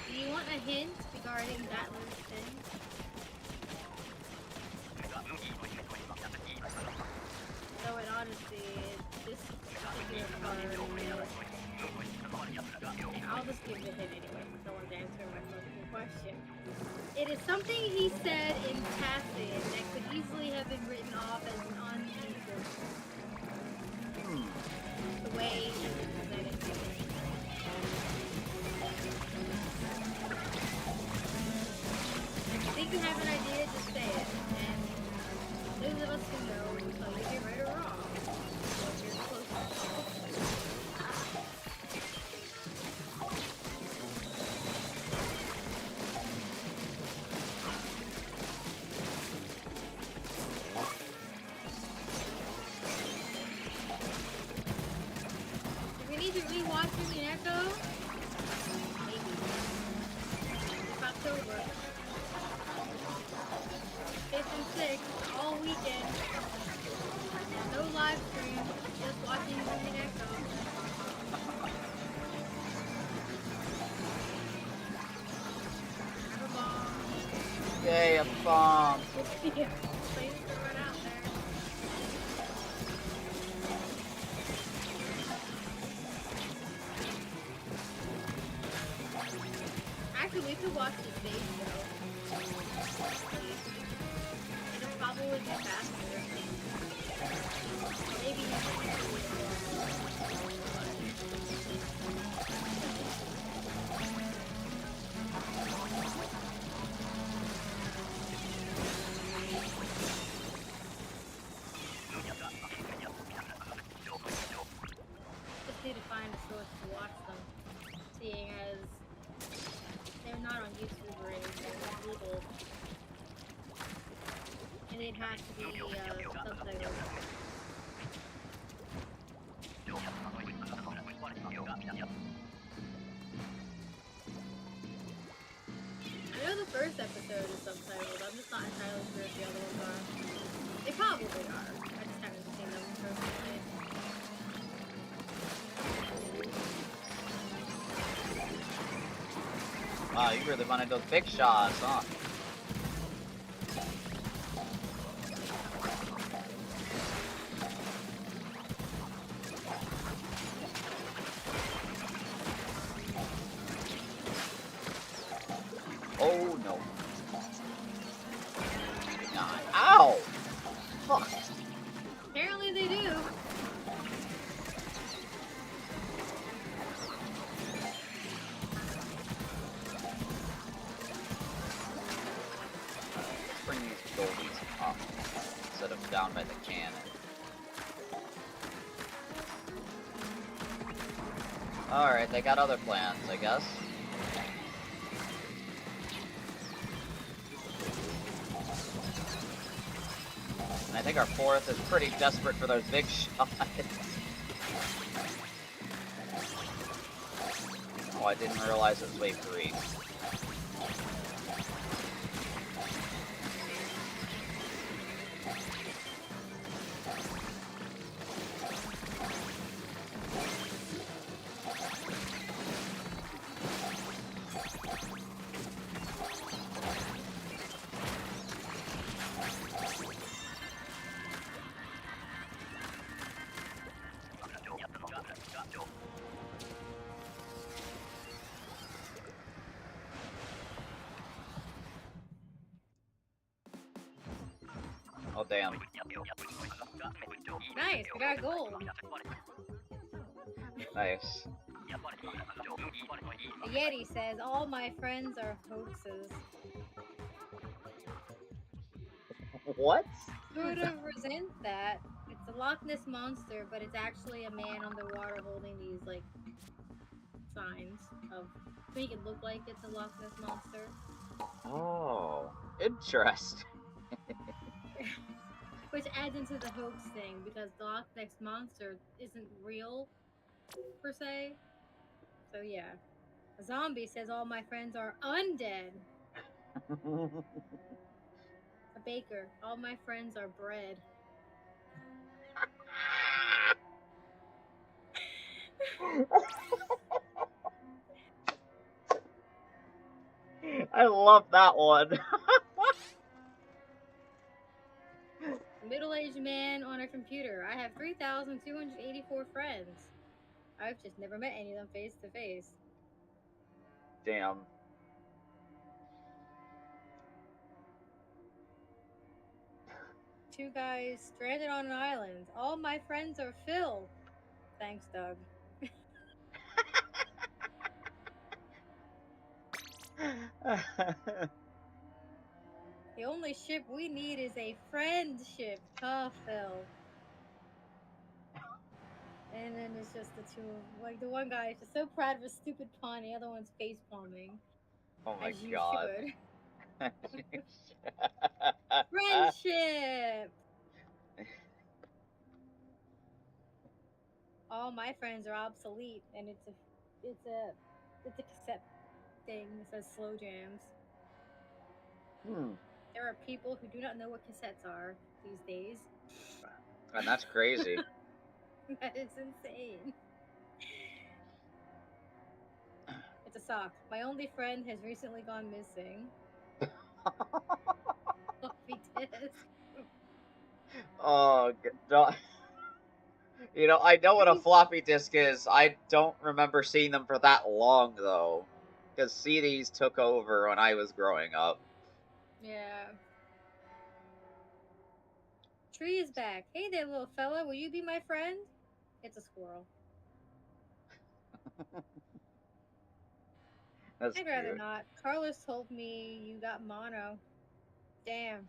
Do you want a hint regarding Battler's sin? So in honesty, this particular card, I'll just give you a hint anyway, since no one's answering my fucking question. It is something he said in passing that could easily have been written off as an unequal. The way he presented it. If you have an idea, just say it. And those of us who know will tell you if you're right or wrong. So if you're close if we need to rewatch Missing Echo, maybe. It's October. 5th and 6th, all weekend. No live stream, just watching Missing Echo. Have a bomb. Yay, a bomb. Yeah, please throw it out. should watch the stage though. It'll probably be faster. Maybe you should just need to find a source to watch them, seeing as they're not on YouTube or anything, it's legal. And they'd have to be subtitled. I know the first episode is subtitled, I'm just not entirely sure if the other ones are. They probably are, I just haven't seen them personally. Wow, you really wanted those big shots, huh? Oh no. God. Ow! Fuck. Apparently they do. Let's bring these goldies up instead of down by the cannon. Alright, they got other plans, I guess. And I think our fourth is pretty desperate for those big shots. Oh, I didn't realize it was wave 3. Oh, damn. Nice, we got gold. Nice. The Yeti says, all my friends are hoaxes. What? Sort of resent that. It's a Loch Ness monster, but it's actually a man underwater holding these, like, signs of make it look like it's a Loch Ness monster. Oh, interesting. Which adds into the hoax thing, because the Loch Ness monster isn't real, per se. So yeah. A zombie says all my friends are undead. A baker, all my friends are bread. I love that one. Middle-aged man on a computer. I have 3,284 friends. I've just never met any of them face to face. Damn. Two guys stranded on an island. All my friends are Phil. Thanks, Doug. The only ship we need is a friendship. Huh, Phil. And then it's just the two, like the one guy is just so proud of his stupid pun, the other one's face palming. Oh my as you god. should. Friendship. All my friends are obsolete, and it's a cassette thing that says slow jams. There are people who do not know what cassettes are these days. And that's crazy. That is insane. It's a sock. My only friend has recently gone missing. Floppy disk. Oh, God. You know, I know what a floppy disk is. I don't remember seeing them for that long, though. Because CDs took over when I was growing up. Yeah. Tree is back. Hey there, little fella. Will you be my friend? It's a squirrel. That's I'd rather cute. not. Carlos told me you got mono. Damn.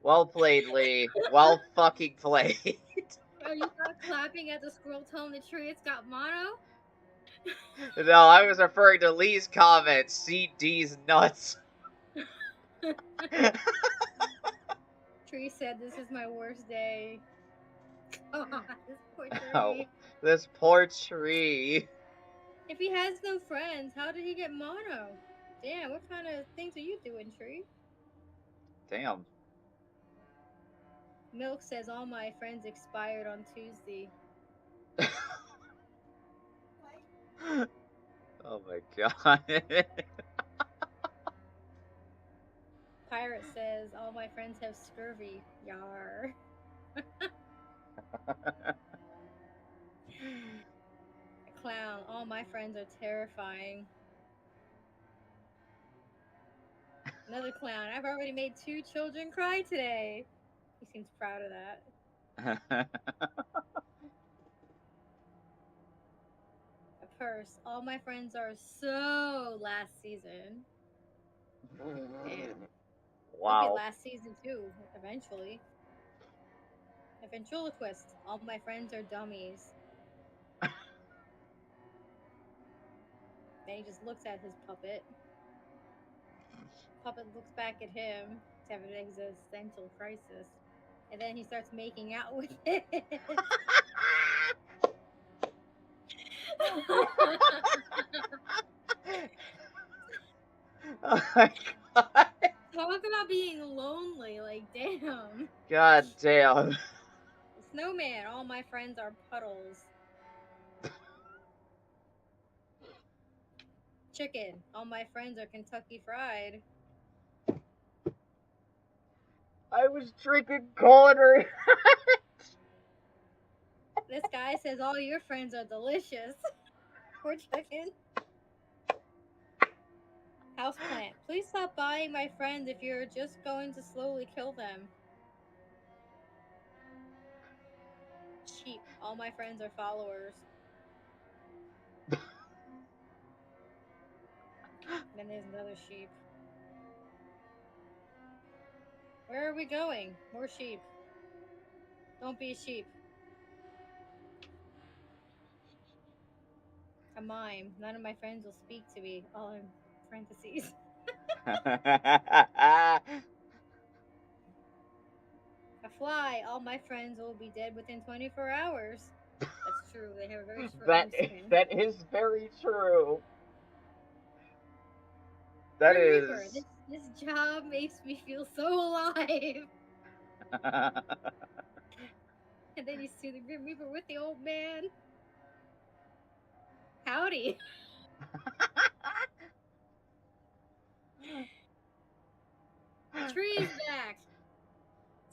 Well played, Lee. Well fucking played. Are you not clapping at the squirrel telling the tree it's got mono? No, I was referring to Lee's comment. CD's nuts. Tree said this is my worst day. Oh, this poor Oh, tree. this poor tree. If he has no friends, how did he get mono? Damn, what kind of things are you doing, Tree? Damn. Milk says all my friends expired on Tuesday. Oh my god. Pirate says all my friends have scurvy. Yar. Clown, all my friends are terrifying. Another clown, I've already made 2 children cry today. He seems proud of that. A purse, all my friends are so last season. Damn. They'll get Wow. last season too, eventually. A ventriloquist, all my friends are dummies. Then he just looks at his puppet. Puppet looks back at him. He's having an existential crisis. And then he starts making out with it. Oh my god. Talk about being lonely, like damn. God damn. Snowman, all my friends are puddles. Chicken, all my friends are Kentucky Fried. I was drinking culinary. This guy says all your friends are delicious. Poor chicken. Houseplant, please stop buying my friends if you're just going to slowly kill them. Sheep, all my friends are followers. Then there's another sheep. Where are we going? More sheep. Don't be a sheep. A mime. None of my friends will speak to me. All in parentheses. A fly. All my friends will be dead within 24 hours. That's true. They have a very short that lifespan. that is very true. That Grim is. Reaper. This job makes me feel so alive. And then you see the Grim Reaper with the old man. Howdy. Tree's back.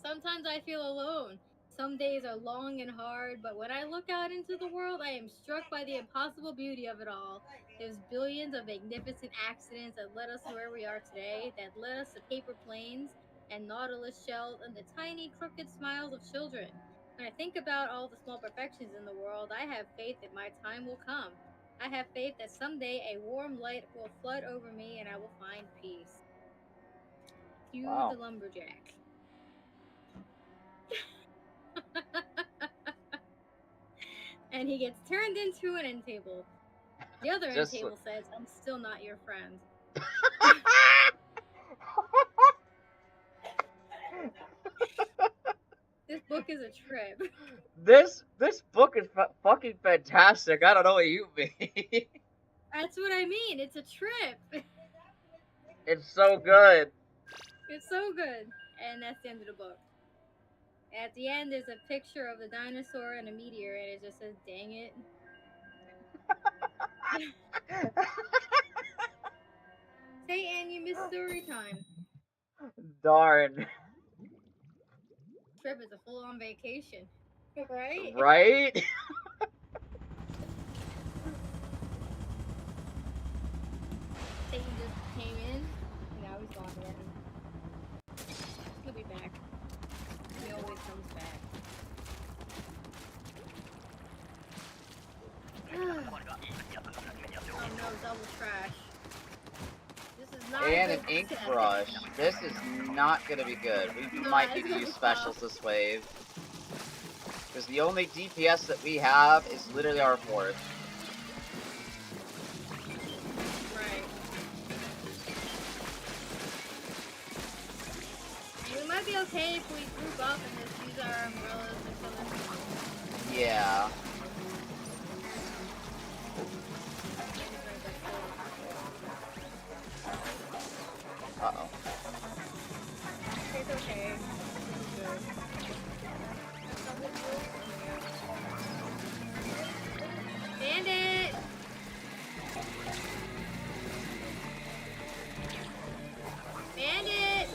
Sometimes I feel alone. Some days are long and hard, but when I look out into the world, I am struck by the impossible beauty of it all. There's billions of magnificent accidents that led us to where we are today, that led us to paper planes and nautilus shells and the tiny crooked smiles of children. When I think about all the small perfections in the world, I have faith that my time will come. I have faith that someday a warm light will flood over me and I will find peace. Cue Wow. the lumberjack. And he gets turned into an end table. The other end Just. table says, I'm still not your friend. This book is a trip. This book is fucking fantastic. I don't know what you mean. That's what I mean. It's a trip. It's so good. It's so good. And that's the end of the book. At the end, there's a picture of the dinosaur and a meteor, and it just says, dang it. Say, Anne, you missed story time. Darn. Trip is a full on vacation. Right? Right? now he's gone again. He'll be back. He always comes back. Oh no, double trash. This is not And a an good ink set. brush. This is not gonna be good. We might need to use specials this wave. Because the only DPS that we have is literally our fourth. Right. We might be okay if we group up and just use our umbrellas or something. Yeah. Uh-oh. It's okay. Bandit! Bandit!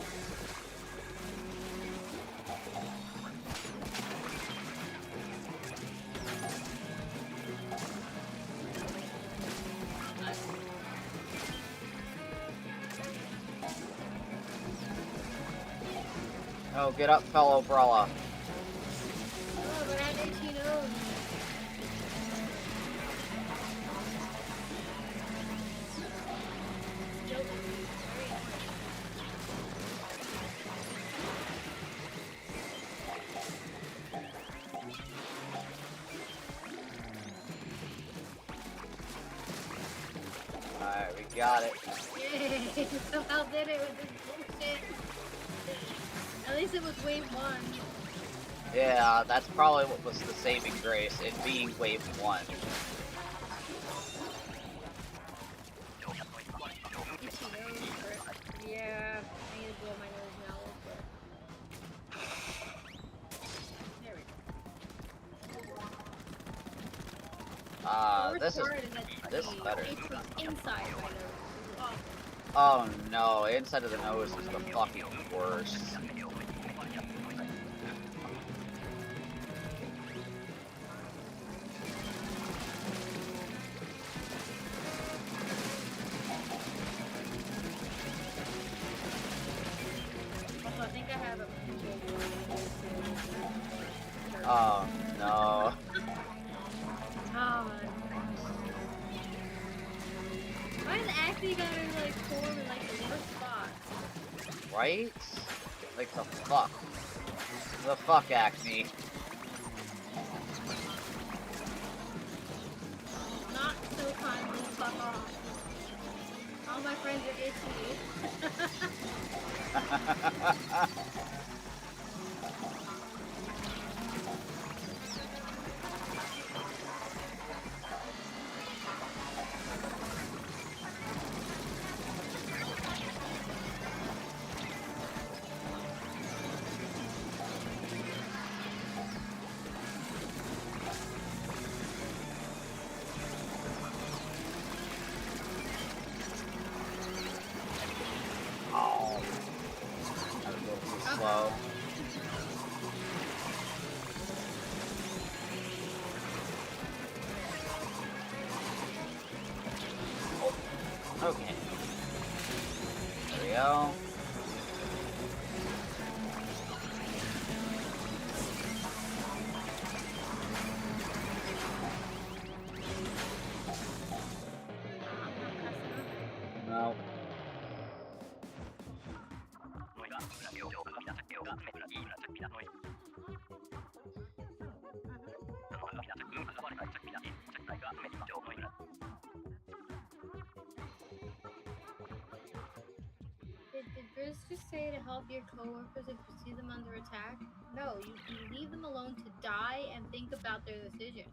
Oh, get up, fellow brawler. Oh, but I have 18 O's. Alright, we got it. Yay! Somehow did it with this bullshit. At least it was wave 1. Yeah, that's probably what was the saving grace, it being wave 1. Yeah, I need to blow my nose now a little bit. There we go. This is better. It was inside my nose. Oh no, inside of the nose is the fucking worst. Also, I think I have a. Oh no. God. Why does Acme gotta like form in like the worst spot? Right? Like the fuck. The fuck, Acme. Not so kindly fuck off. All my friends are itchy. Oh. That was a little too slow. Okay. There we go. No. Did Grizz just say to help your coworkers if you see them under attack? No, you leave them alone to die and think about their decision.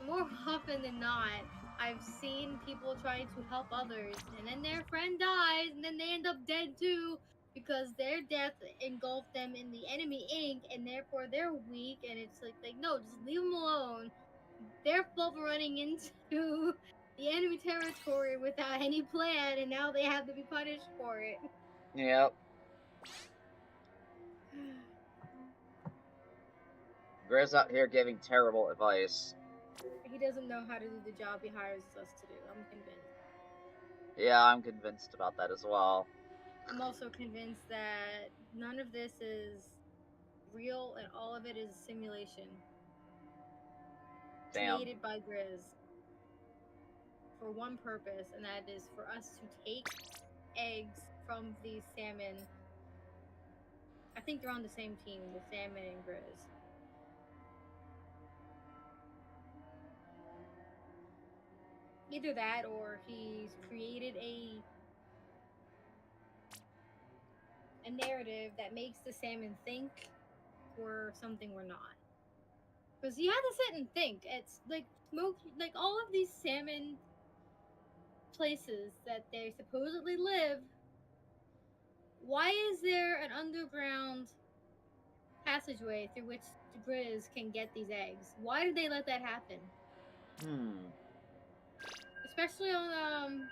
More often than not, I've seen people trying to help others, and then their friend dies, and then they end up dead too, because their death engulfed them in the enemy ink, and therefore they're weak, and it's like no, just leave them alone. They're both running into the enemy territory without any plan, and now they have to be punished for it. Yep. Grizz out here giving terrible advice. He doesn't know how to do the job he hires us to do. I'm convinced. Yeah, I'm convinced about that as well. I'm also convinced that none of this is real and all of it is simulation. Damn. Created by Grizz. For one purpose, and that is for us to take eggs from these salmon. I think they're on the same team, the salmon and Grizz. Either that or he's created a narrative that makes the salmon think we're something we're not. Because you have to sit and think. It's like all of these salmon places that they supposedly live. Why is there an underground passageway through which the Grizz can get these eggs? Why did they let that happen? Especially on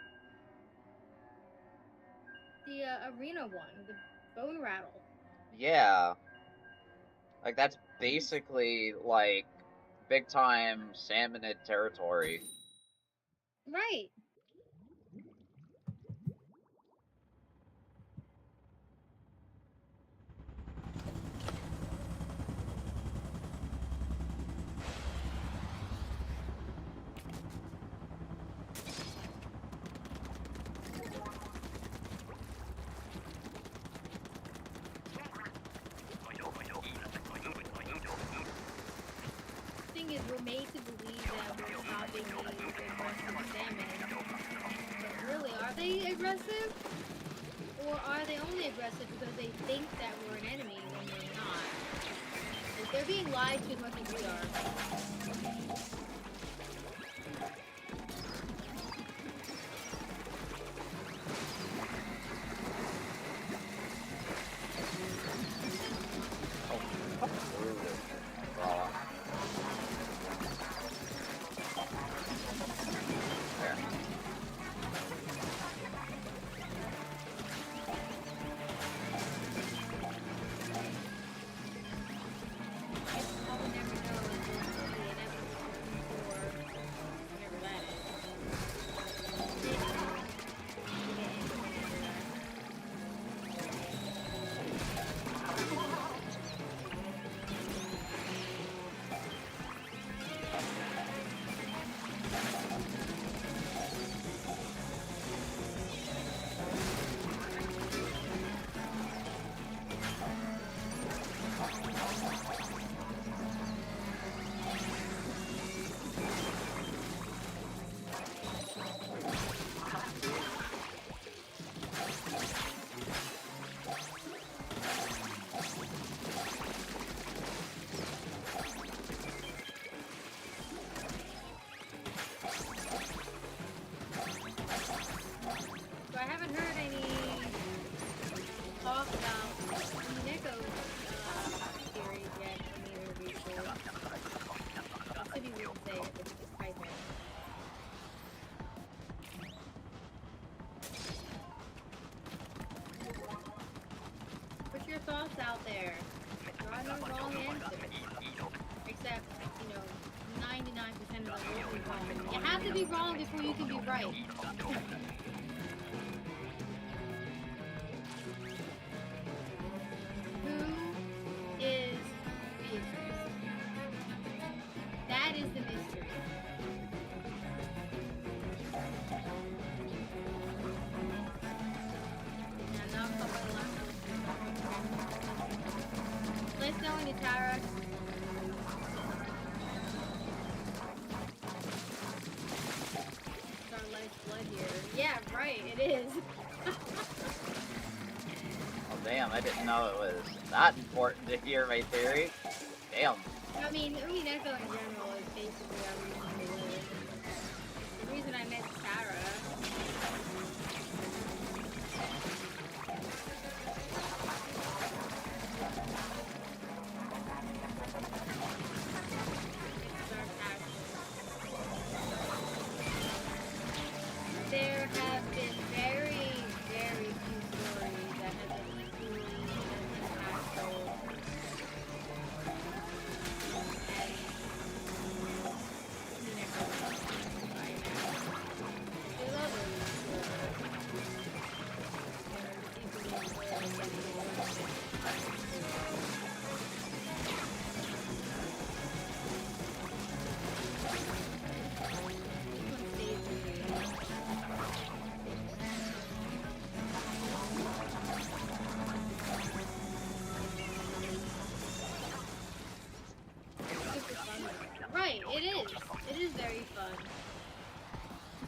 the arena one, the bone rattle. Yeah. Like, that's basically, like, big time salmonid territory. Right. Is we're made to believe that we're stopping the aggressive salmon. But really, are they aggressive? Or are they only aggressive because they think that we're an enemy when we're not? Like, they're being lied to as much as we are. Thoughts out there. There are no wrong answers. Except, 99% of them will be wrong. You have to be wrong before you can be right. Who is Beatrice? That is the mystery. Let's go into Tara. It's our life's blood here. Yeah, right, it is. Oh, damn, I didn't know it was that important to hear my theory. Damn. I mean, Echo in general is basically our reason to live. The reason I met Tara. There have been very, very few stories that have been equally as impactful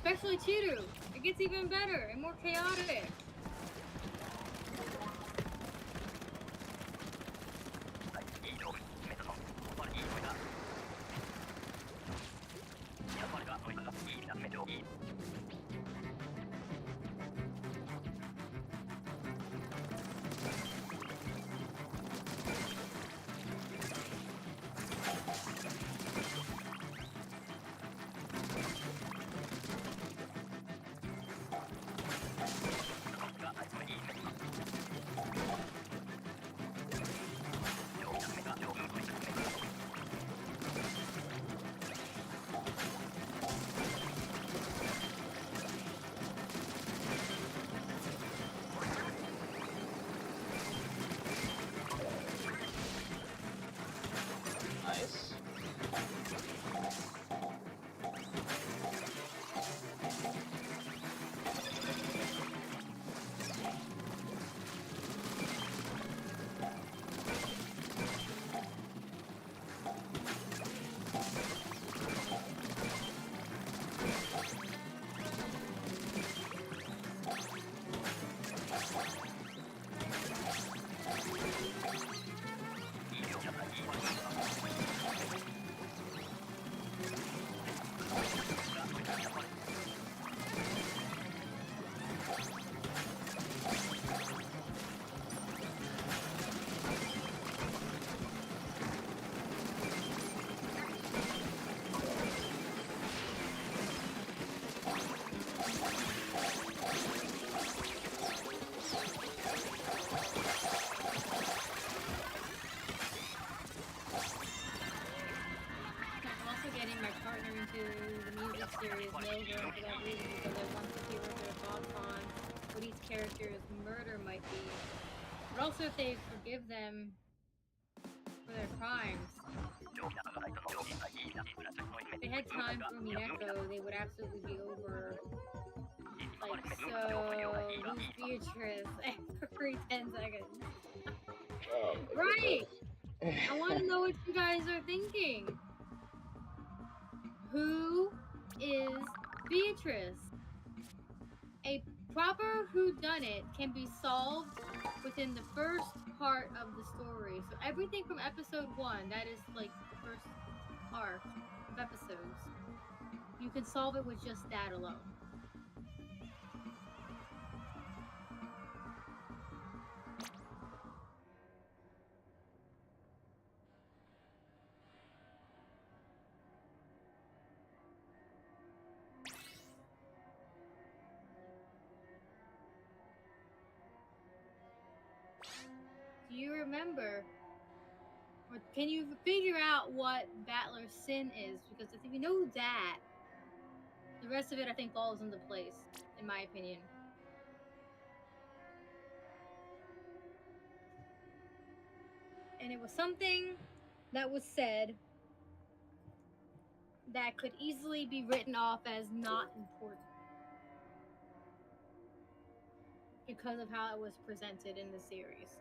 Especially Chiru. It gets even better and more chaotic. Nice. series Nova for that reason, because I want to hear what their thoughts on what each character's murder might be. But also if they forgive them for their crimes. If they had time for Mineko, they would absolutely be over. Like, so, who's Beatrice? Every 10 seconds. Oh, Right! I want to know what you guys are thinking. Who is Beatrice? A proper whodunit can be solved within the first part of the story. So everything from episode 1, that is like the first arc of episodes, you can solve it with just that alone. Do you remember, or can you figure out what Battler's sin is? Because if you know that, the rest of it I think falls into place, in my opinion. And it was something that was said that could easily be written off as not important because of how it was presented in the series.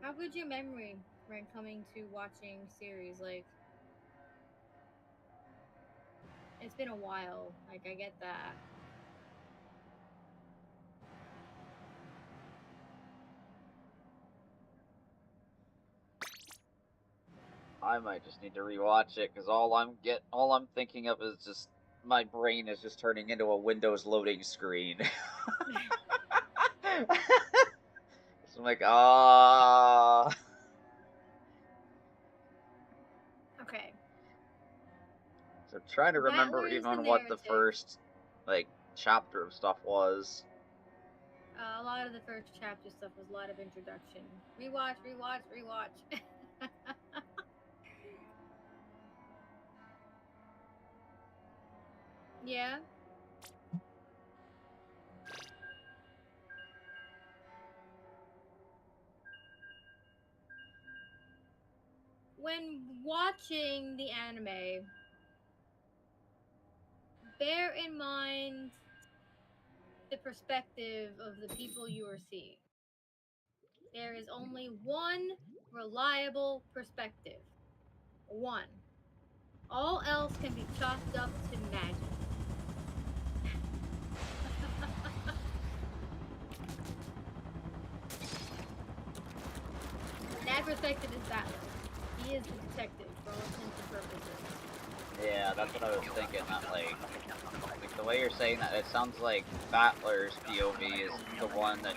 How good your memory when coming to watching series? Like, it's been a while. Like, I get that. I might just need to rewatch it because all I'm thinking of is just my brain is just turning into a Windows loading screen. So I'm like, Okay. So trying to remember Battler is the even what the narrative. first like chapter of stuff was. A lot of the first chapter stuff was a lot of introduction. Rewatch. Yeah. When watching the anime, bear in mind the perspective of the people you are seeing. There is only one reliable perspective. One. All else can be chalked up to magic. That perspective is Battler. He is the detective for all intents and purposes. Yeah, that's what I was thinking. That like the way you're saying that, it sounds like Battler's POV is the one that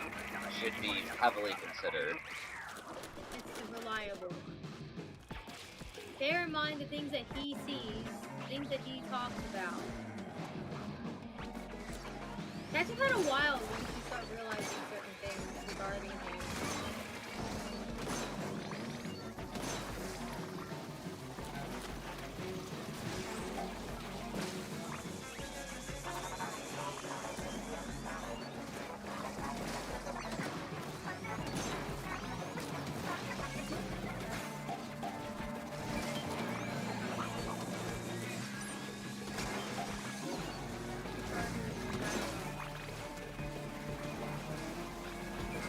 should be heavily considered. It's the reliable one. Bear in mind the things that he sees, things that he talks about. It's actually kind of wild once you start realizing certain things regarding him.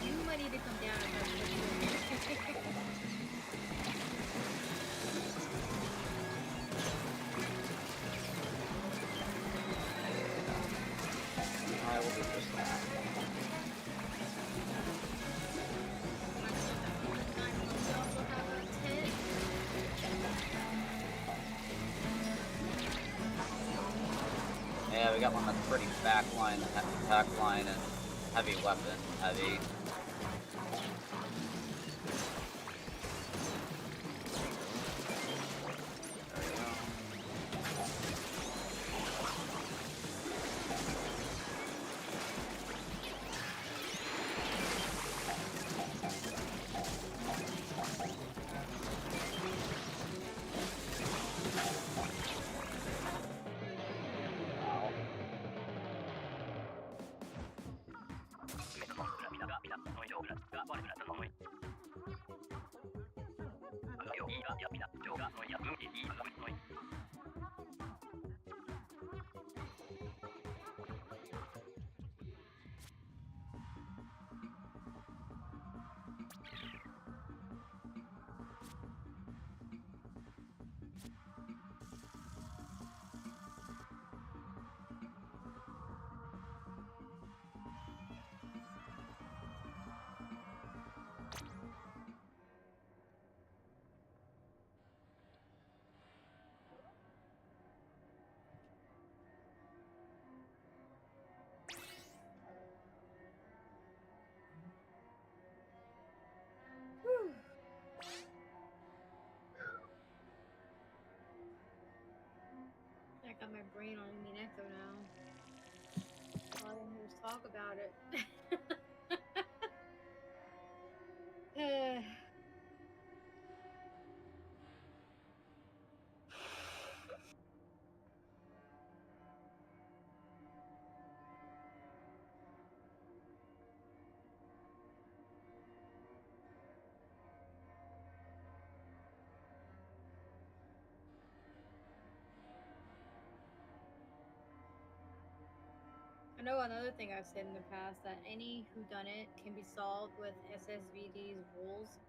You might need to come down and touch this. I will do just that. Yeah, we got one that's pretty backline, backline, and heavy weapon, heavy. There we go. Wow. Whew. I got my brain on Mineko now. All I want to do is talk about it. I know another thing I've said in the past that any whodunit can be solved with SSVD's rules.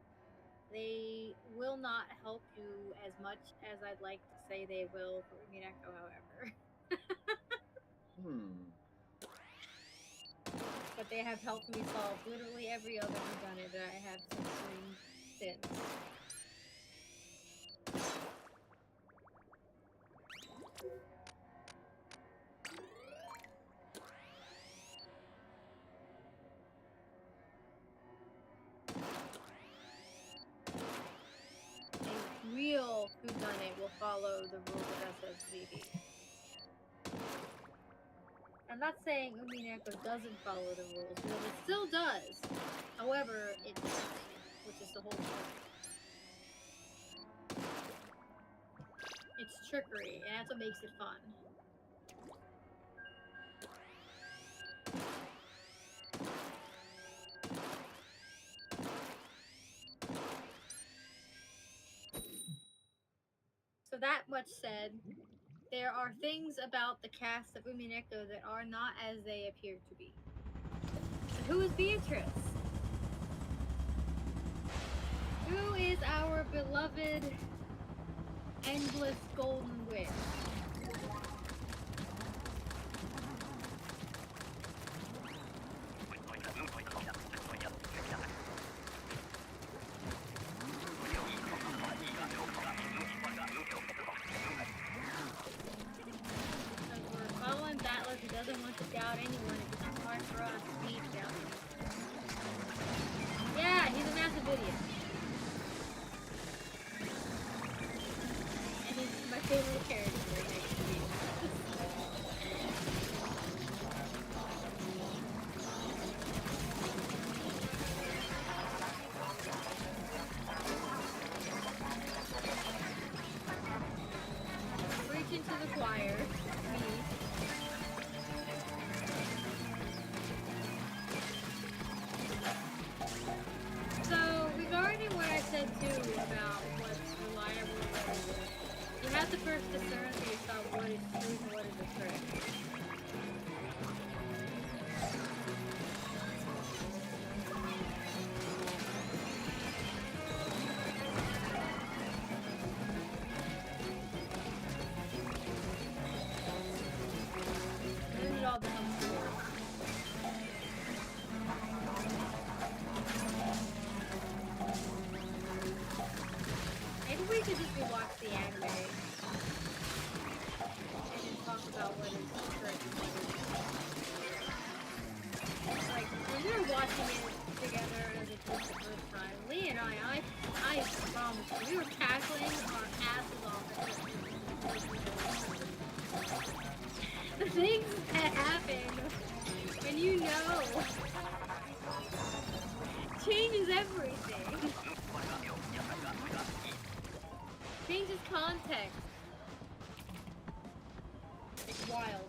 They will not help you as much as I'd like to say they will for Mineko, however. But they have helped me solve literally every other whodunit that I have since. A real whodunit will follow the rules of SSVD. I'm not saying Umineko doesn't follow the rules, because it still does. However, it doesn't, which is the whole point. It's trickery, and that's what makes it fun. So that much said, There are things about the cast of Umineko that are not as they appear to be. So who is Beatrice? Who is our beloved endless golden witch? Who doesn't want to doubt anyone, it becomes hard for us to be doubted. Yeah, he's a massive idiot. And he's my favorite character right next to me. Preaching to the choir, me. Said too about what's reliable and what isn't. You have to first discern for yourself what is true and what is a trick. Then it all becomes clear. Maybe we could just watch the anime and then talk about what is correct. Like, when we were watching it together as a group the first time, Lee and I promise you, we were cackling our asses off at the things that happen when you know changes everything. Changes context. It's wild.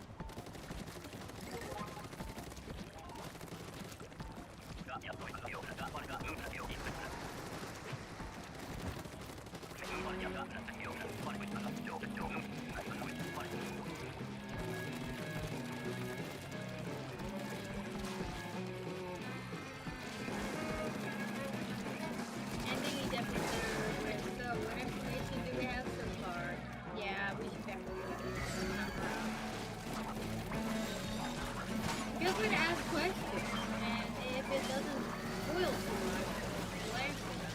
Ending definitely better. So, what information do we have so far? Yeah, we should definitely look at this number. Feel free to ask questions, and if it doesn't spoil too much, we'll answer them.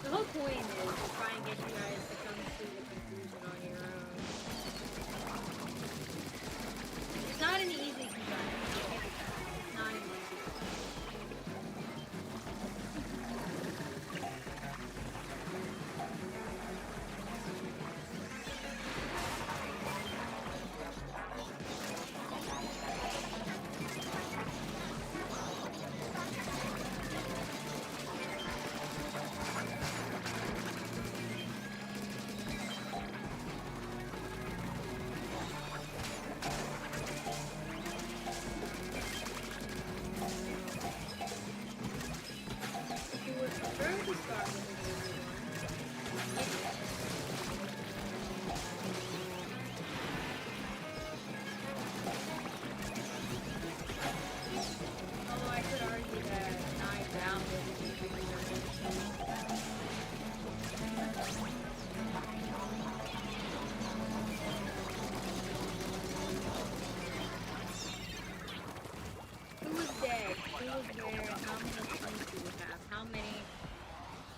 The whole point is to try and get you guys to come to the conclusion on your own. It's not an easy design. It's not an easy.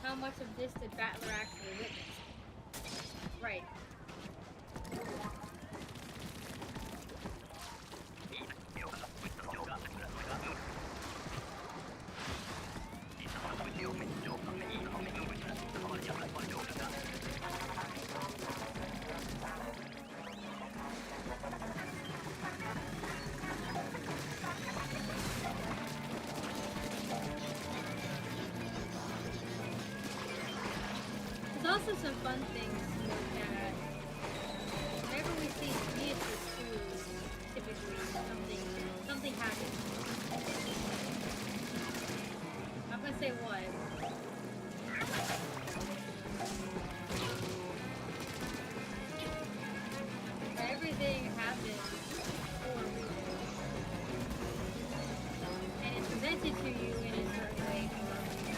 How much of this did Battler actually witness? Right. There's also some fun things to look at. Whenever we see Beatrice too, typically something happens. I'm gonna say what. everything happens for a reason. And it's presented to you in a certain way for a reason.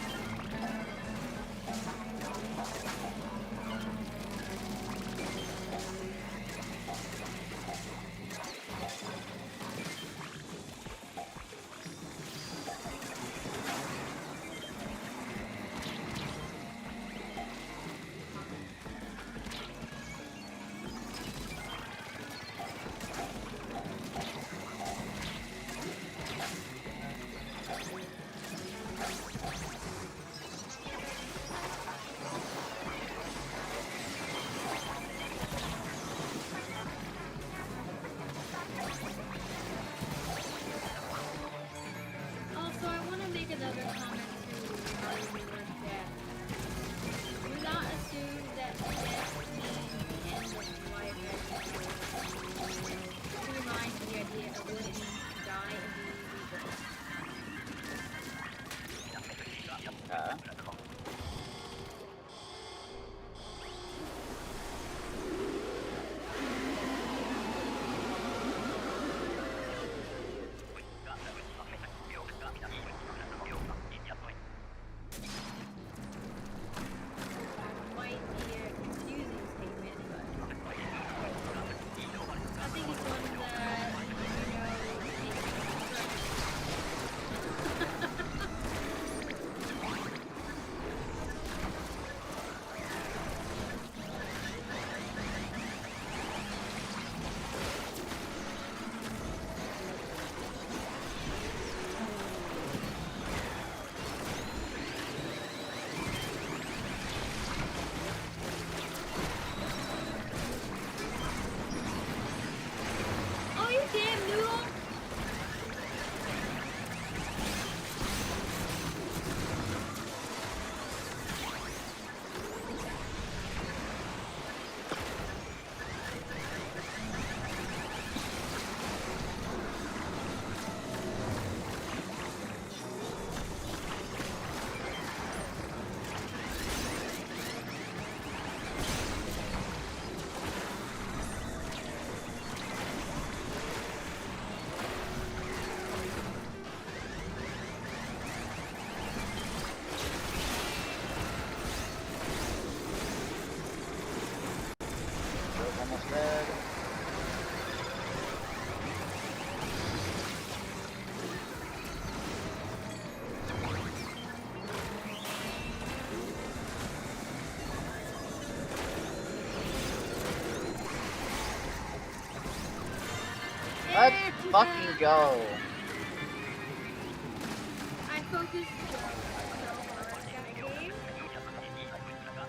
Also, I want to make another comment to how you were death. Do not assume that death means the end of life as you know it. Keep in mind the idea of what it means to die and be rebirth. Okay. Might be a confusing statement, but I think it's one that, oh, you damn noodle! Joe's almost dead. Let's fucking go. I focused so hard that game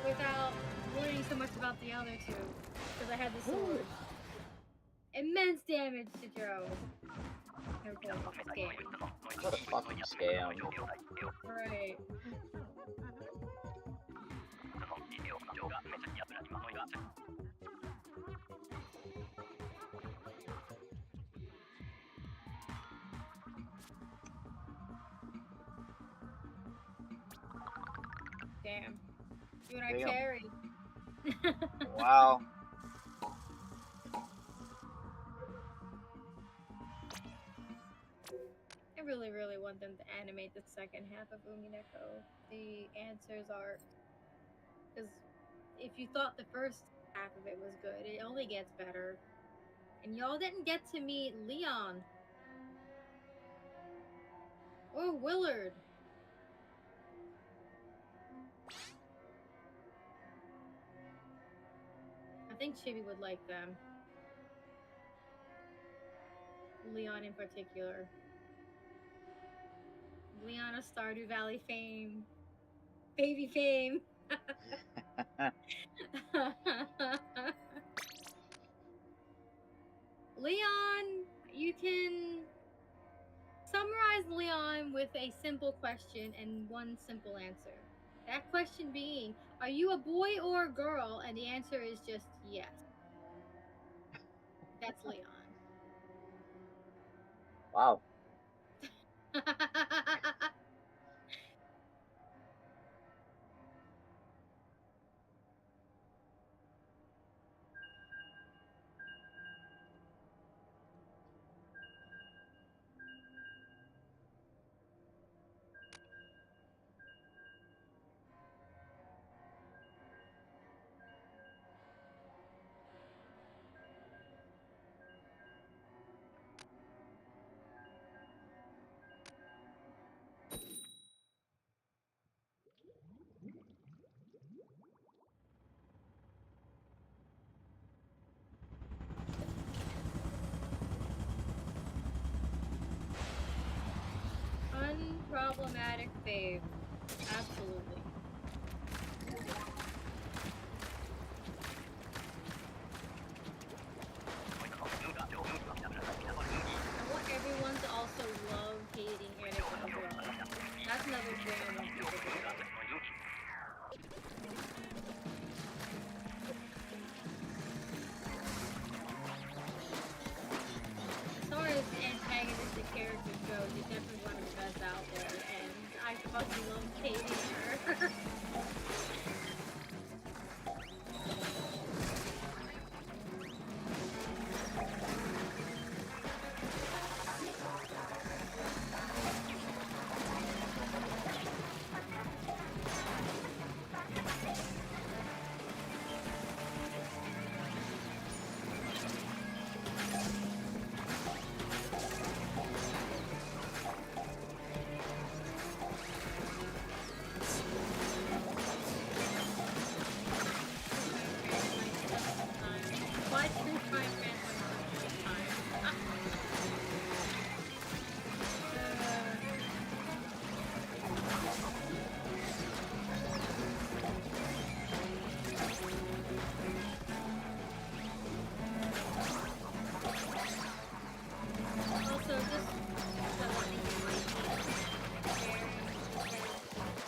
without learning so much about the other two because I had the sword. Immense damage to Joe. Scam. What a fucking scam. Right. Damn. Dude, I Damn. carried. Wow. I really, really want them to animate the second half of Umineko. The answers are... Because if you thought the first half of it was good, it only gets better. And y'all didn't get to meet Leon. Or Willard. I think Chibi would like them. Leon in particular. Leon of Stardew Valley fame. Baby fame. Leon, you can summarize Leon with a simple question and one simple answer. That question being, are you a boy or a girl? And the answer is just yes. That's Leon. Wow. problematic fave. Absolutely. I want everyone to also love hating Eric as well. That's another thing I want people to do. As far as antagonistic characters go, she's definitely one of the best out there, and I fucking love hating her.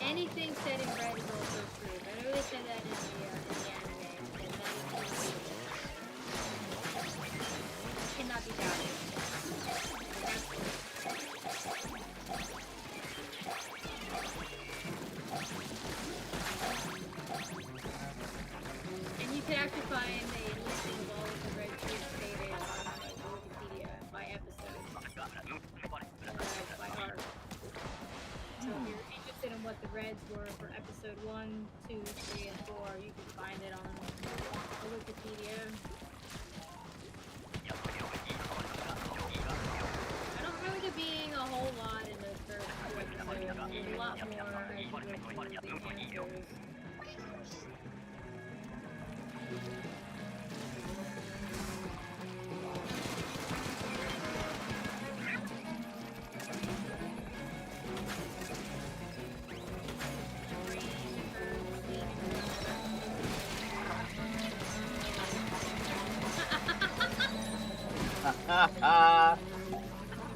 Anything said in red is also true. I know they said that in the anime, and that is cannot be doubted. And you can actually find a listing of all of the red truths stated on Wikipedia by episode, by arc. So if you're interested in what the reds were for episode 1, 2, 3, and 4, you can find it on the Wikipedia. I don't remember there being a whole lot in those first 2 episodes. There's a lot more as you go through the answers.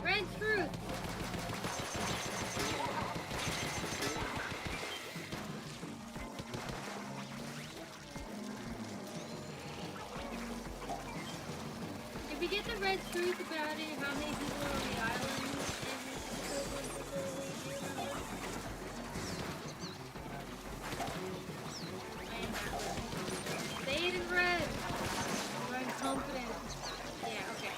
Red truth. Did we get the red truth about it? How many people are on the island? Say it in red. I'm confident. Yeah, okay.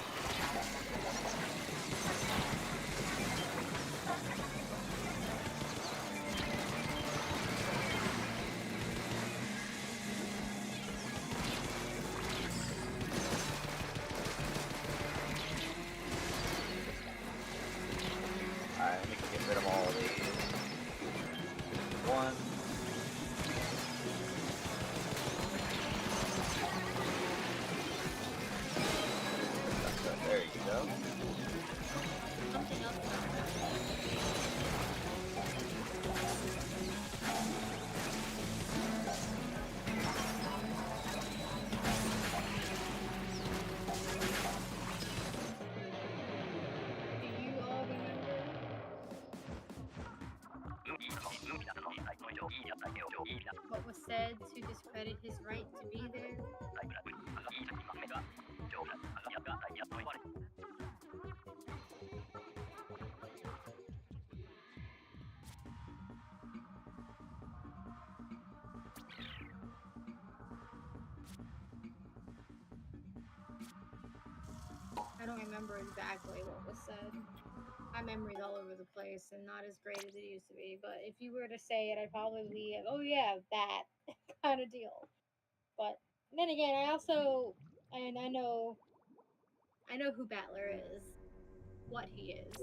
Alright, let me get rid of all of these. One. There you go. Something else about that. Do you all remember? What was said to discredit his right to be there? I don't remember exactly what was said. My memory's all over the place and not as great as it used to be. But if you were to say it, I'd probably be, oh yeah, that kind of deal. But then again, I also, and I know who Battler is, what he is.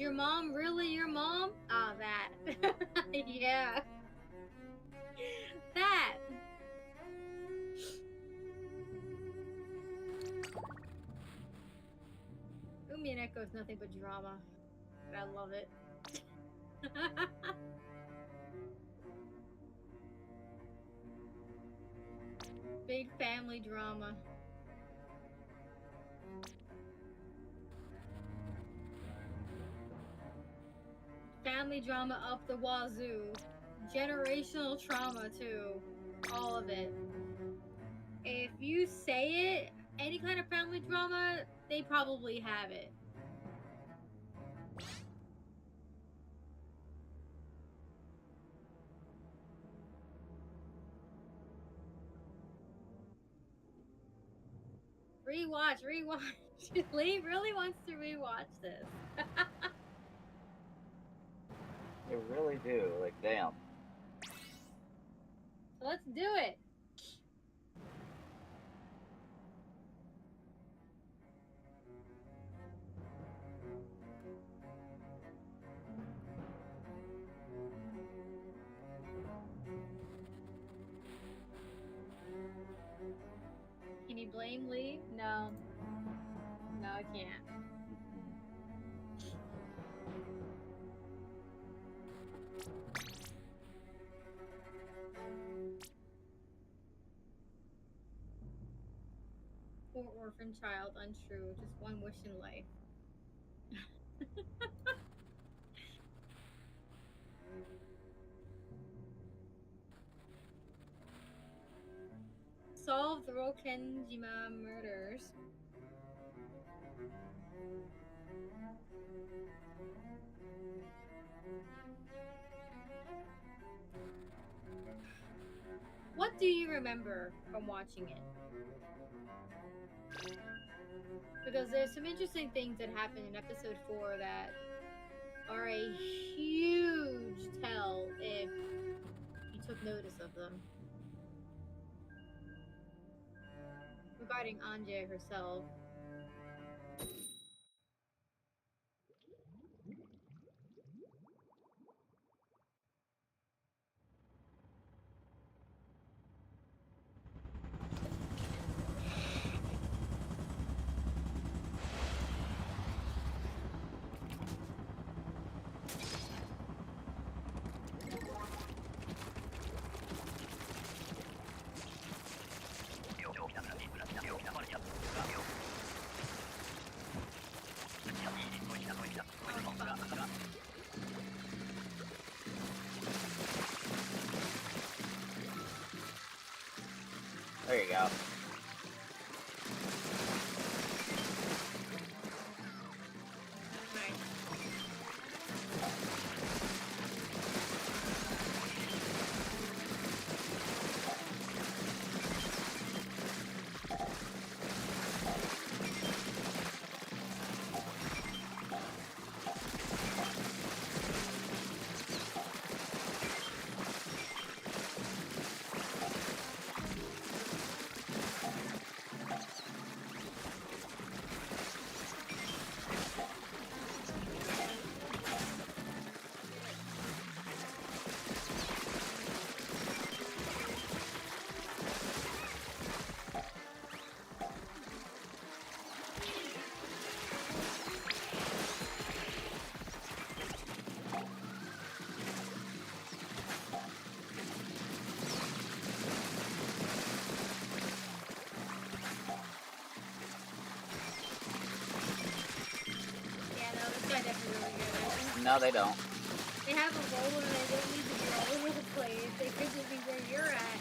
your mom really your mom? Ah, that. Yeah. That. Umi and Echo is nothing but drama. But I love it. Big family drama. Family drama up the wazoo. Generational trauma too. All of it. If you say it, any kind of family drama, they probably have it. Rewatch. Lee really wants to rewatch this. They really do. Like, damn. Let's do it. Can you blame Lee? No. No, I can't. Poor orphan child, untrue. Just one wish in life. Solve the Rokenjima murders. What do you remember from watching it? Because there's some interesting things that happened in episode 4 that are a huge tell if you took notice of them. Regarding Anja herself. There you go. No, they don't. They have a roller and they don't need to be all over the place. They could just be where you're at.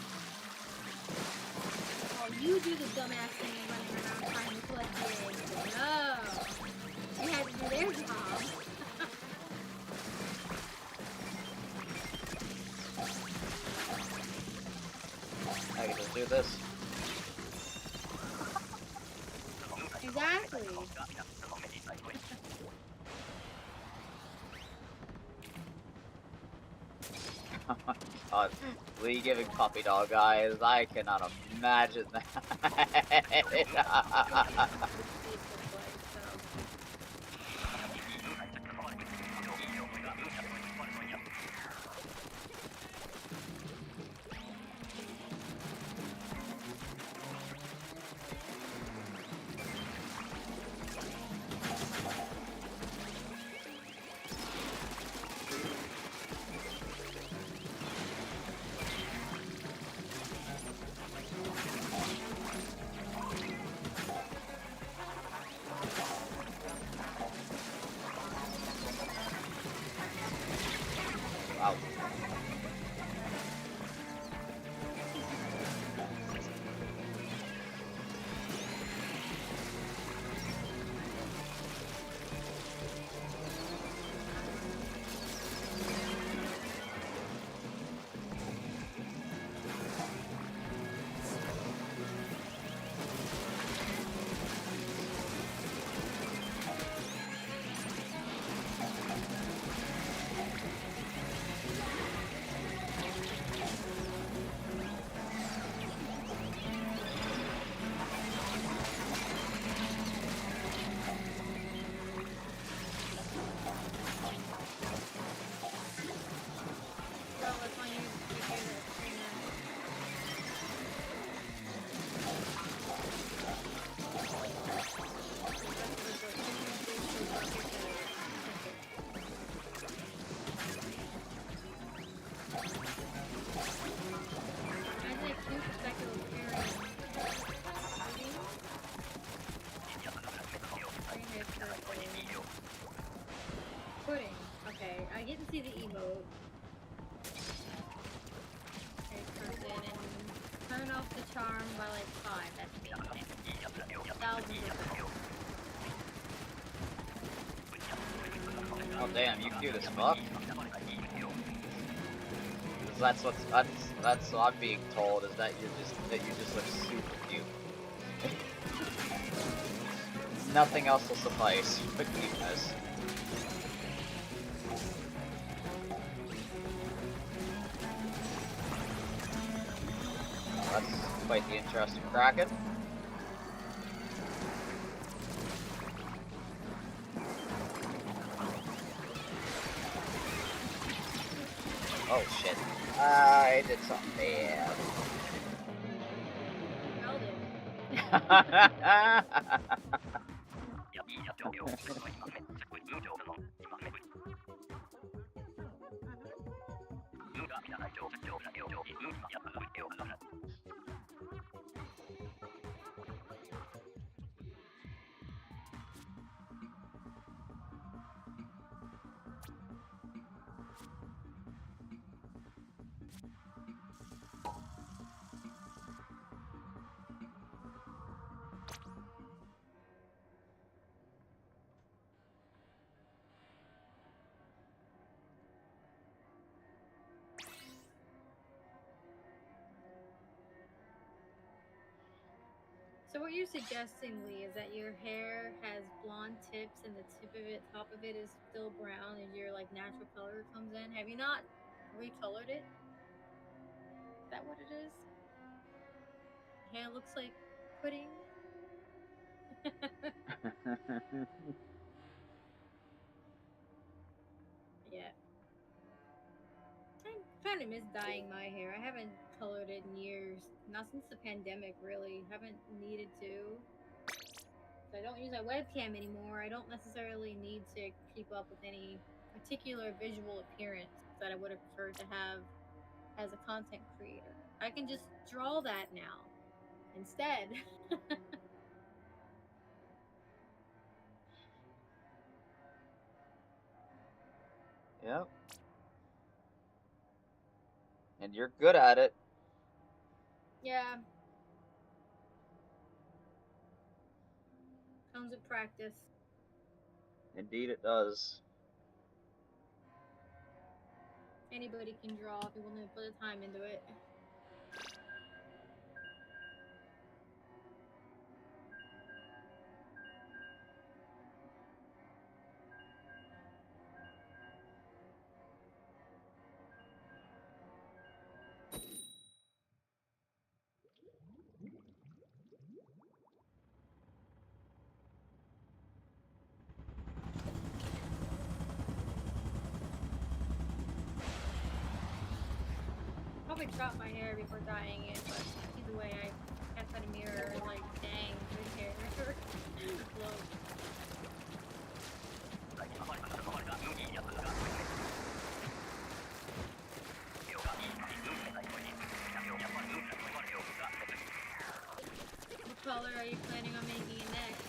Oh, you do the dumbass thing running around trying to collect the eggs. No. You had to do their job. I can just do this. Exactly. Oh my god. Lee giving puppy dog eyes. I cannot imagine that. by like 5, that's me. Thousands of them. Oh damn, you cute as fuck. 'Cause that's what I'm being told, is that you just look super cute. Nothing else will suffice for cuteness. That's quite the interesting Kraken. Oh shit. I did something bad. So what you're suggesting, Lee, is that your hair has blonde tips and the top of it is still brown as your like natural color comes in. Have you not recolored it? Is that what it is? Hair looks like pudding. Yeah. I kind of miss dyeing my hair. I haven't colored it in years. Not since the pandemic, really. Haven't needed to. So I don't use my webcam anymore. I don't necessarily need to keep up with any particular visual appearance that I would have preferred to have as a content creator. I can just draw that now instead. Yep. And you're good at it. Yeah. Comes with practice. Indeed it does. Anybody can draw if you're willing to put the time into it. Probably chop my hair before dyeing it, but either way, I kept at a mirror and like, dang, this hair. Look. What color are you planning on making it next?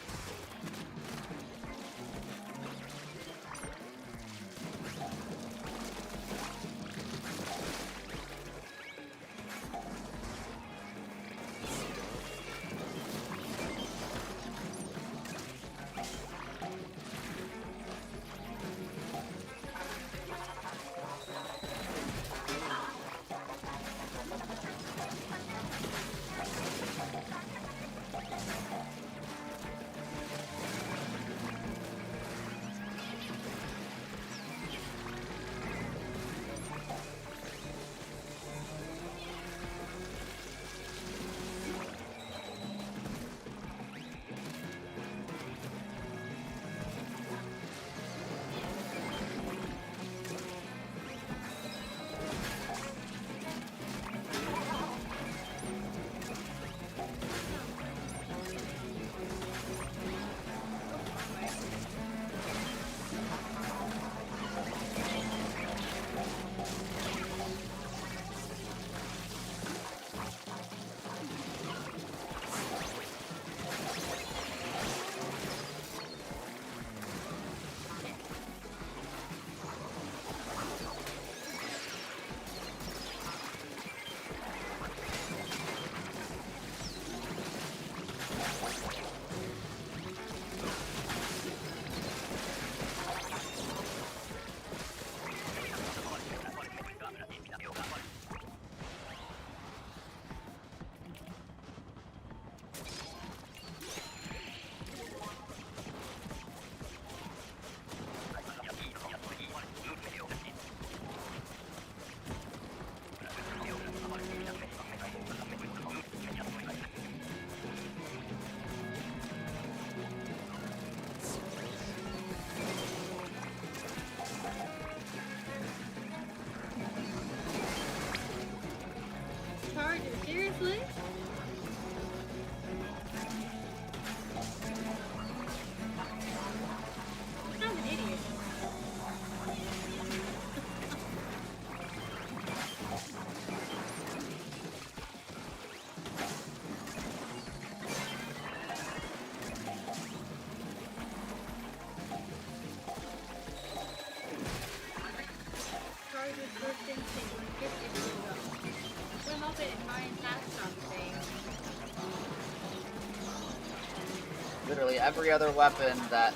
Literally every other weapon that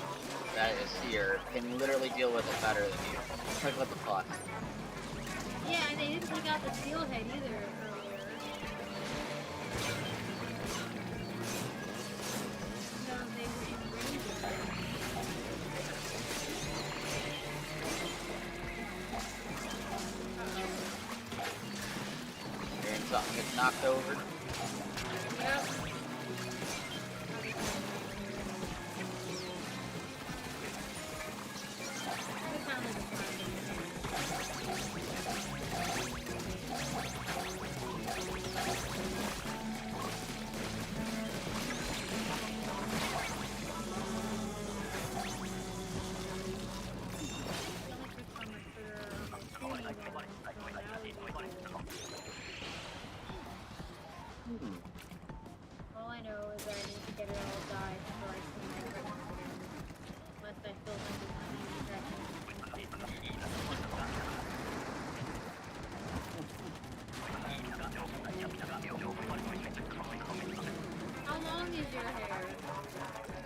is here can literally deal with it better than you. Like, what the fuck? Yeah, and they didn't take out the steelhead either earlier. No, they were in range of it. Hearing something gets knocked over. Yep. All I know is that I need to get it all died before I see my friends again. Unless I fill them with How long is your hair?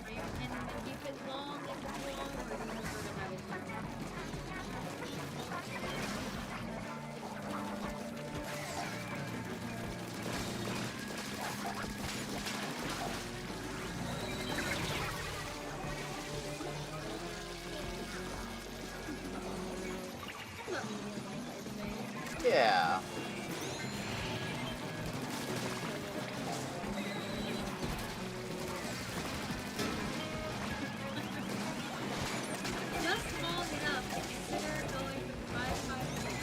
Are you intending to keep it long and long, or do you prefer to have it down? Yeah. Just small enough to consider going with 556.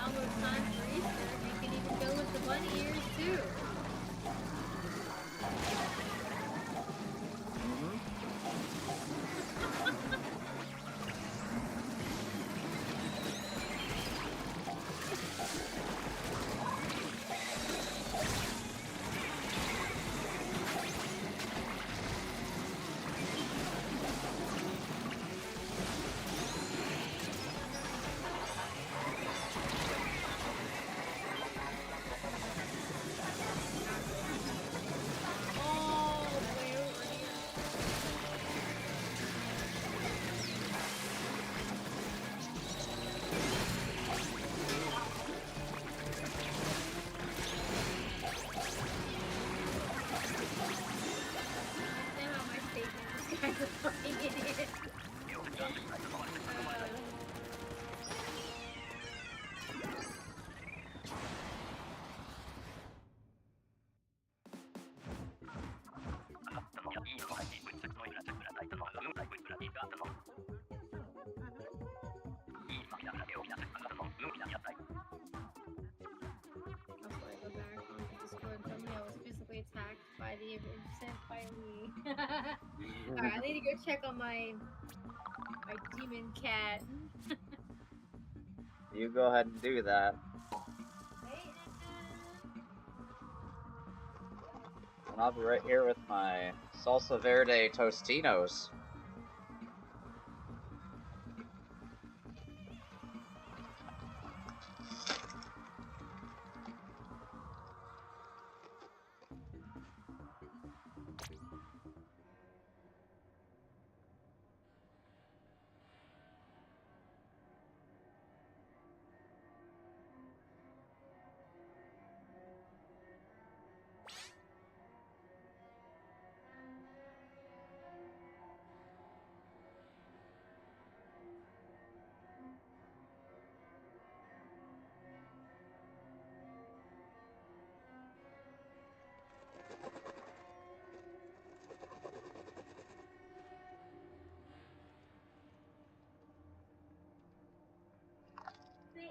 Almost time for Easter. You can even go with the bunny ears too. Attacked by the image sent by me. Alright, I need to go check on my demon cat. You go ahead and do that. And I'll be right here with my salsa verde tostinos.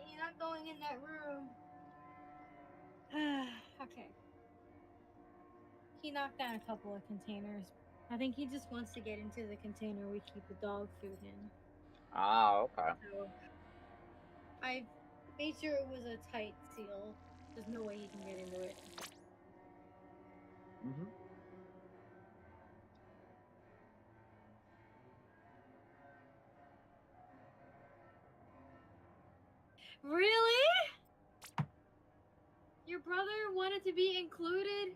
You're not going in that room. Okay. He knocked down a couple of containers. I think he just wants to get into the container we keep the dog food in. Ah, okay. So I made sure it was a tight seal. There's no way he can get into it. Mm-hmm. Really? brother wanted to be included.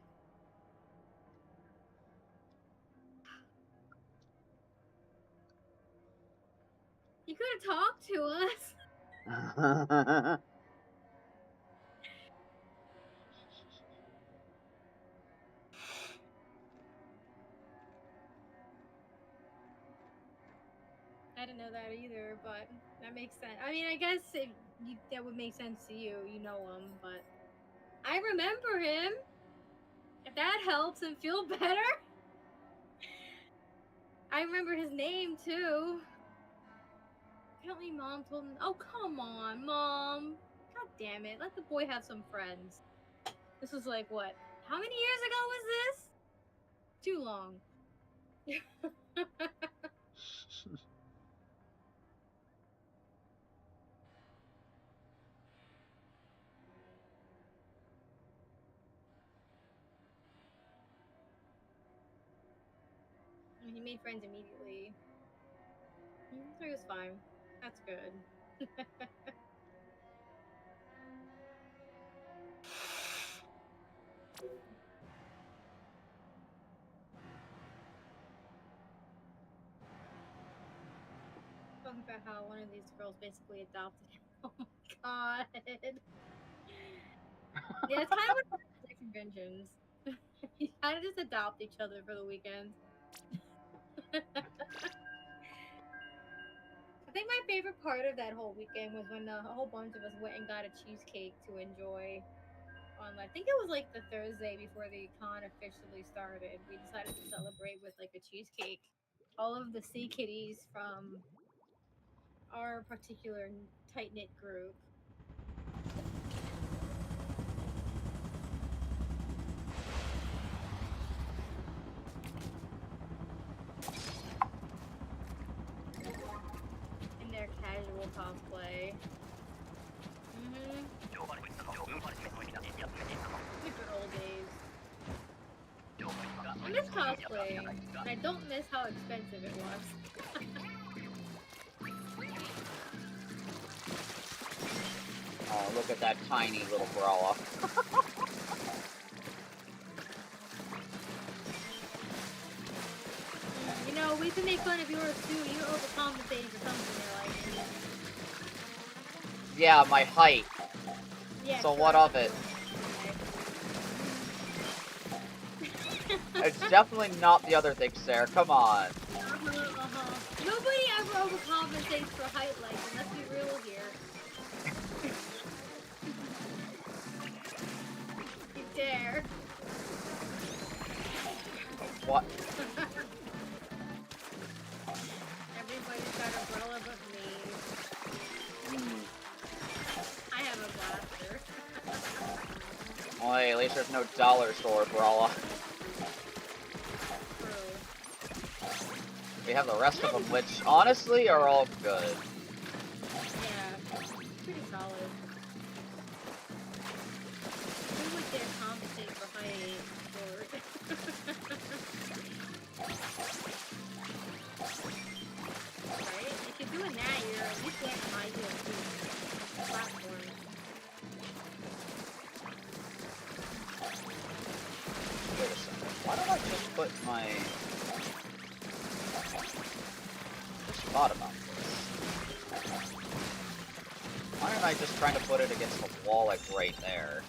He could have talked to us. I didn't know that either, but that makes sense. I mean, I guess that would make sense to you. You know him, but I remember him. If that helps him feel better. I remember his name, too. Apparently, Mom told him, oh, come on, Mom. God damn it. Let the boy have some friends. This was like, what? How many years ago was this? Too long. He made friends immediately. So he was fine. That's good. Talking about how one of these girls basically adopted him. Oh my god. Yeah, it's kind of like conventions. You kind of just adopt each other for the weekend. I think my favorite part of that whole weekend was when a whole bunch of us went and got a cheesecake to enjoy on, I think it was like the Thursday before the con officially started. We decided to celebrate with like a cheesecake. All of the sea kitties from our particular tight knit group. In their casual cosplay. Mm-hmm. The good old days. I miss cosplaying, and I don't miss how expensive it was. Oh, look at that tiny little brawler. You know, we can make fun of yours too. You're overcompensating for something in your life. Yeah, my height. Yeah, so sure. what of it? It's definitely not the other thing, Sarah. Come on. Nobody ever overcompensates for height like you. Let's be real here. You dare. What? Everybody's got a umbrella but me. I have a blaster. Well, hey, at least there's no dollar store brawler. True. We have the rest of them, which honestly are all good. Yeah, pretty solid. Who would dare compensate for height? Right? If you're doing that, you're at least getting high heel platform. Wait a second. Why don't I just put my... Just thought about this. Why don't I just try to put it against the wall, like, right there?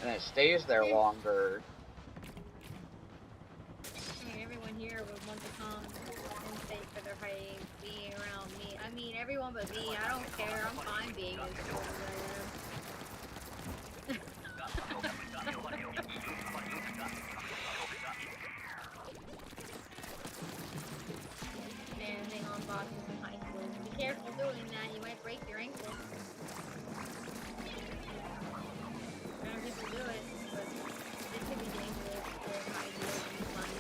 And it stays there longer. I mean, everyone here would want to compensate for their height, being around me. I mean, everyone but me. I don't care. I'm fine being as short as I am. Standing on boxes in high heels. Be careful doing that. You might break your ankle. Many people do it, but it can be dangerous for high heels and climbing.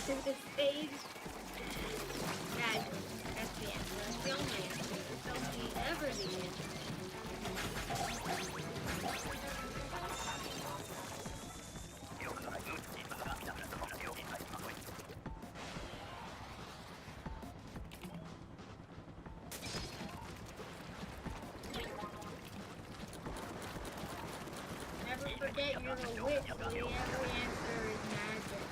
through this stage? Magic. That's the answer. That's the only answer. It's only ever the answer. Never forget you're a witch, so every answer is magic.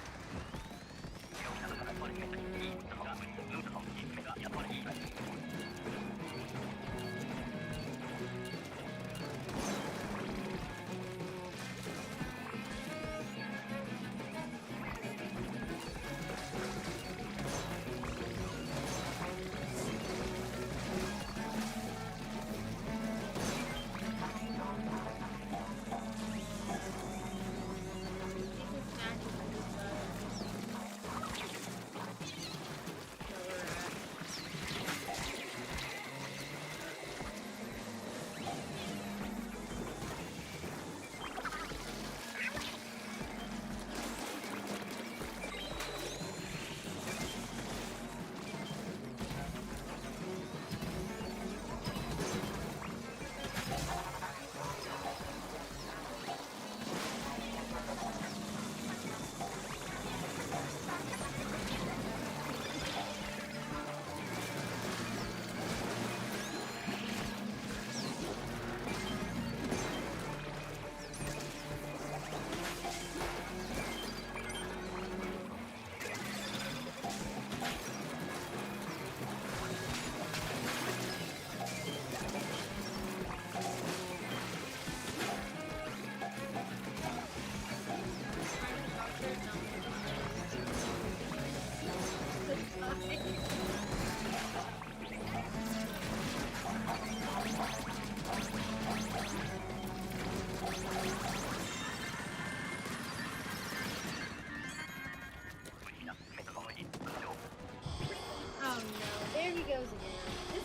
Oh no, there he goes again.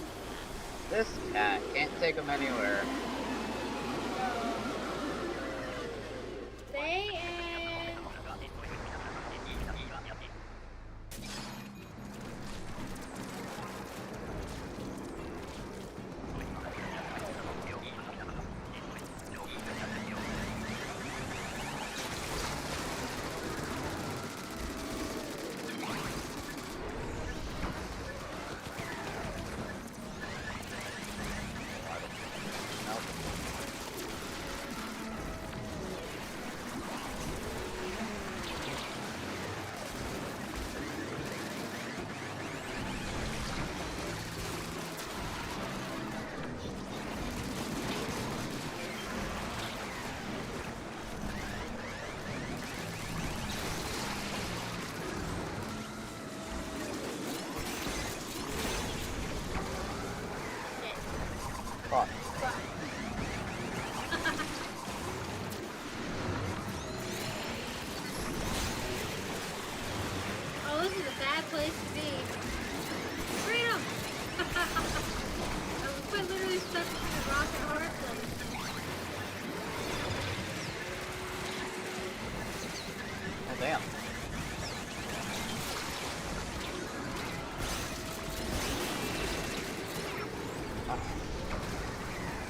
This cat can't take him anywhere. Stay in. Fuck. Oh, this is a bad place to be. Freedom! I was quite literally stuck in a rock and hard place. Oh, damn.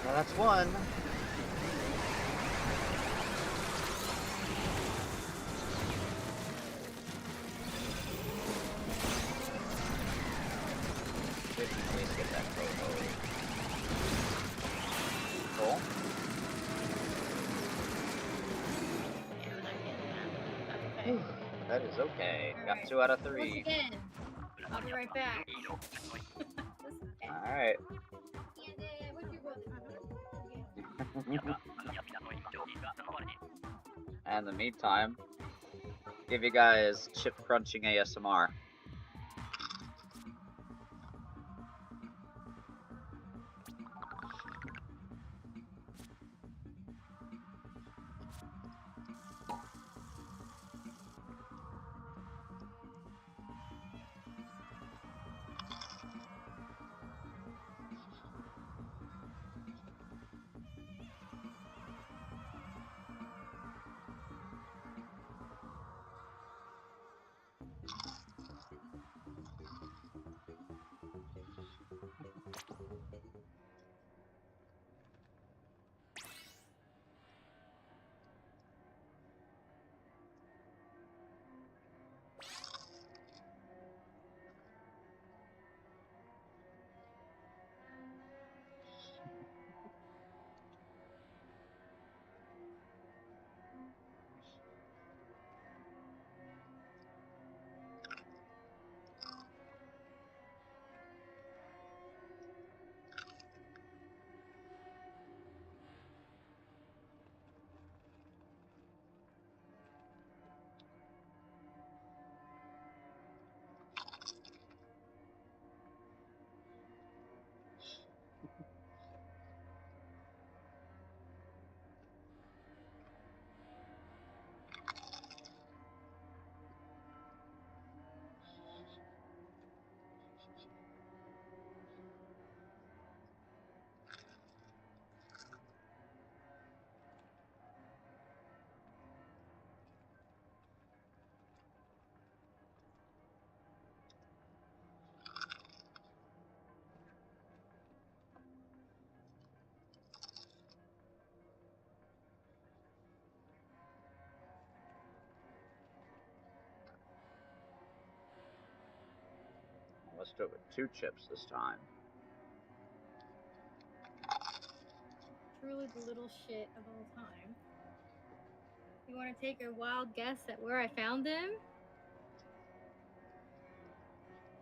Well, that's one. See if we can at least get that photo. Cool. Yeah, we're not getting that. That's okay. That is okay. All Got right. 2 out of Once 3. again, I'll be right back. Alright. What's your brother? And in the meantime, give you guys chip crunching ASMR. Let's do it with 2 chips this time. Truly the little shit of all time. You want to take a wild guess at where I found him?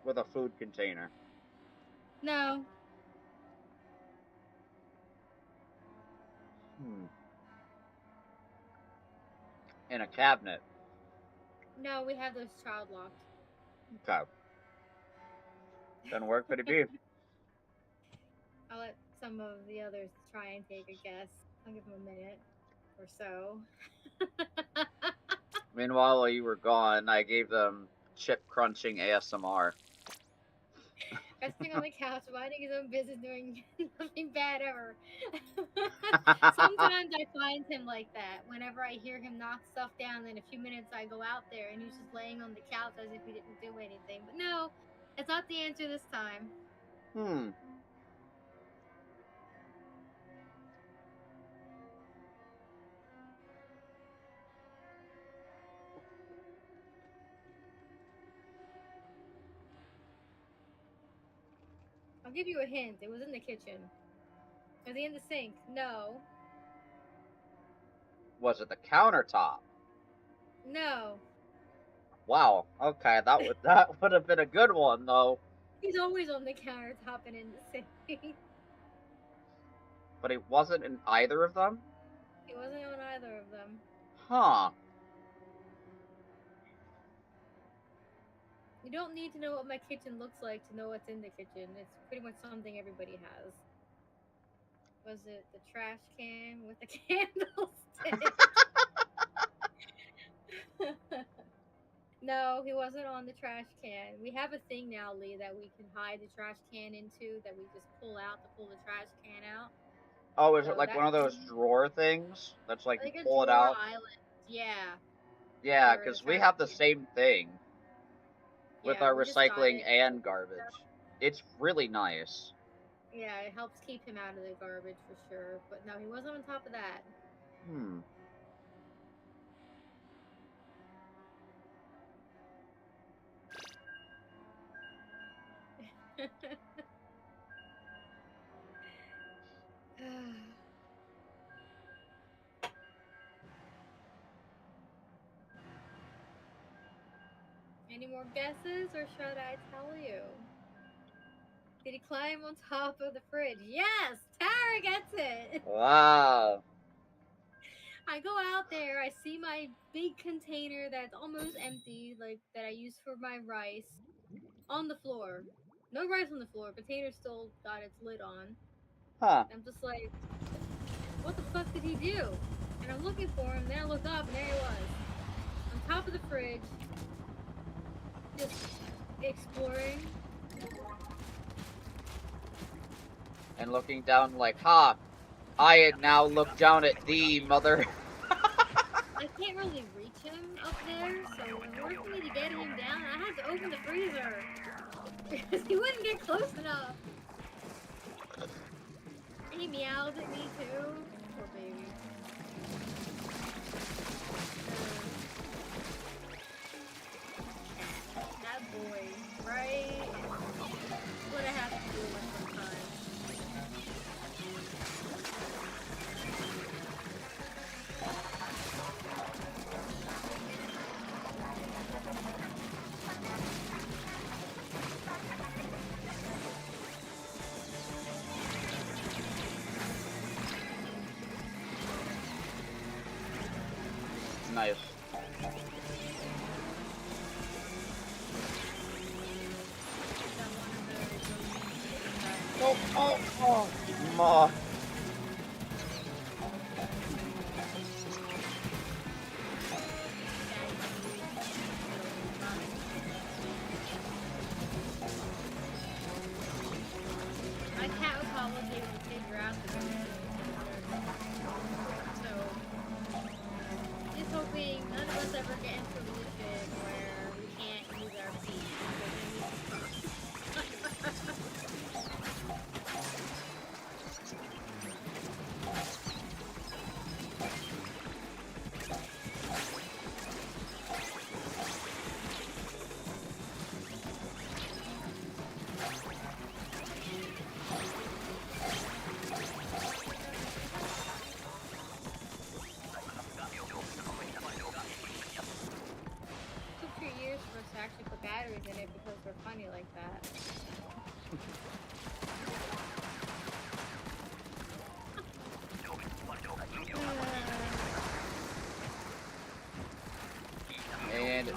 With a food container. No. In a cabinet. No, we have those child locked. Okay. Doesn't work for the beef. I'll let some of the others try and take a guess. I'll give them a minute or so. Meanwhile, while you were gone, I gave them chip crunching ASMR. Resting on the couch, minding his own business, doing nothing bad ever. Sometimes I find him like that. Whenever I hear him knock stuff down, in a few minutes I go out there and he's just laying on the couch as if he didn't do anything. But no, that's not the answer this time. I'll give you a hint. It was in the kitchen. Was he in the sink? No. Was it the countertop? No. Wow. Okay, that would have been a good one though. He's always on the countertop and in the sink. But he wasn't in either of them? He wasn't on either of them. Huh. You don't need to know what my kitchen looks like to know what's in the kitchen. It's pretty much something everybody has. Was it the trash can with the candlestick? No, he wasn't on the trash can. We have a thing now, Lee, that we can hide the trash can into, that we just pull out to pull the trash can out. Oh, is it like one of those drawer things? That's like you pull it out? Island. Yeah. Yeah, because we have the same thing with our recycling and garbage. It's really nice. Yeah, it helps keep him out of the garbage for sure. But no, he wasn't on top of that. Any more guesses, or should I tell you? Did he climb on top of the fridge? Yes! Tara gets it! Wow. I go out there, I see my big container that's almost empty, like that I use for my rice, on the floor. No rice on the floor, container still got its lid on. Huh. I'm just like, what the fuck did he do? And I'm looking for him, then I look up and there he was. On top of the fridge, just exploring. And looking down like, ha! I now look down at thee, mother. I can't really reach him up there, so in order for me to get him down, I had to open the freezer. Because he wouldn't get close enough. He meowed at me too. Poor baby. That boy, right? That's what I have to deal with sometimes. Nice. Oh, Ma. My cat was probably able to figure out the so just hoping none of us ever get into a position where we can't use our feet.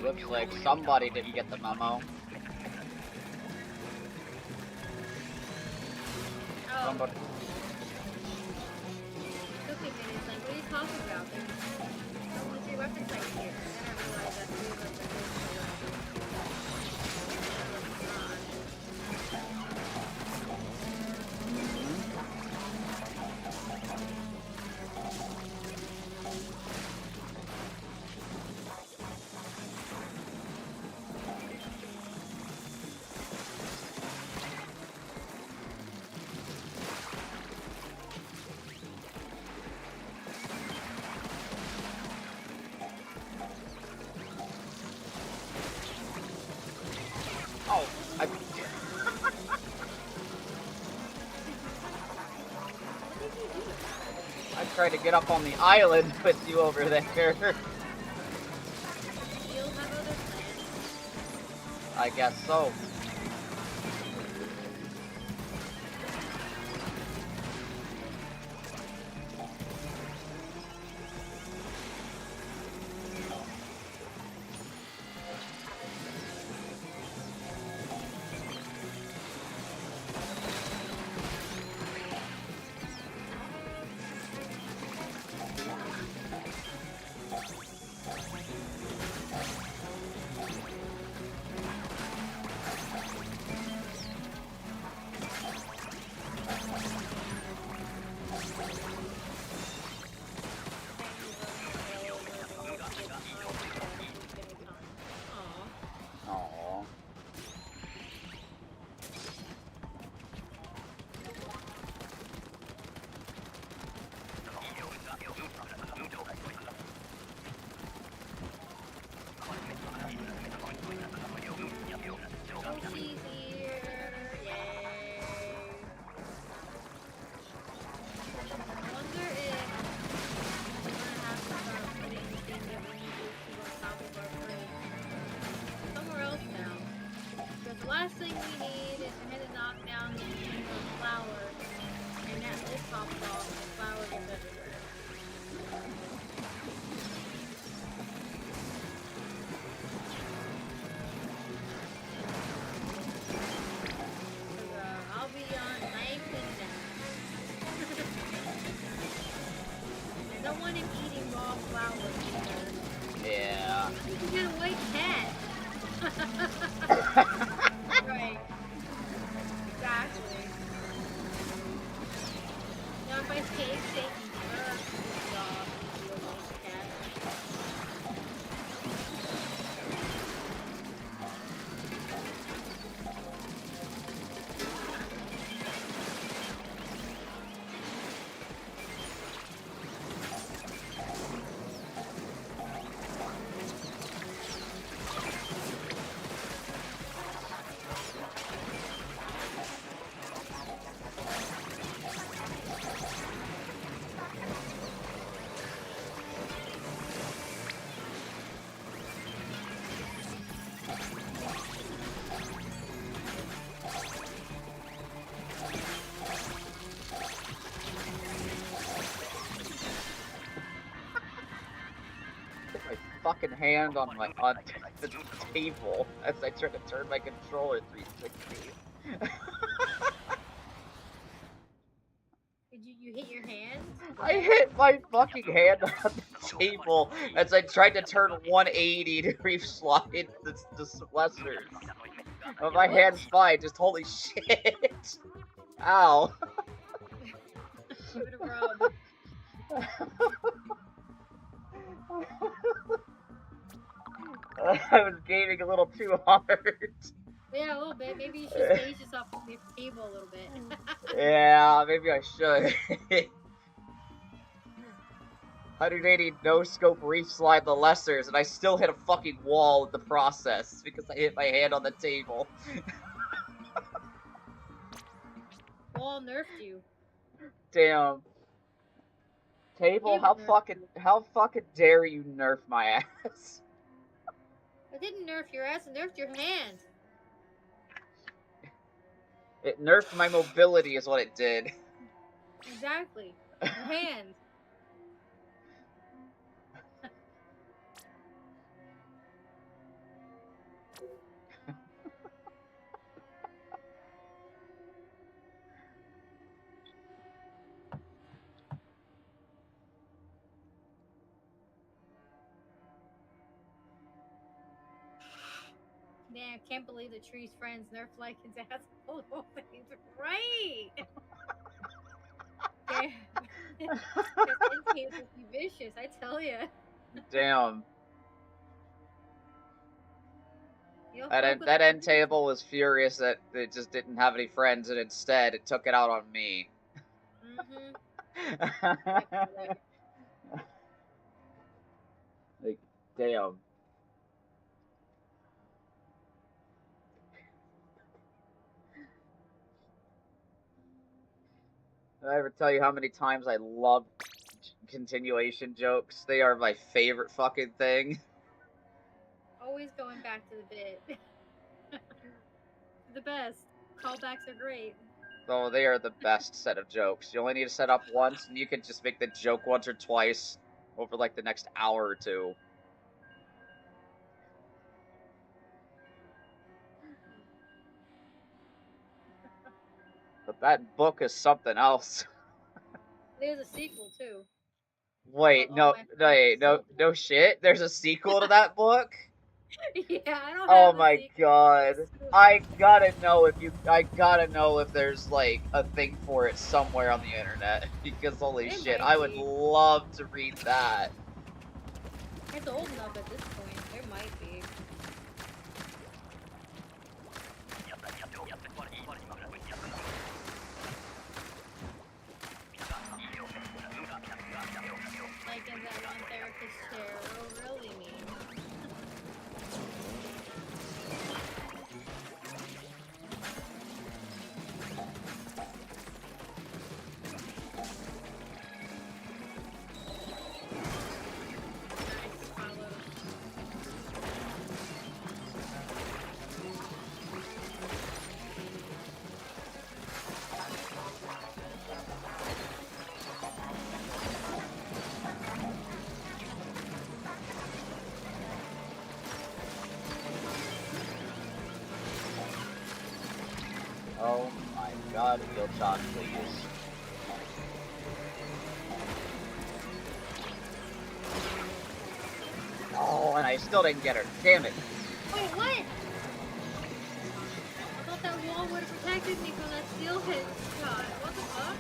Looks like somebody didn't get the memo. Oh. Somebody. Took me minutes, like, what are you talking about? There's only 3 weapons right here. And then I realized that 3 of them are Oh, I tried to get up on the island with you over there. You'll have other plans. I guess so. Aww. She's here. Yay. I wonder if we're gonna have to start putting things that we need to on top of our fridge somewhere else now. Because the last thing we need is for him to knock down the flour, and that lid pops off and the flour gets everywhere. I'll be on Lycan now. I don't want him eating raw flour either. Yeah. You can get a white cat. Right. Exactly. Now if I take Satan's birth, it's off. Be a white cat. My fucking hand on the table as I try to turn my controller 360. Did you hit your hand? I hit my fucking hand on the table as I tried to turn 180 to reslide the lessers. But my hand's fine, just holy shit. Ow. Give it a rub. I was gaming a little too hard. Yeah, a little bit. Maybe you should stage yourself on the table a little bit. Yeah, maybe I should. 180 no scope reslide the lessers, and I still hit a fucking wall in the process because I hit my hand on the table. Wall nerfed you. Damn. Table, how fucking dare you nerf my ass? It didn't nerf your ass, it nerfed your hand. It nerfed my mobility is what it did. Exactly. Your hand. man, I can't believe the tree's friends nerf Lycan's asshole. Things right. Damn. Because end tables be vicious, I tell ya. Damn. You'll That fuck end, with that my end bitch. table was furious that it just didn't have any friends, and instead it took it out on me. Mm-hmm. Like, damn. Did I ever tell you how many times I love continuation jokes? They are my favorite fucking thing. Always going back to the bit. The best. Callbacks are great. Oh, they are the best set of jokes. You only need to set up once, and you can just make the joke once or twice over like the next hour or two. But that book is something else. There's a sequel too. Wait, Called All no, My Friends wait, no, Sold. no shit. There's a sequel to that book. Yeah, I don't Oh have the my sequel. god. There's two. I gotta know if there's like a thing for it somewhere on the internet. Because holy It shit, might I would be. love to read that. It's old enough at this point. There might be. Like in that one therapist chair. Oh, really mean. Nice follow. Oh my god, wheel shot, please. Oh, and I still didn't get her. Damn it. Wait, what? I thought that wall would have protected me from that steel hit shot. What the fuck?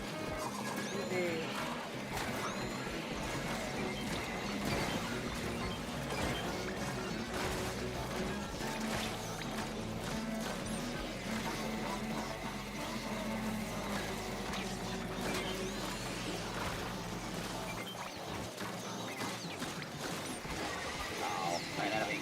Oh, an enemy.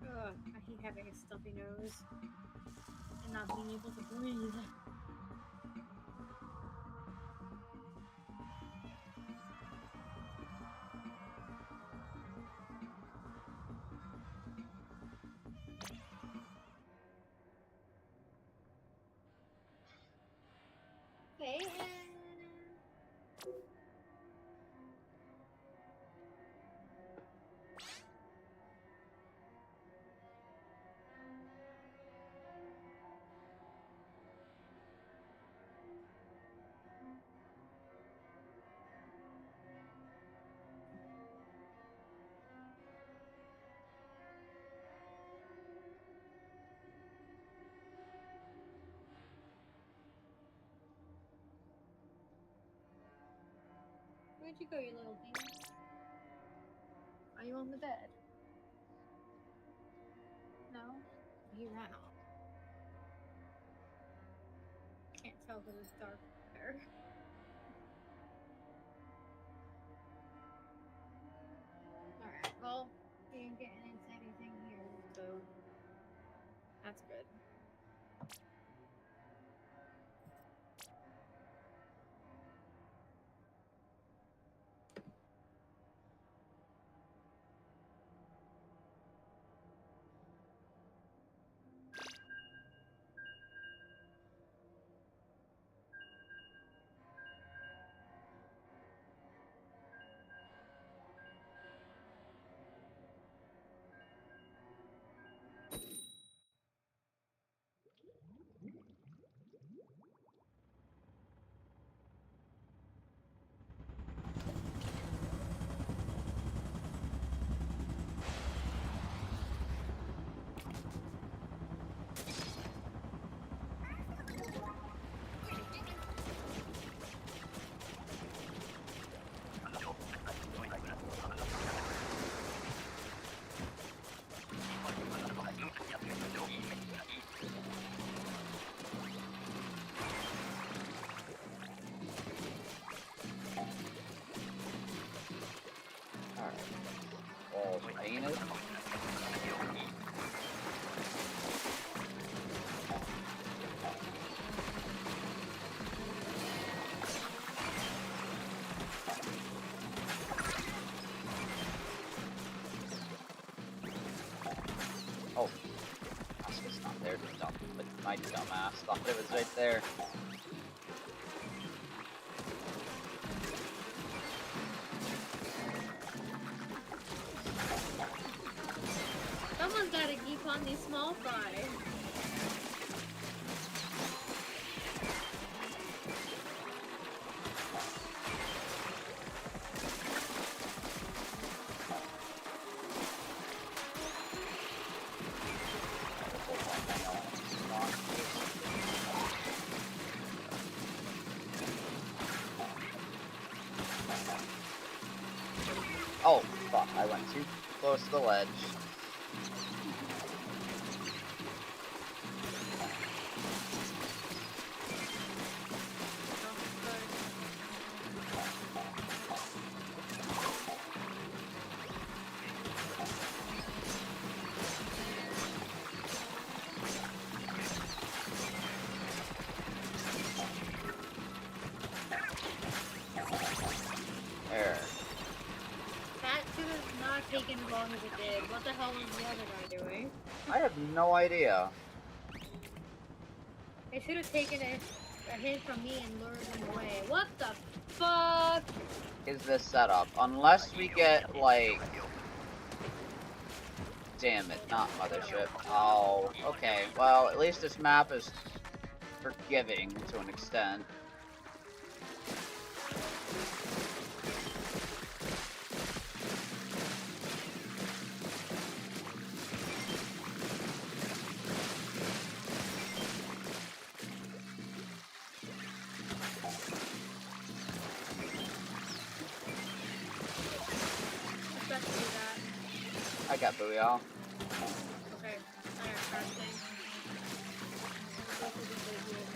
Ugh, I hate having a stuffy nose and not being able to breathe. Okay. Where'd you go, you little thing? Are you on the bed? No? He ran off. Can't tell because it's dark there. Alright, well, we ain't getting into anything here, so That's good. Walls painted. Oh, it's not there. Dumb, but my dumbass thought it was right there. Someone's gotta keep on these small fry. Oh, fuck, I went too close to the ledge. There. That should have not taken as long as it did. What the hell was the other guy doing? I have no idea. They should have taken a hint from me and lured him away. What the fuck? Is this setup? Unless we get, like... Damn it, not Mothership. Oh, okay. Well, at least this map is forgiving to an extent. Let's do that. I got Booyah. Okay, I got crafting. This is what they needed.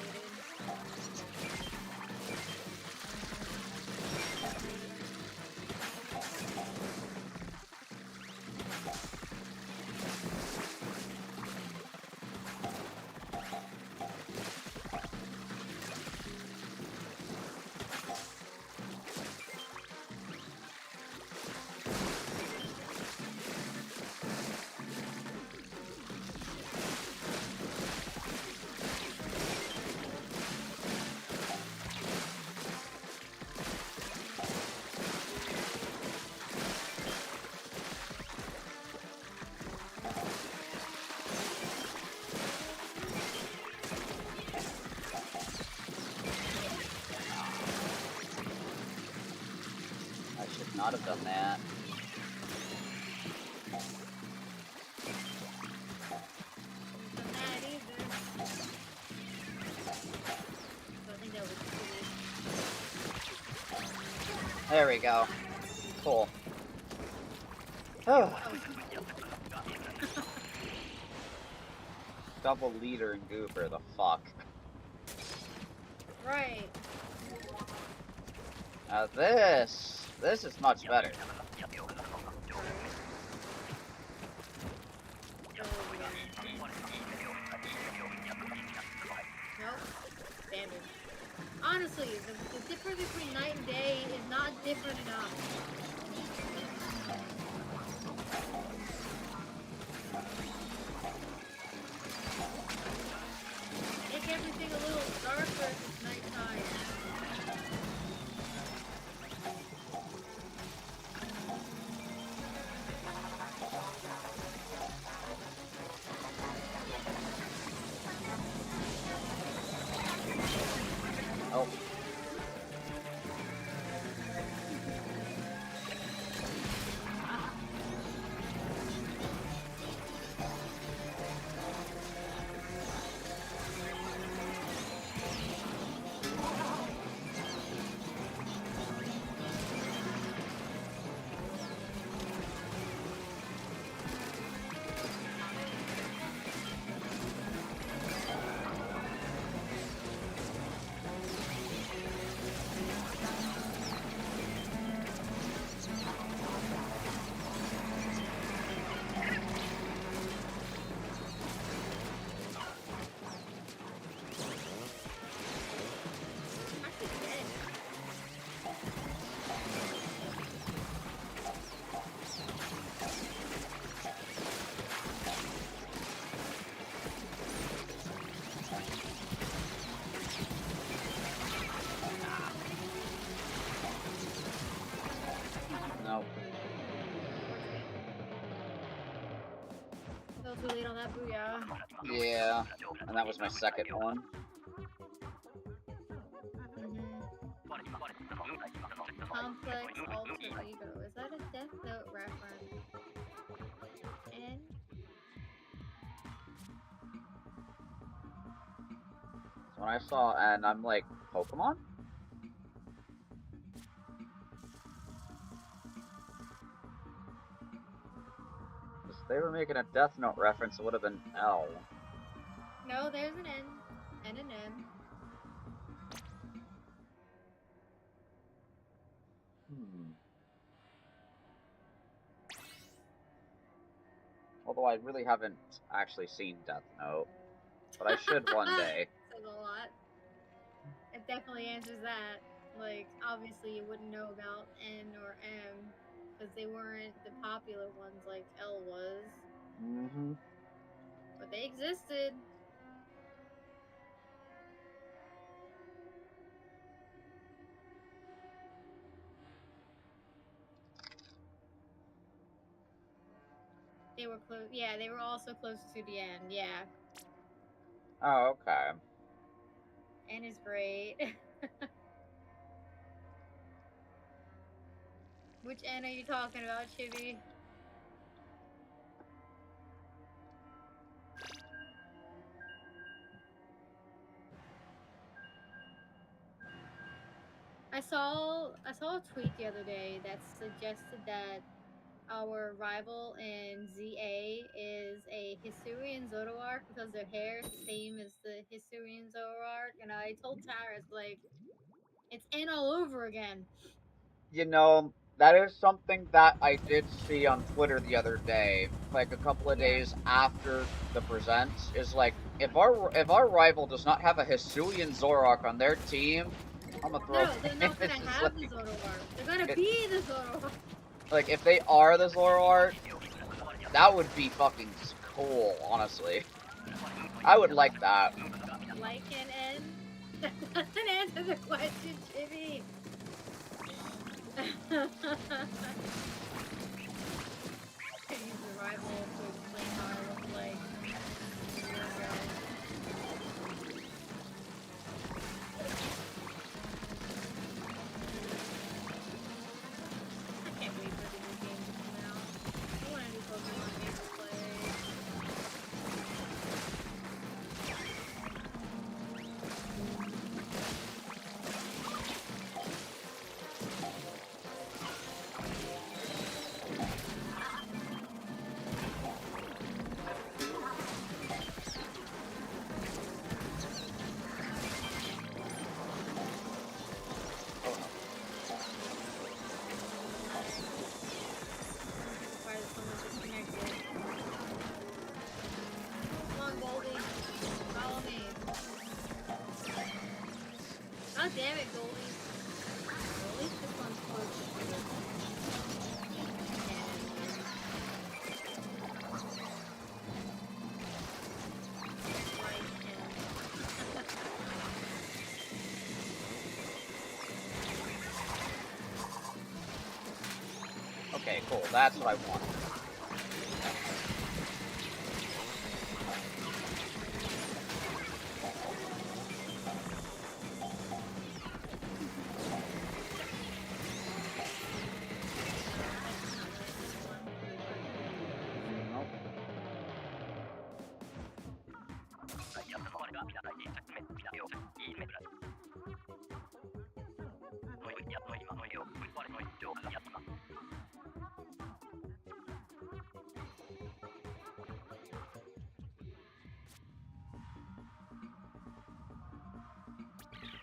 I should not have done that. Done that either. So I think that was cool. There we go. Cool. Oh. Double leader and goober, the fuck. Right. Now this is much better. Exactly. The difference between night and day is not different enough. Make everything a little darker if it's nighttime. Oh. No. Fell too late on that booyah. Yeah, and that was my second one. Complex alter ego. Is that a Death Note reference? And So when I saw, and I'm like, Pokemon? If they were making a Death Note reference, it would have been L. no, there's an N and an M. Although I really haven't actually seen Death Note, but I should one day. Says a lot. It definitely answers that. Like, obviously, you wouldn't know about N or M because they weren't the popular ones like L was. Mm-hmm. But they existed. They were close. Yeah, they were also close to the end. Yeah. Oh, okay. N is great. Which N are you talking about, Chibi? I saw a tweet the other day that suggested that our rival in ZA is a Hisuian Zoroark because their hair is the same as the Hisuian Zoroark, and I told Taris like it's N all over again. You know, that is something that I did see on Twitter the other day, like a couple of Yeah. days after the presents, is like if our rival does not have a Hisuian Zoroark on their team, I'm gonna throw No, they're not gonna hands. It's have the Zoroark. They're gonna be the Zoroark. like if they are the Zoroark, that would be fucking cool, honestly. I would like that. Lycan N? That doesn't answer the question, Chibi. Could use the rival to explain how I look like a year ago. I can't wait for the new game to come out. I want a new Pokemon game to play. Damn it, goalies. At least this one's close to the Okay, cool. That's what I want.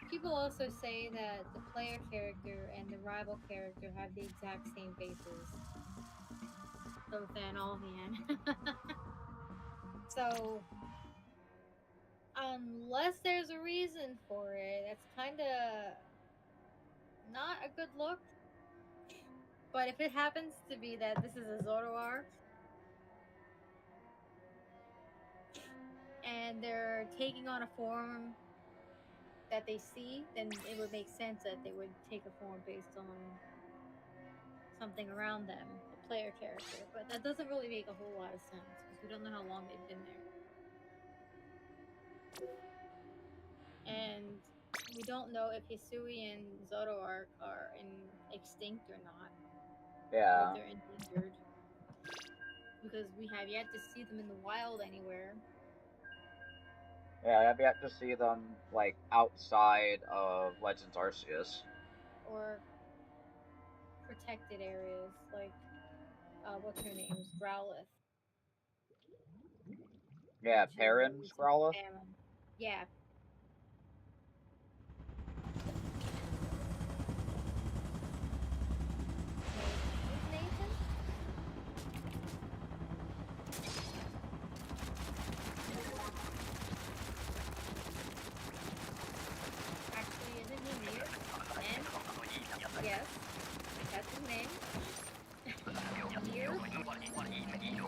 People also say that the player character and the rival character have the exact same faces. Both and all hand. So, unless there's a reason for it, that's kind of not a good look. But if it happens to be that this is a Zoroark and they're taking on a form that they see, then it would make sense that they would take a form based on something around them, a player character. But that doesn't really make a whole lot of sense because we don't know how long they've been there. And we don't know if Hisui and Zoroark are extinct or not. Yeah. If they're endangered. Because we have yet to see them in the wild anywhere. Yeah, I've yet to see them, like, outside of Legends Arceus. Or protected areas, like, what's her name? Growlithe. Yeah, She's Perrin's Growlithe? Yeah. Nathan? Actually, isn't he Mew? And? Yes. That's his name. Mew?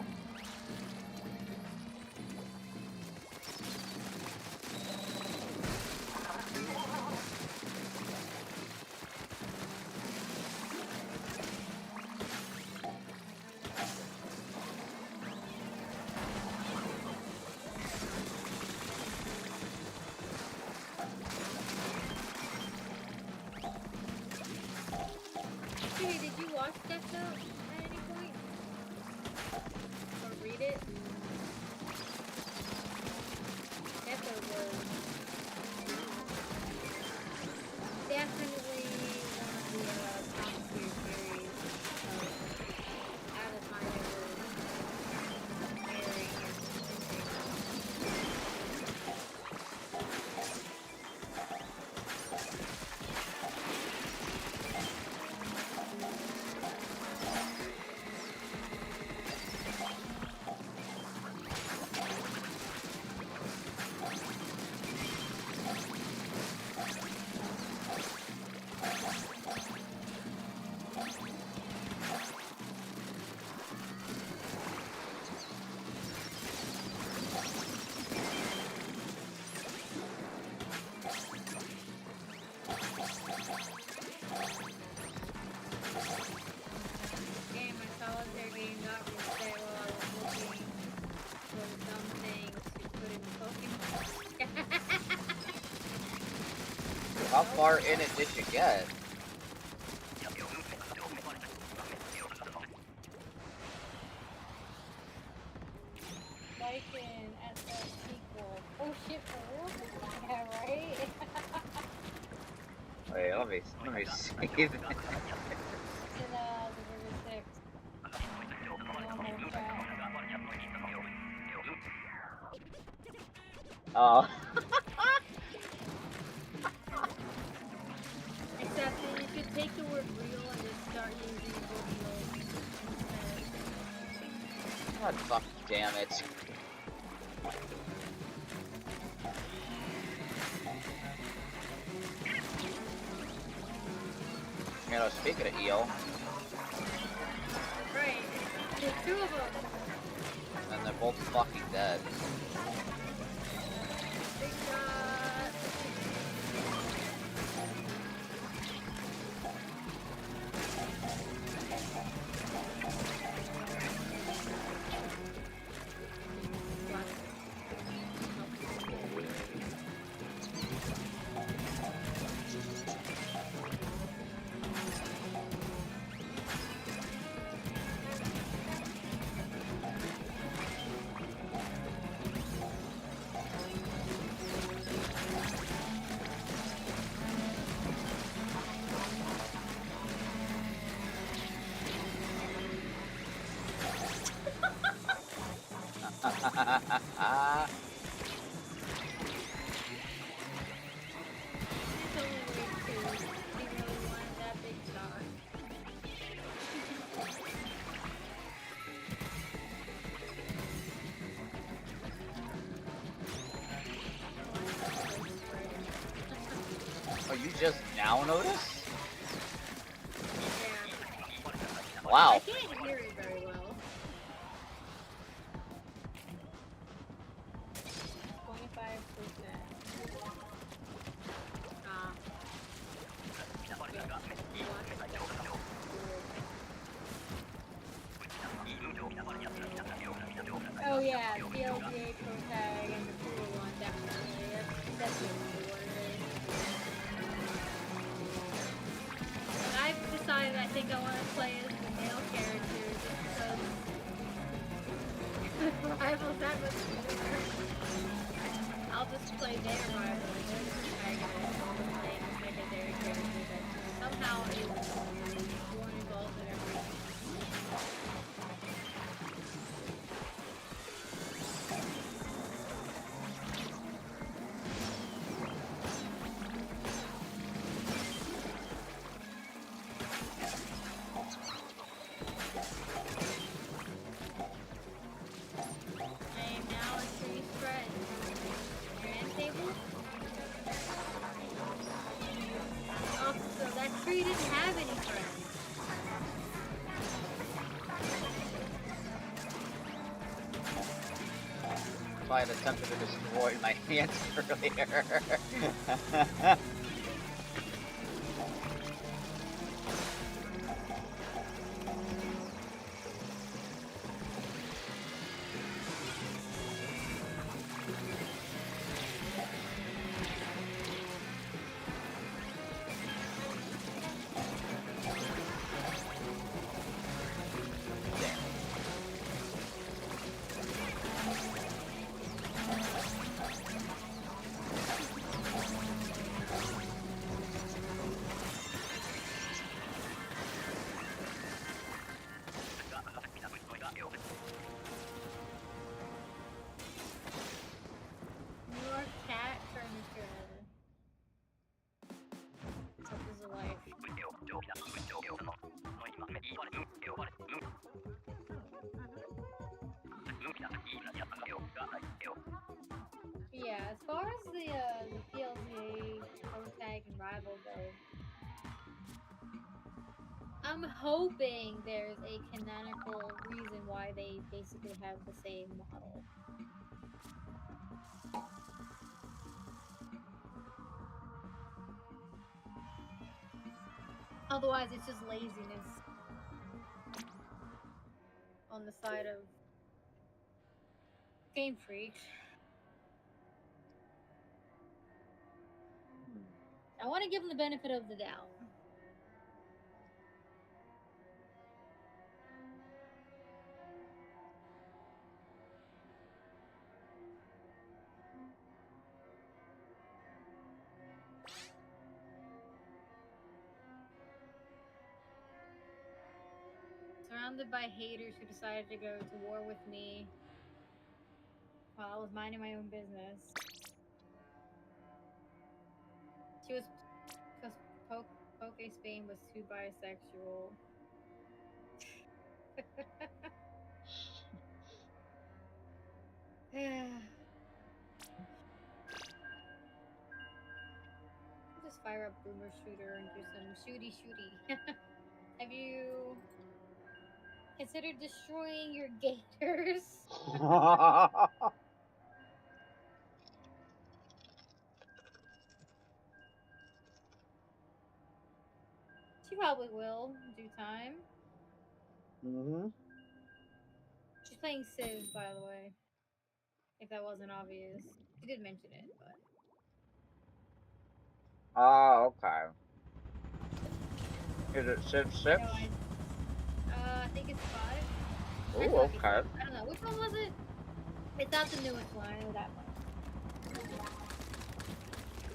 Hey, did you watch Death Note at any point? Or read it? Death Note was definitely one of the top tier series at the time it was airing Damn, my solitaire game got reset while I was looking for the dumb things to put in the Pokemon. How far in it did you get? Lycan at the sequel. Oh shit, for real? Yeah, right? Wait, let me see. It's in the River 6. Normal chat. Oh. Except that you should take the word real and just start using real instead. God fuck damn it. You know, speaking of eel, Right. There's two of them. and they're both fucking dead. Big shot. It's only wave two. He really wanted that big shot. Oh, you just now notice? Yeah. Wow. I can't hear it very well. 25%. Oh yeah, the LGA Pro Tag and the pool one, definitely. That's definitely what it is. And I've decided I think I want to play as the male character just because the rivals that much cooler. I'll just play their rival, their protagonist, while I'm playing a secondary character that somehow is more involved in everything. I am now a tree spread. Your end table? Oh, so that tree didn't have any friends. If I had attempted to destroy my hands earlier. New York cat furniture. Such is a life. Yeah, as far as the PLGA Pro Tag and Rival go, I'm hoping there's a canonical reason why they basically have the same model. Otherwise, it's just laziness on the side of Game Freak. I want to give them the benefit of the doubt. Surrounded by haters who decided to go to war with me while I was minding my own business. She was because Poke Spain was too bisexual. I'm just fire up boomer shooter and do some shooty. Have you considered destroying your gators? She probably will in due time. Mm-hmm. She's playing Civ, by the way. If that wasn't obvious. She did mention it, but. Oh, okay. Is it Civ 6? No, I think it's 5. Oh, okay. 5. I don't know. Which one was it? It's not the newest one. I know that one.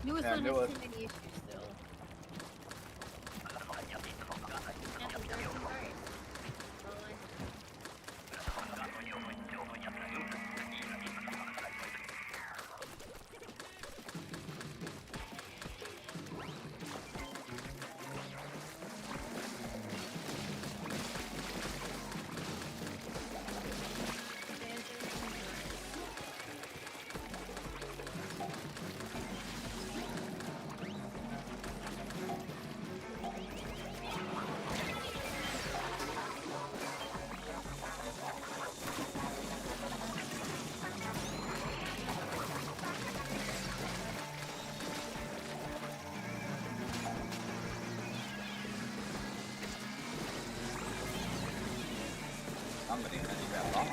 Newest one has too many issues still. Alright. Somebody has got off.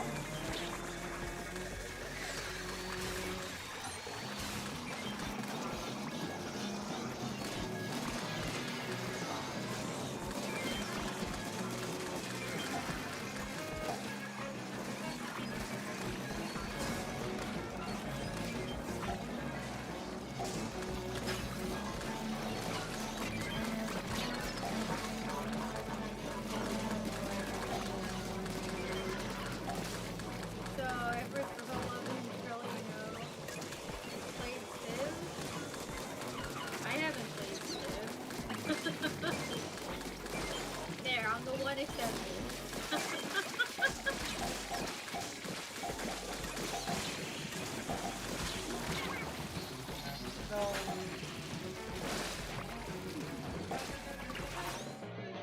There, I'm the one accepted.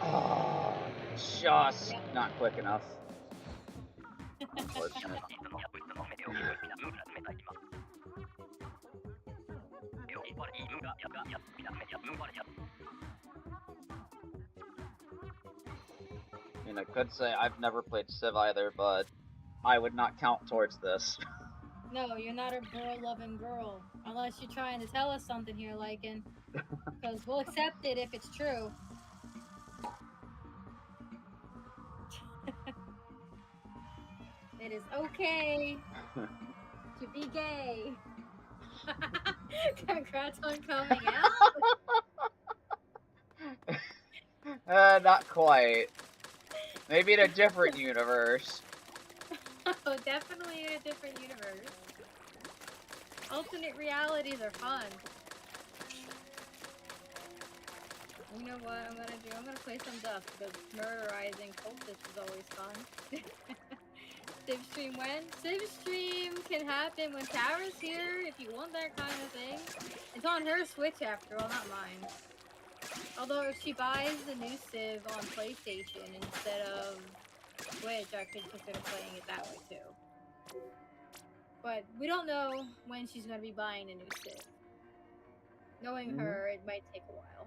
Oh, just not quick enough. Unfortunate. I mean, I could say I've never played Civ either, but I would not count towards this. No, you're not a girl-loving girl. Unless you're trying to tell us something here, Lycan. Because we'll accept it if it's true. It is okay to be gay. Congrats on coming out. Not quite. Maybe in a different universe. Oh, definitely in a different universe. Alternate realities are fun. You know what I'm gonna do? I'm gonna play some Dust because murderizing cultists is always fun. Civ stream when? Civ stream can happen when Tara's here if you want that kind of thing. It's on her Switch after all, not mine. Although if she buys the new Civ on PlayStation instead of Switch, I could consider playing it that way too. But we don't know when she's going to be buying a new Civ. Knowing her, it might take a while.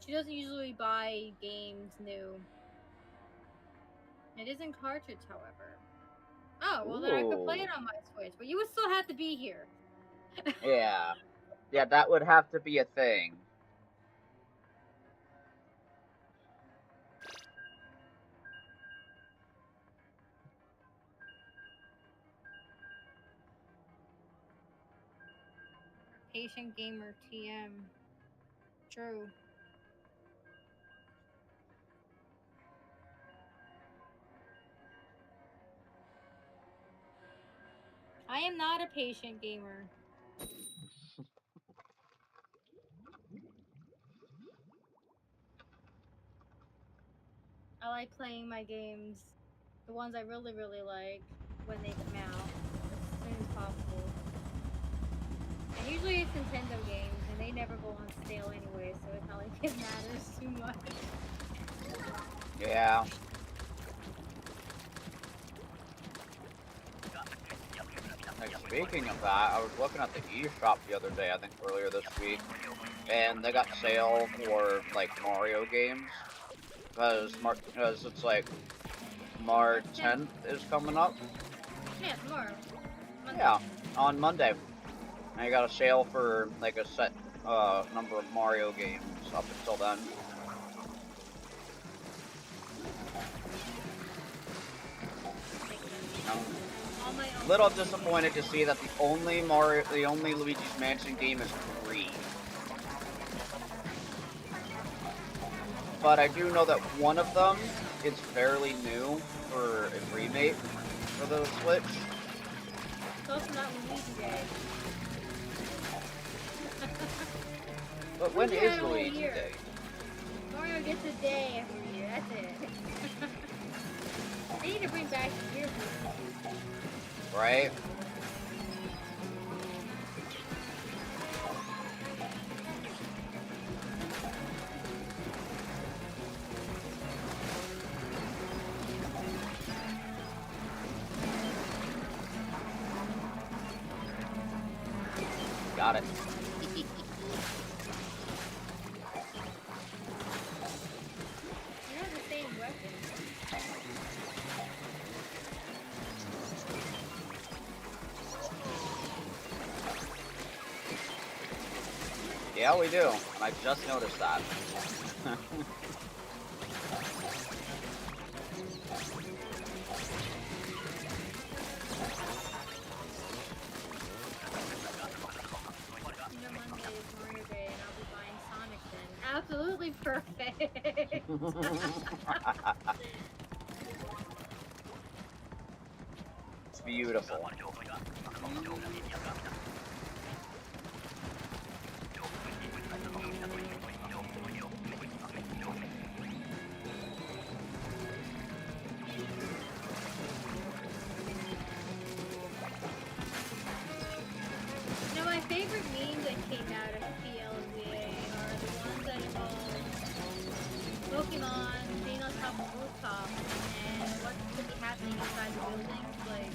She doesn't usually buy games new. It is in cartridge, however. Oh, well then I could play it on my Switch, but you would still have to be here. Yeah. Yeah, that would have to be a thing. Patient gamer TM. True. I am not a patient gamer. I like playing my games, the ones I really, really like, when they come out, as soon as possible. And usually it's Nintendo games, and they never go on sale anyway, so it's not like it matters too much. Yeah. Like, speaking of that, I was looking at the eShop the other day, I think earlier this week, and they got sale for, like, Mario games, because it's, like, March 10th is coming up. Yeah, tomorrow. Monday. Yeah, on Monday. And you got a sale for, like, a set number of Mario games up until then. I'm a little disappointed to see that the only Luigi's Mansion game is free. But I do know that one of them is fairly new for a remake for the Switch. It's also not Luigi Day. But when is Luigi Day? Mario gets a day every year, that's it. They need to bring back the year. Right? Got it. You have the same weapon. Yeah, we do. I just noticed that. Monday is Mario Day, and I'll be buying Sonic then. Absolutely perfect. Beautiful. My favorite memes that came out of PLVA are the ones that involve Pokemon being on top of rooftops and what could be happening inside the buildings. Like,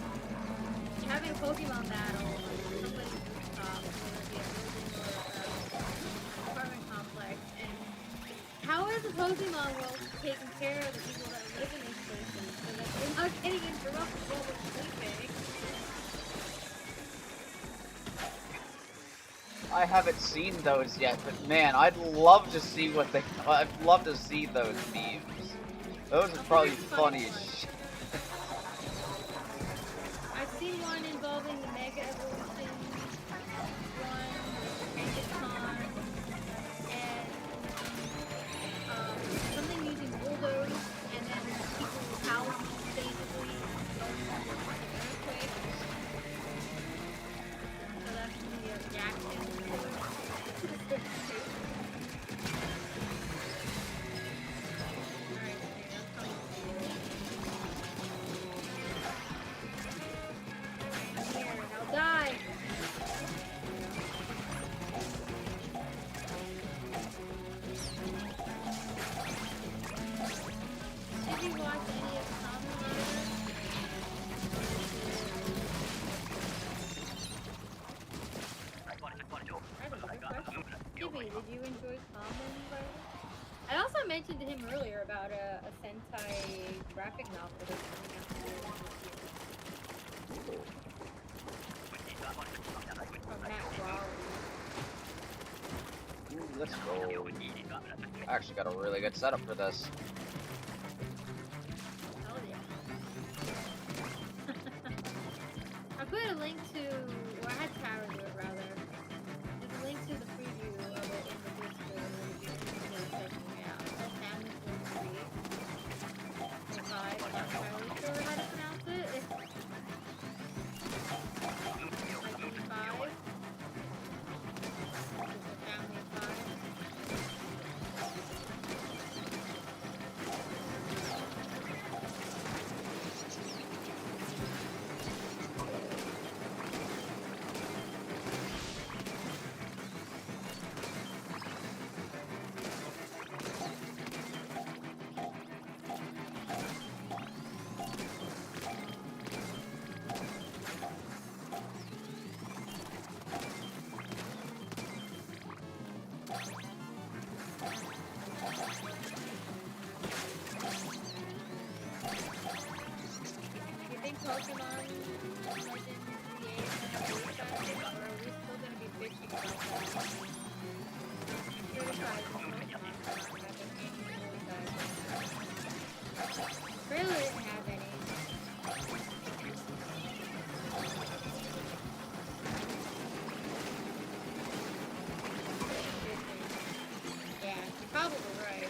you're having a Pokemon battle on somebody's rooftop, whether it be a building or an apartment complex, and how is the Pokemon world taking care of the people that live in these places so that they're not getting interrupted while they're sleeping? I haven't seen those yet, but man, I'd love to see I'd love to see those memes. Those are probably funny as shit. I've seen one involving the Mega Evolution, one with Kangaskhan, and something using bulldoze, and then people's houses basically going under an earthquake. So that's the reaction. Did you enjoy Common? I also mentioned to him earlier about a Sentai graphic novel that's coming out from Matt Raleigh. Let's go. I actually got a really good setup for this. Hell yeah. I put a link to, or I had Tara do it rather. There's a link to the preview of it in the Discord if you want to check it out. It's called Family 43. I'm not entirely sure how to pronounce it. It's like 5. Family 5. Pokemon Legends create or are we still gonna be bitching about that? Criticizing Pokemon for not having any really bad ones. Really didn't have any. Yeah, you're probably right.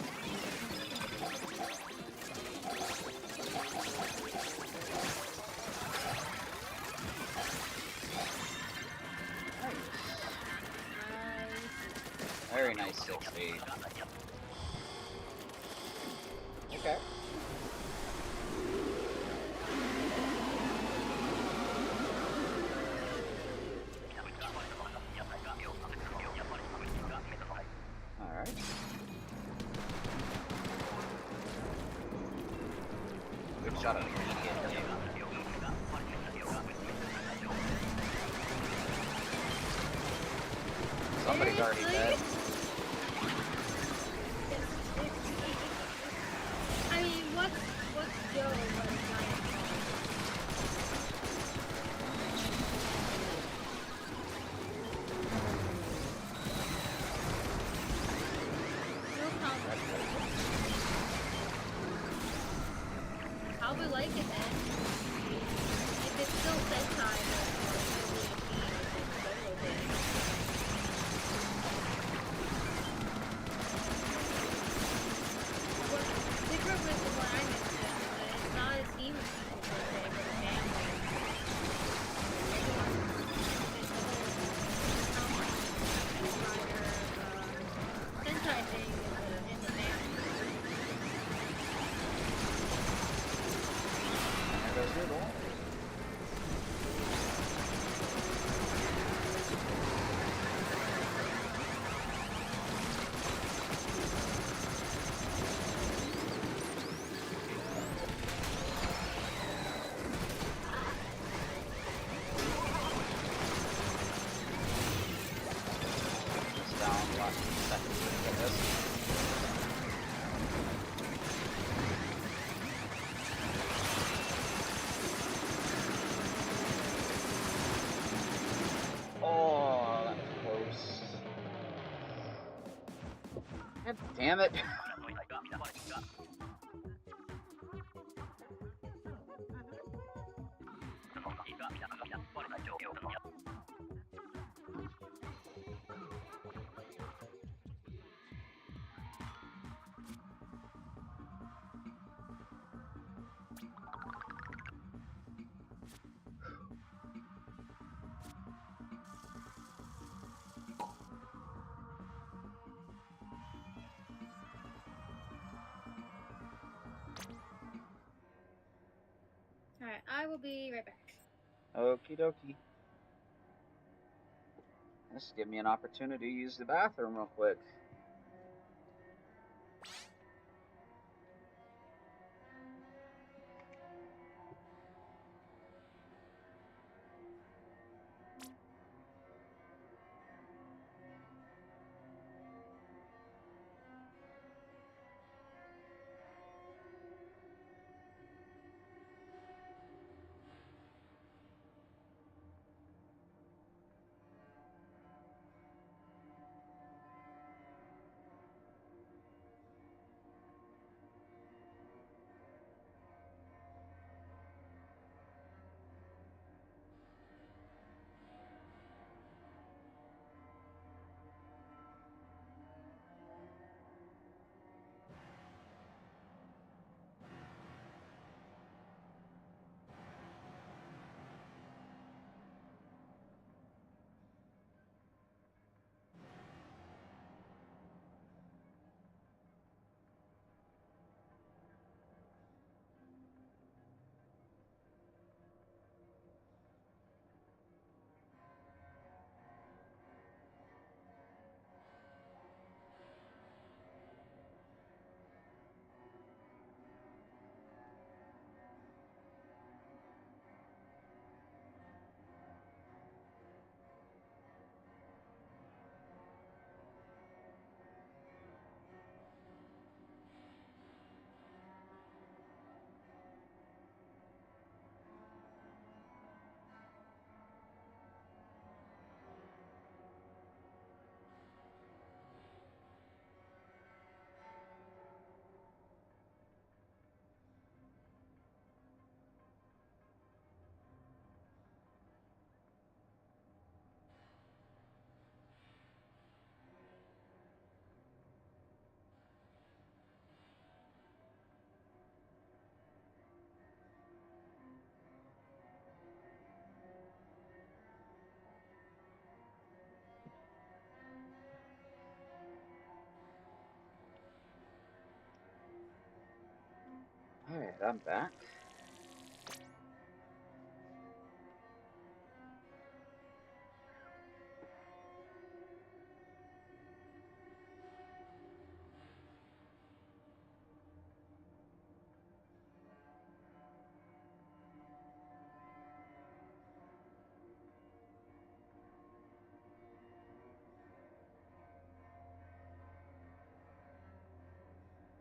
Very nice 6 feet. Okay. Alright. Good shot immediately. Somebody's already dead. I mean, what's Joe but a giant no comment. How we like it then? If it's still Sentai, it's solo game. Different with what I mentioned, that it's not a team of people per se, but a family. Everyone, this whole Sentai thing is in the family. There goes your ball. Oh, that was close. God damn it. Alright, I will be right back. Okie dokie. Just give me an opportunity to use the bathroom real quick. I'm back.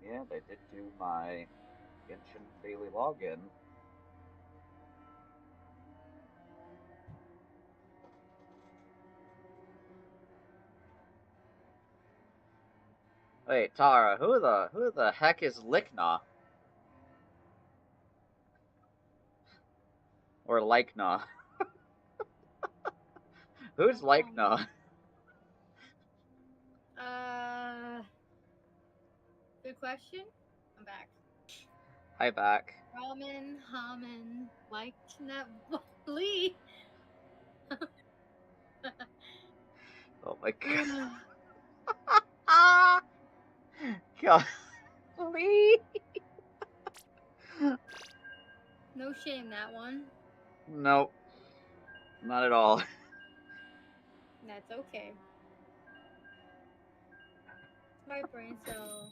Yeah, they did do my Genshin daily login. Wait, Tara, who the heck is Lycna? Or Lycna? Who's Lycna? Good question. I'm back. Hi, back. Ramen, Hamen, Lee. Oh my god. Ah! God. Lee! No shame, that one. Nope. Not at all. That's okay. My brain cell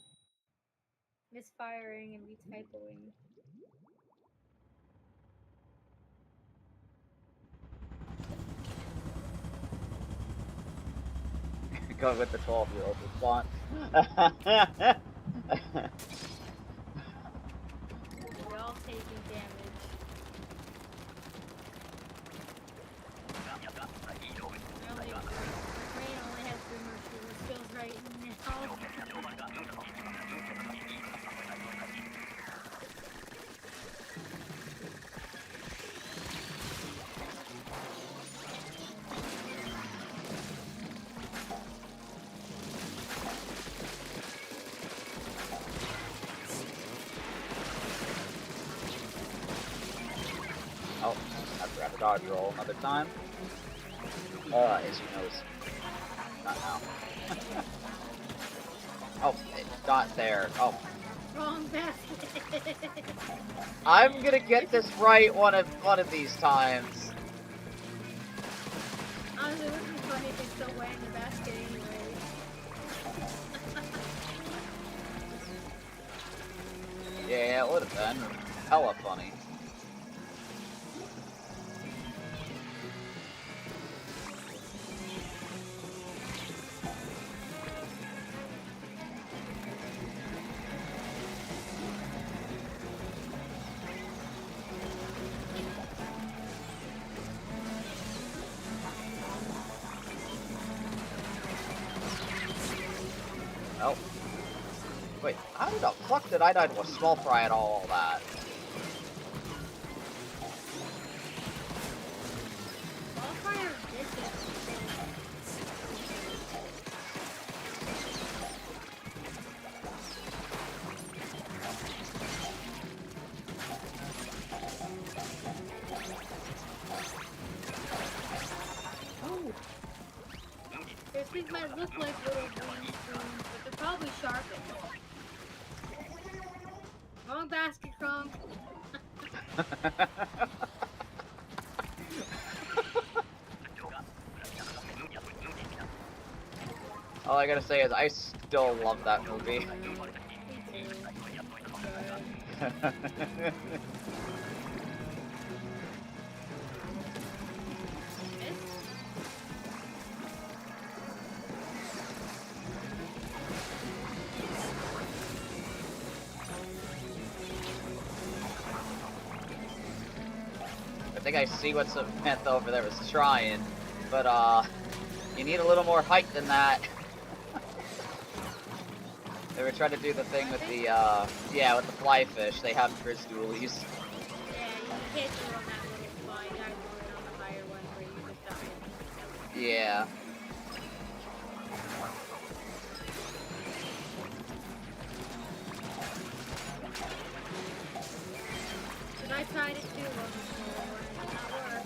misfiring and retypoing. Going with the 12-year-old response. We're all taking damage. My brain only has boomer skills right now. Oh, I forgot to dodge roll another time. As you knows. Not now. Oh, it's not there. Oh. Wrong basket. I'm gonna get this right one of these times. Honestly, it would be funny if it's still wearing the basket anyway. Yeah, it would have been hella funny. Oh. Wait, how the fuck did I die to a small fry and all that? Wildfire vicious. Oh. Those things might look like little green spoons, but they're probably sharpened. Wrong basket, Kronk. All I gotta say is I still love that movie. Me too. I think I see what Samantha over there was trying, but you need a little more height than that. They were trying to do the thing with the yeah, with the fly fish. They have Grizz dualies. Yeah, you can't do it on that little fly. You gotta do it on the higher one where you just die. Yeah. Cause I tried it too on the small one. It did not work.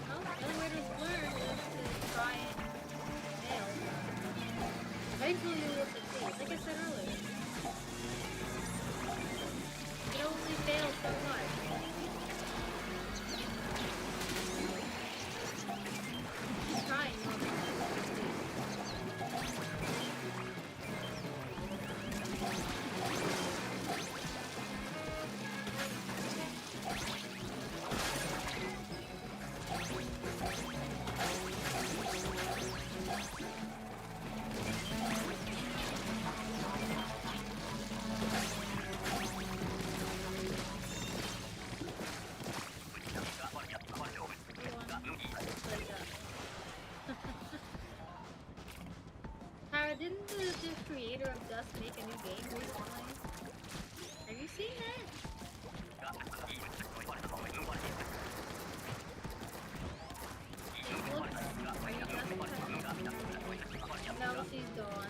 Well, the only way to learn is to try it and fail. Eventually new game recently? Have you seen that? It looks... Are you Jessica? No, she's Dawn.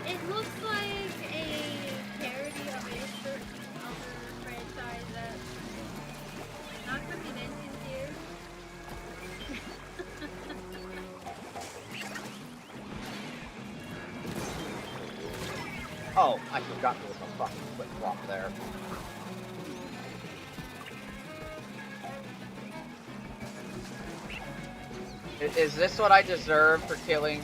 It looks like a parody of a certain other franchise that's not going to be mentioned here. Oh, I forgot there was a fucking flip flop there. Is this what I deserve for killing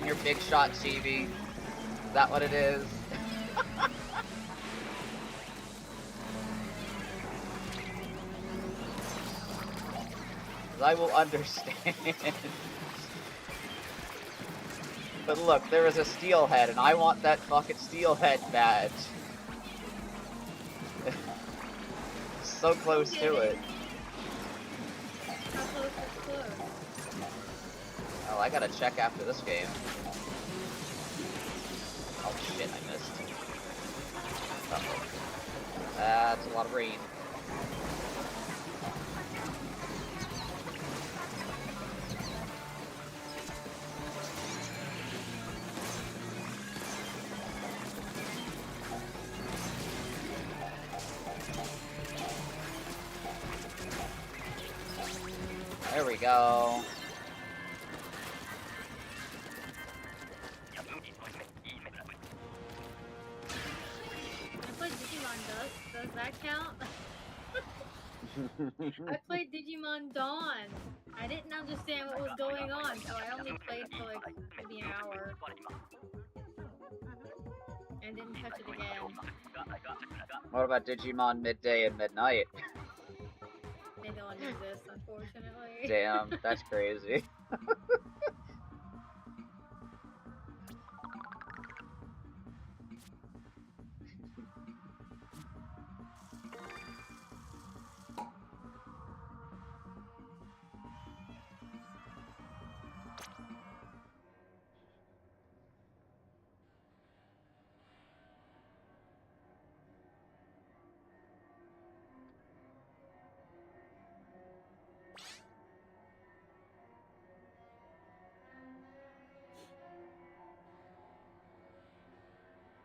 your big shot Chibi? Is that what it is? I will understand. But look, there is a steelhead, and I want that fucking steelhead badge. So close to it. How close is close? Oh, I gotta check after this game. Oh shit, I missed. Uh-oh. That's a lot of rain. There we go. I played Digimon Dust. Does that count? I played Digimon Dawn. I didn't understand what was going on, so I only played for like maybe an hour. And didn't touch it again. What about Digimon Midday and Midnight? They don't exist, unfortunately. Damn, that's crazy.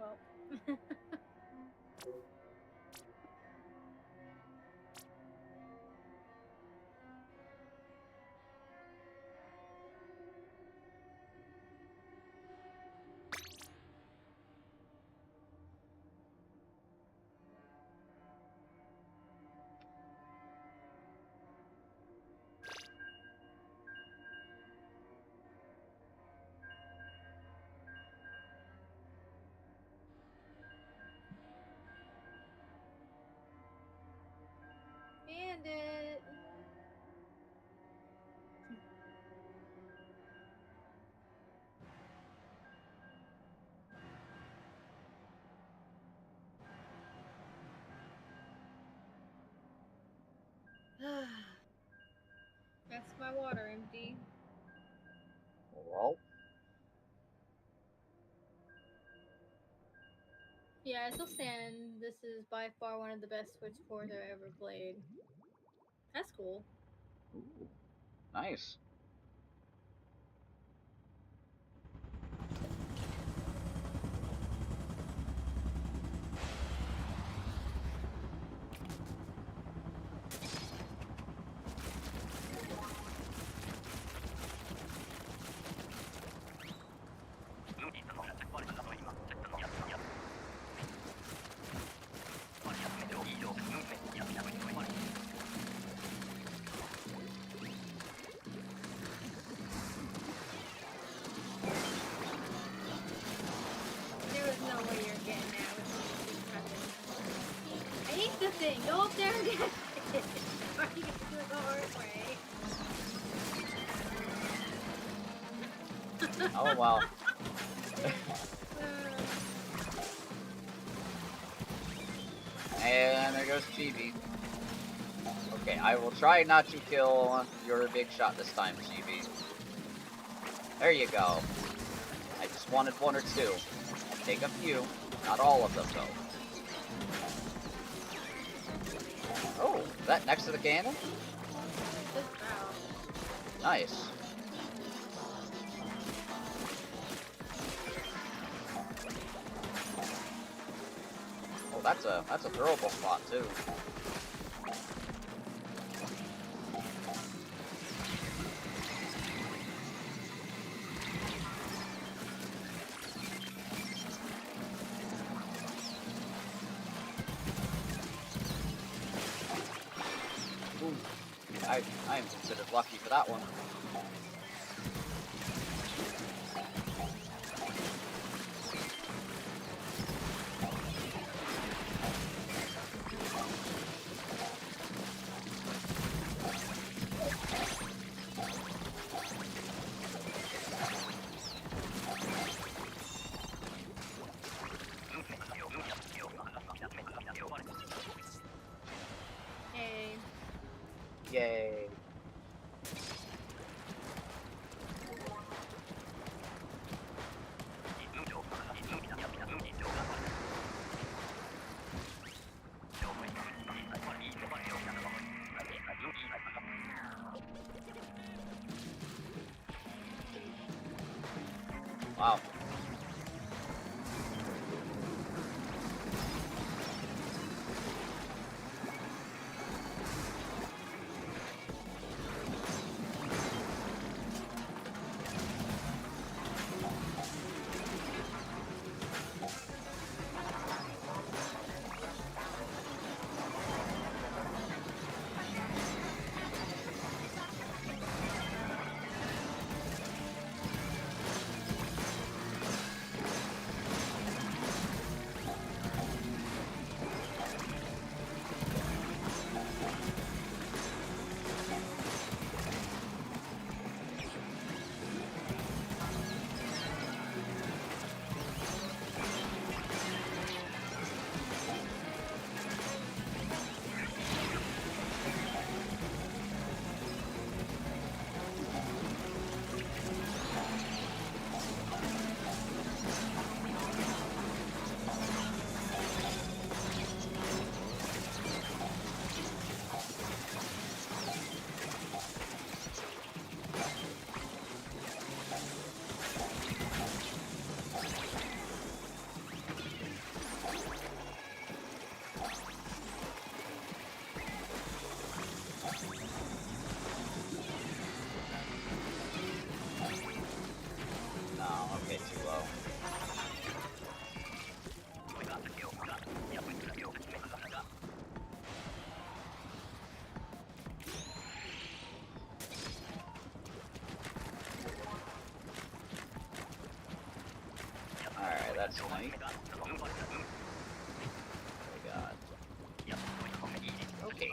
Well. And it. That's my water empty. Well, Yeah, I still stand. This is by far one of the best Switch ports I've ever played. That's cool. ooh, nice. There was no way you're getting that with I hate the thing. Go up there and get it. Or you can do it the hard way. Oh wow. And there goes Chibi. Okay, I will try not to kill your big shot this time, Chibi. There you go. I just wanted one or two. I'll take a few. Not all of them, though. Oh, is that next to the cannon? Just about. Nice. Oh, that's a throwable spot too. Ooh, I am considered lucky for that one. Yay. Yay. Wow. That's nice. Oh god. Okay.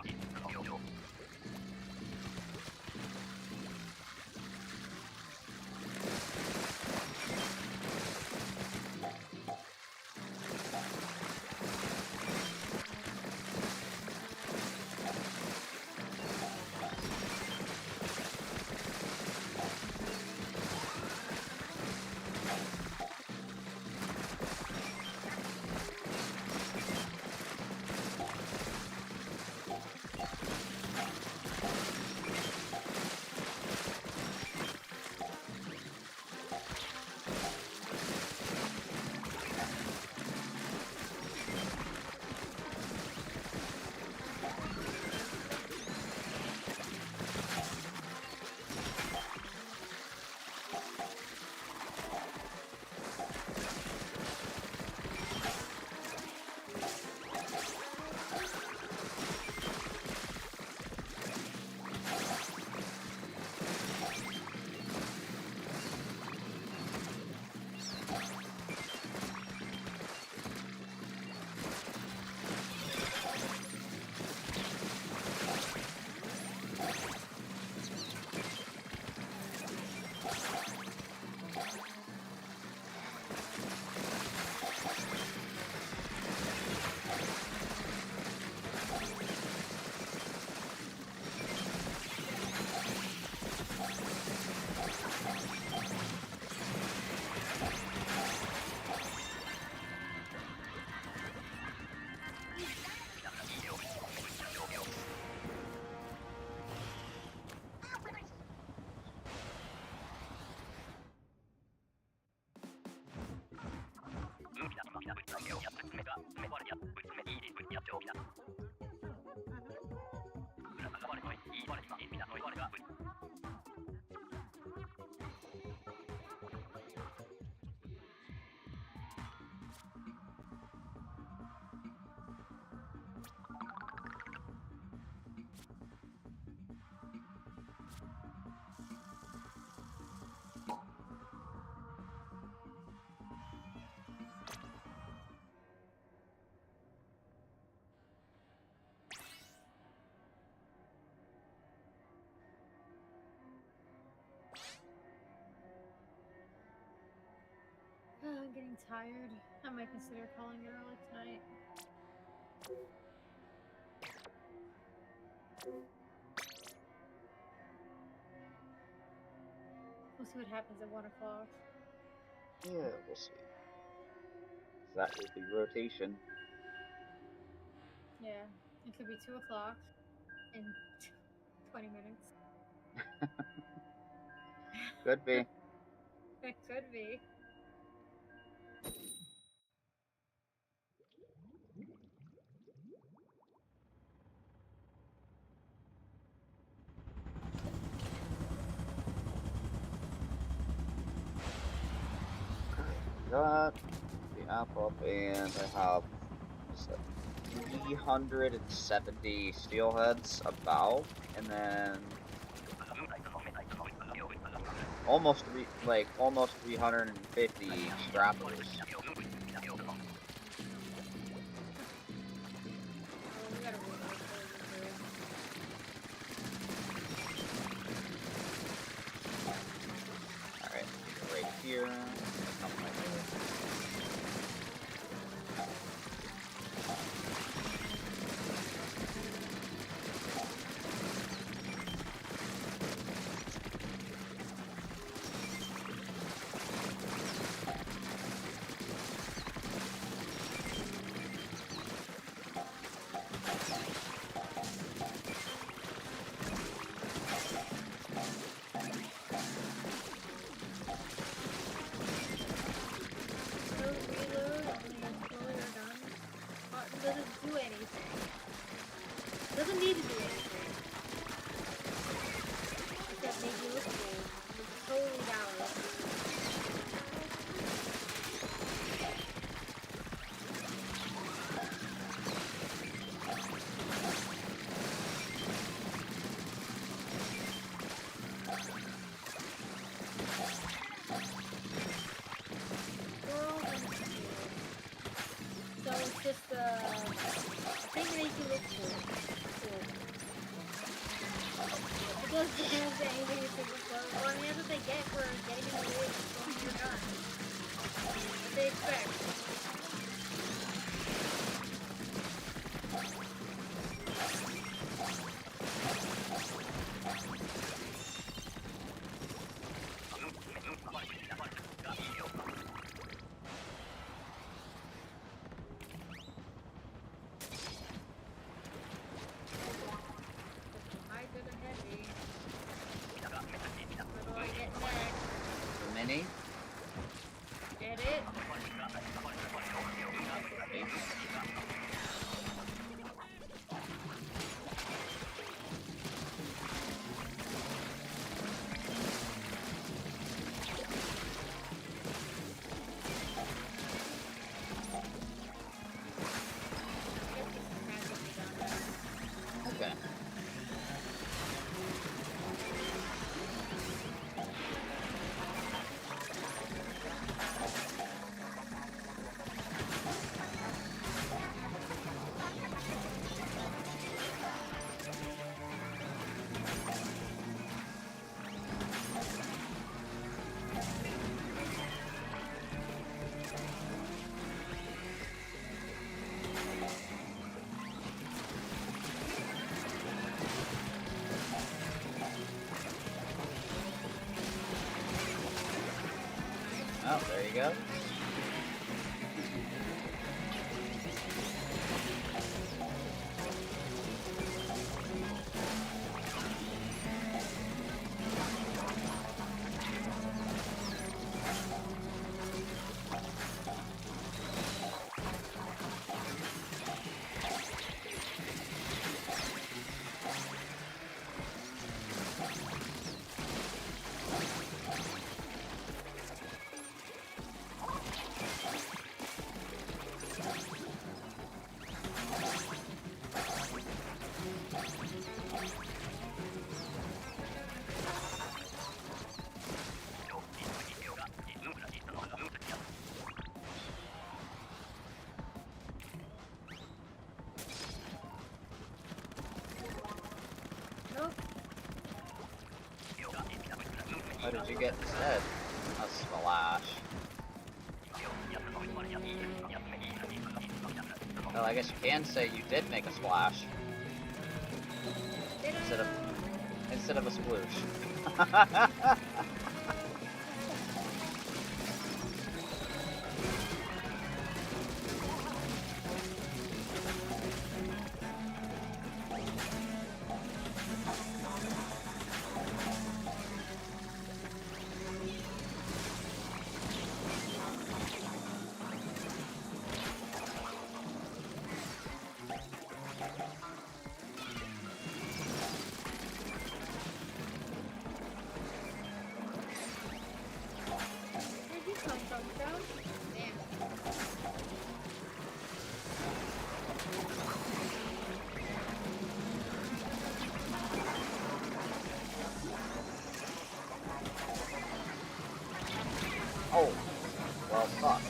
getting tired. I might consider calling it early tonight. We'll see what happens at 1 o'clock. Yeah, we'll see. That will be rotation. Yeah, it could be 2 o'clock in 20 minutes. Could be. It could be. Got the app up, and I have 370 steelheads about, and then almost 350 strappers. Alright, right here. Doesn't need to do anything. Except make you look cool. It's totally valid. So it's just a thing to make you look cool. It doesn't have anything to do with it. Well, I mean, that's what they get for getting in the way of throwing your gun. What they expect. Mini? Get it? Okay. Oh, there you go. Nope. What did you get instead? A splash. Well, I guess you can say you did make a splash. Did Instead of a sploosh. Where'd you come from, Joe? Damn. Oh, well, fuck.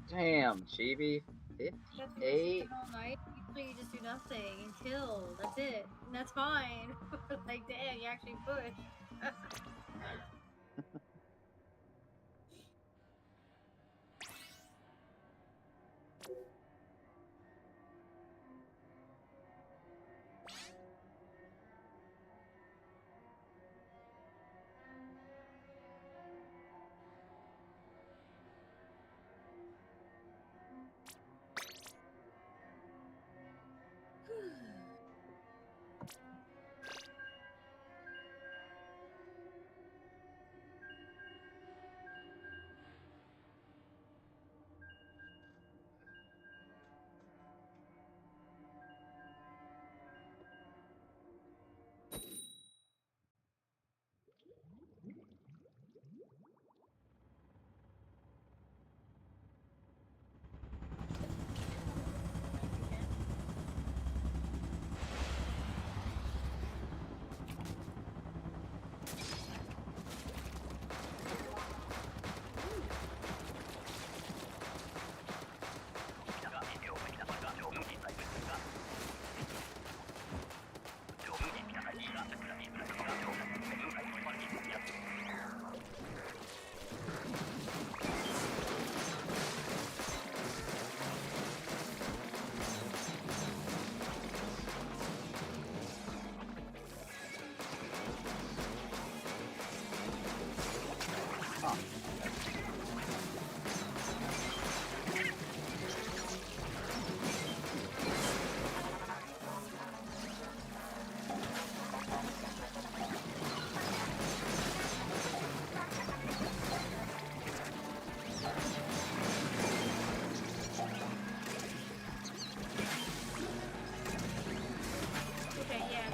Damn, Chibi. That's what 58? you all night. Usually you just do nothing and chill. That's it. And that's fine. Like, damn, you actually push.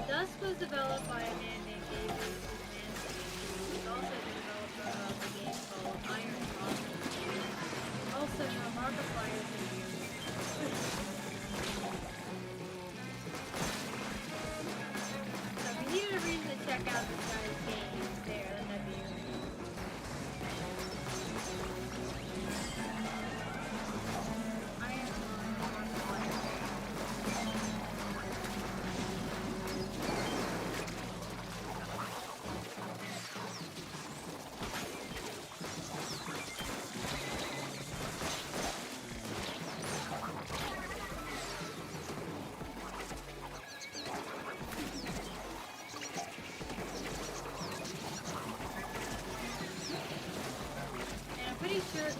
Dusk was developed by a man named David Manson. He's also the developer of a game called Iron Crossing. Also, Markiplier is in here. So if you needed a reason to check out this guy's games there, then that'd be it.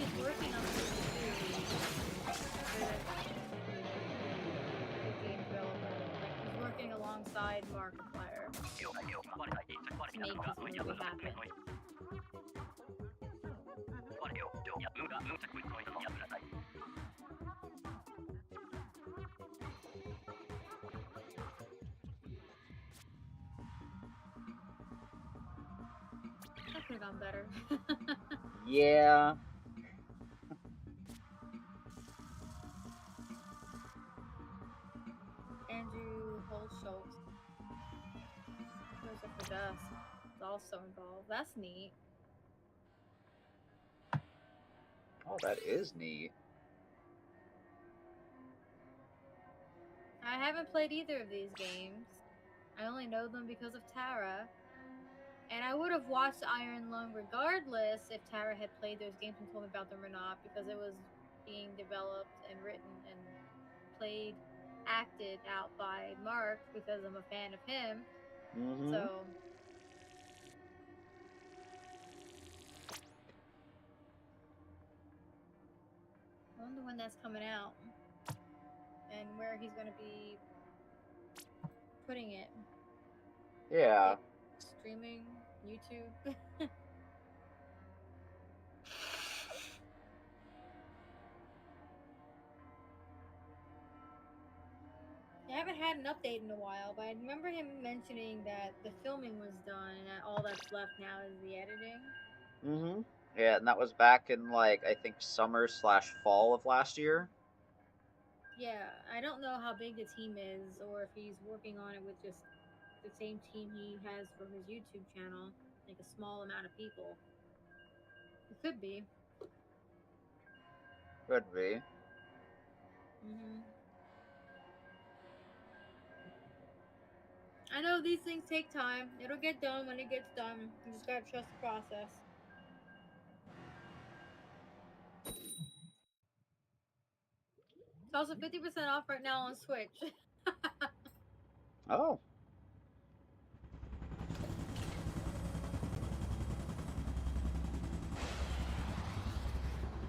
he's working on season 2 with the game developer. Like, he's working alongside Markiplier to make this movie happen. That could have gone better. Yeah. Andrew Holschultz. Joseph for Dust is also involved. That's neat. Oh, that is neat. I haven't played either of these games. I only know them because of Tara. And I would have watched Iron Lung regardless if Tara had played those games and told me about them or not, because it was being developed and written and played, acted out by Mark because I'm a fan of him. Mm-hmm. So I wonder when that's coming out and where he's going to be putting it. Yeah. Streaming, YouTube. I haven't had an update in a while, but I remember him mentioning that the filming was done and that all that's left now is the editing. Mm-hmm. Yeah, and that was back in, like, I think summer/fall of last year. Yeah, I don't know how big the team is or if he's working on it with just the same team he has for his YouTube channel, like a small amount of people. It could be. Could be. I know these things take time. It'll get done when it gets done. You just gotta trust the process. It's also 50% off right now on Switch. Oh.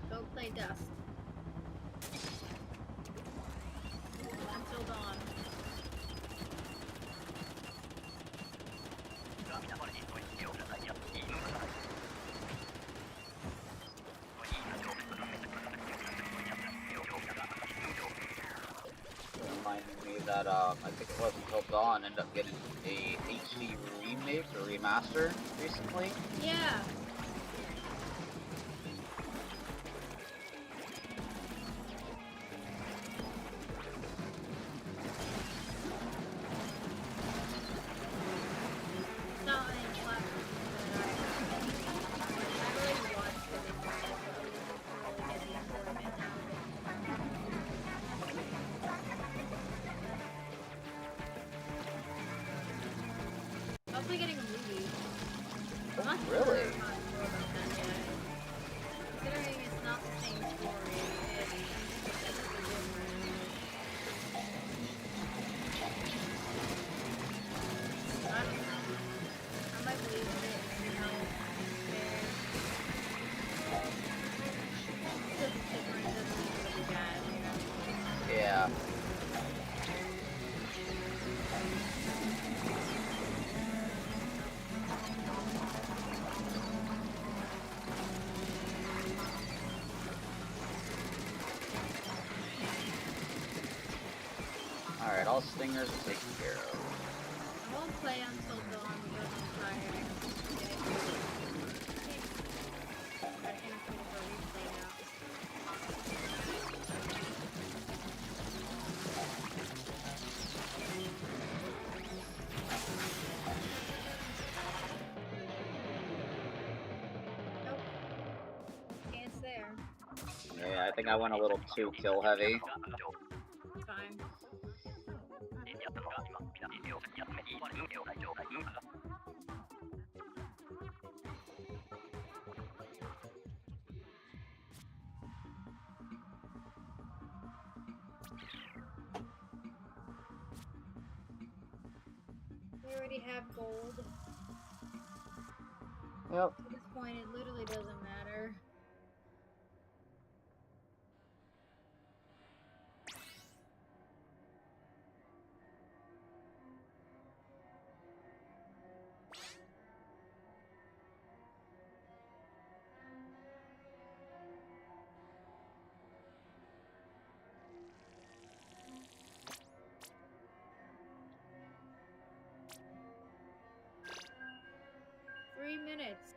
Go play Dust. Until dawn. Reminding me that I think it wasn't until Dawn ended up getting a HD remake or remaster recently. Yeah. Not any platforms that I've already watched it before, but I didn't really get the enjoyment out of it. Also getting a movie. I'm not sure Really? how I feel about that yet. Considering it's not the same story, it's different. I don't know. I might believe in it and see how it fares. Because it's different doesn't mean it'll be bad, you know? Yeah. Alright, all stingers are taken care of. I won't play until dawn because I'm tired. I think I'm going for a replay now. Nope. Can't there. Yeah, I think I went a little too kill heavy. Fine. We already have gold. Yep. At this point, it literally doesn't matter. minutes.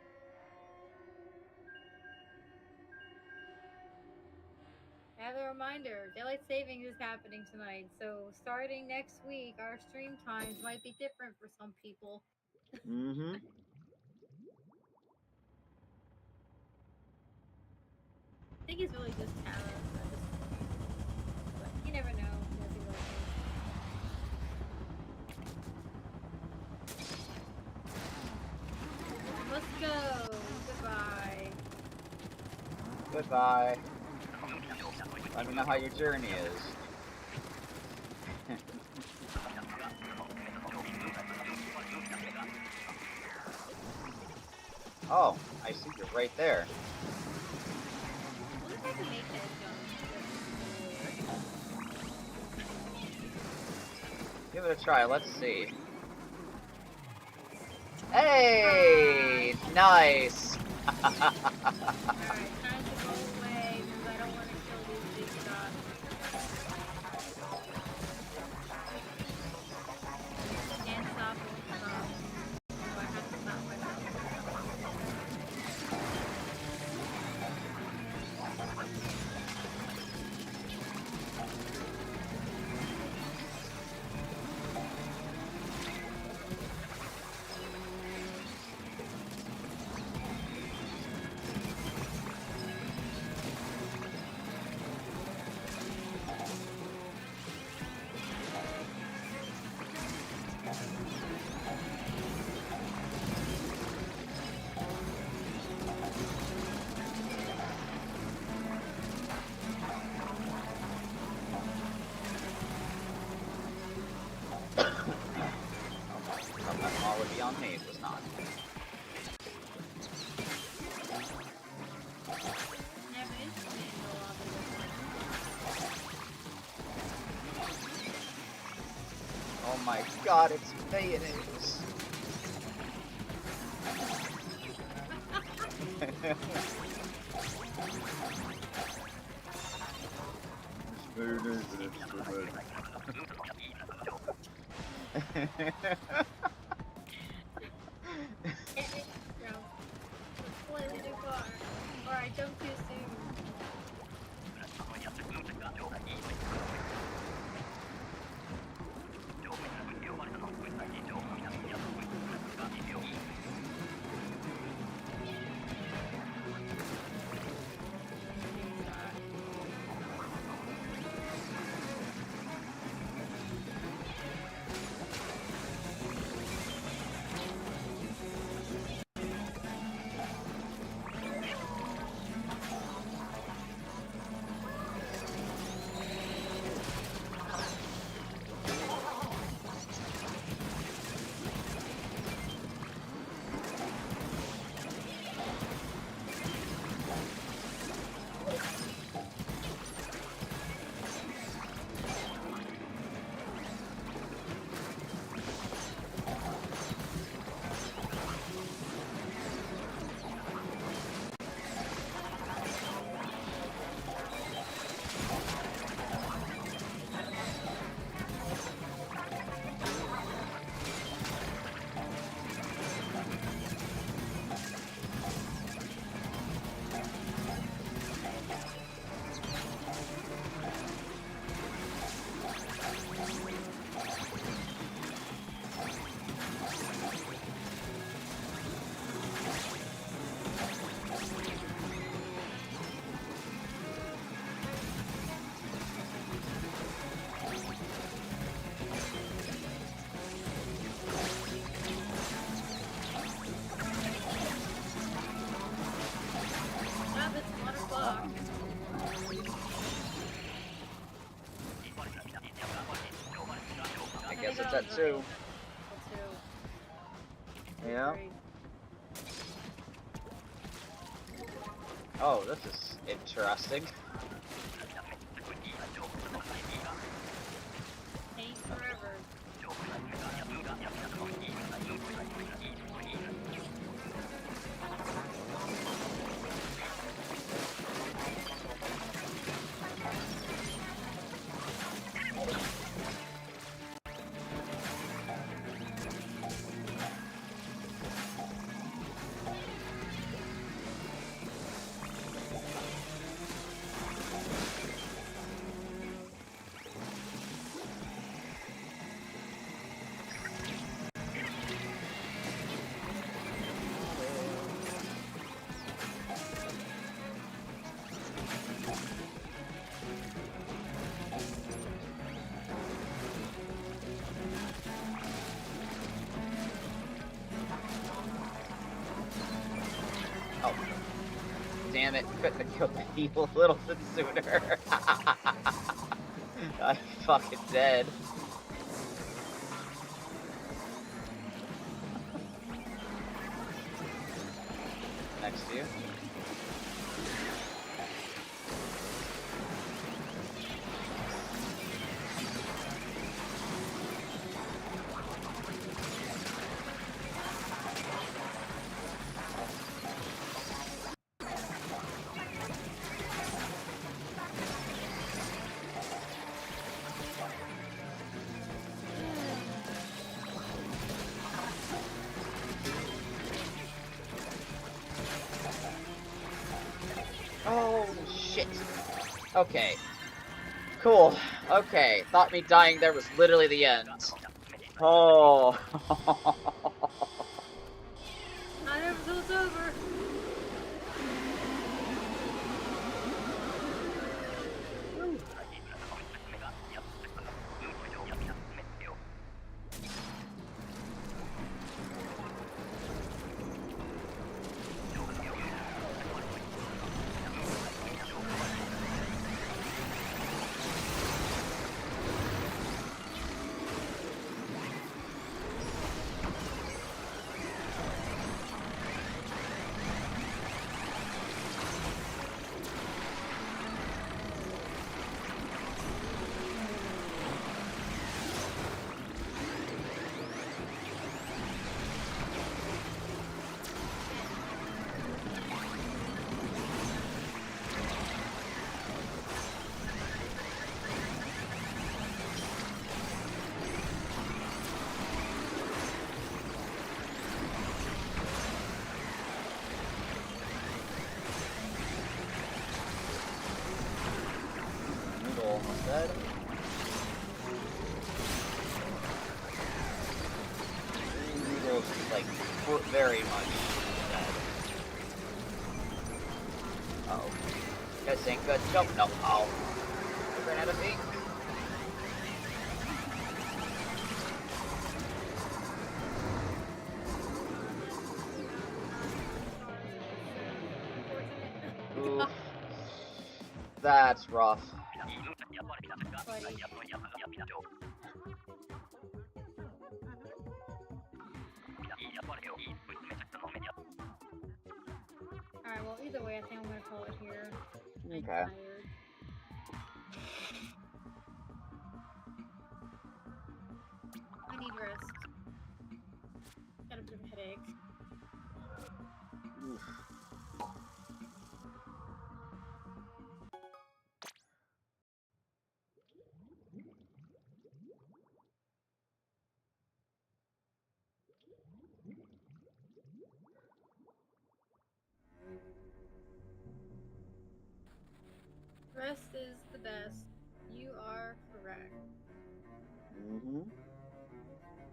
As a reminder, daylight savings is happening tonight, so starting next week, our stream times might be different for some people. Mm-hmm. I think it's really just Tara at this point, but you never know. Maybe like let's go. Goodbye. Goodbye. Let me know how your journey is. Oh, I see you're right there. I wonder if I can make that jump. Give it a try. Let's see. Hey! Nice! Alright, time to go away because I don't want to kill these big shots. Can't stop, won't stop. So I have to stop myself. That ball would be on me. It was not. Never instantly go off of Oh my god, it's mayonnaise. No. Slightly too far. Or I jumped too soon. Wow, that's a lot of block. I guess it's at 2. Yeah. Oh, this is interesting. Take forever. damn it, couldn't have killed me a little bit sooner. I'm fucking dead. Next to you. Oh, shit. Okay. Cool. Okay. Thought me dying there was literally the end. Oh. Not ever till it's over. Almost dead. Noodle's like very much dead. Uh oh. Guys ain't good. Nope, no. Oh. He ran out of me. Oof. That's rough. Alright, well, either way, I think I'm gonna call it here. I'm Okay. tired. I need rest. Got a bit of a headache. Oof. Rest is the best. You are correct. Mm-hmm.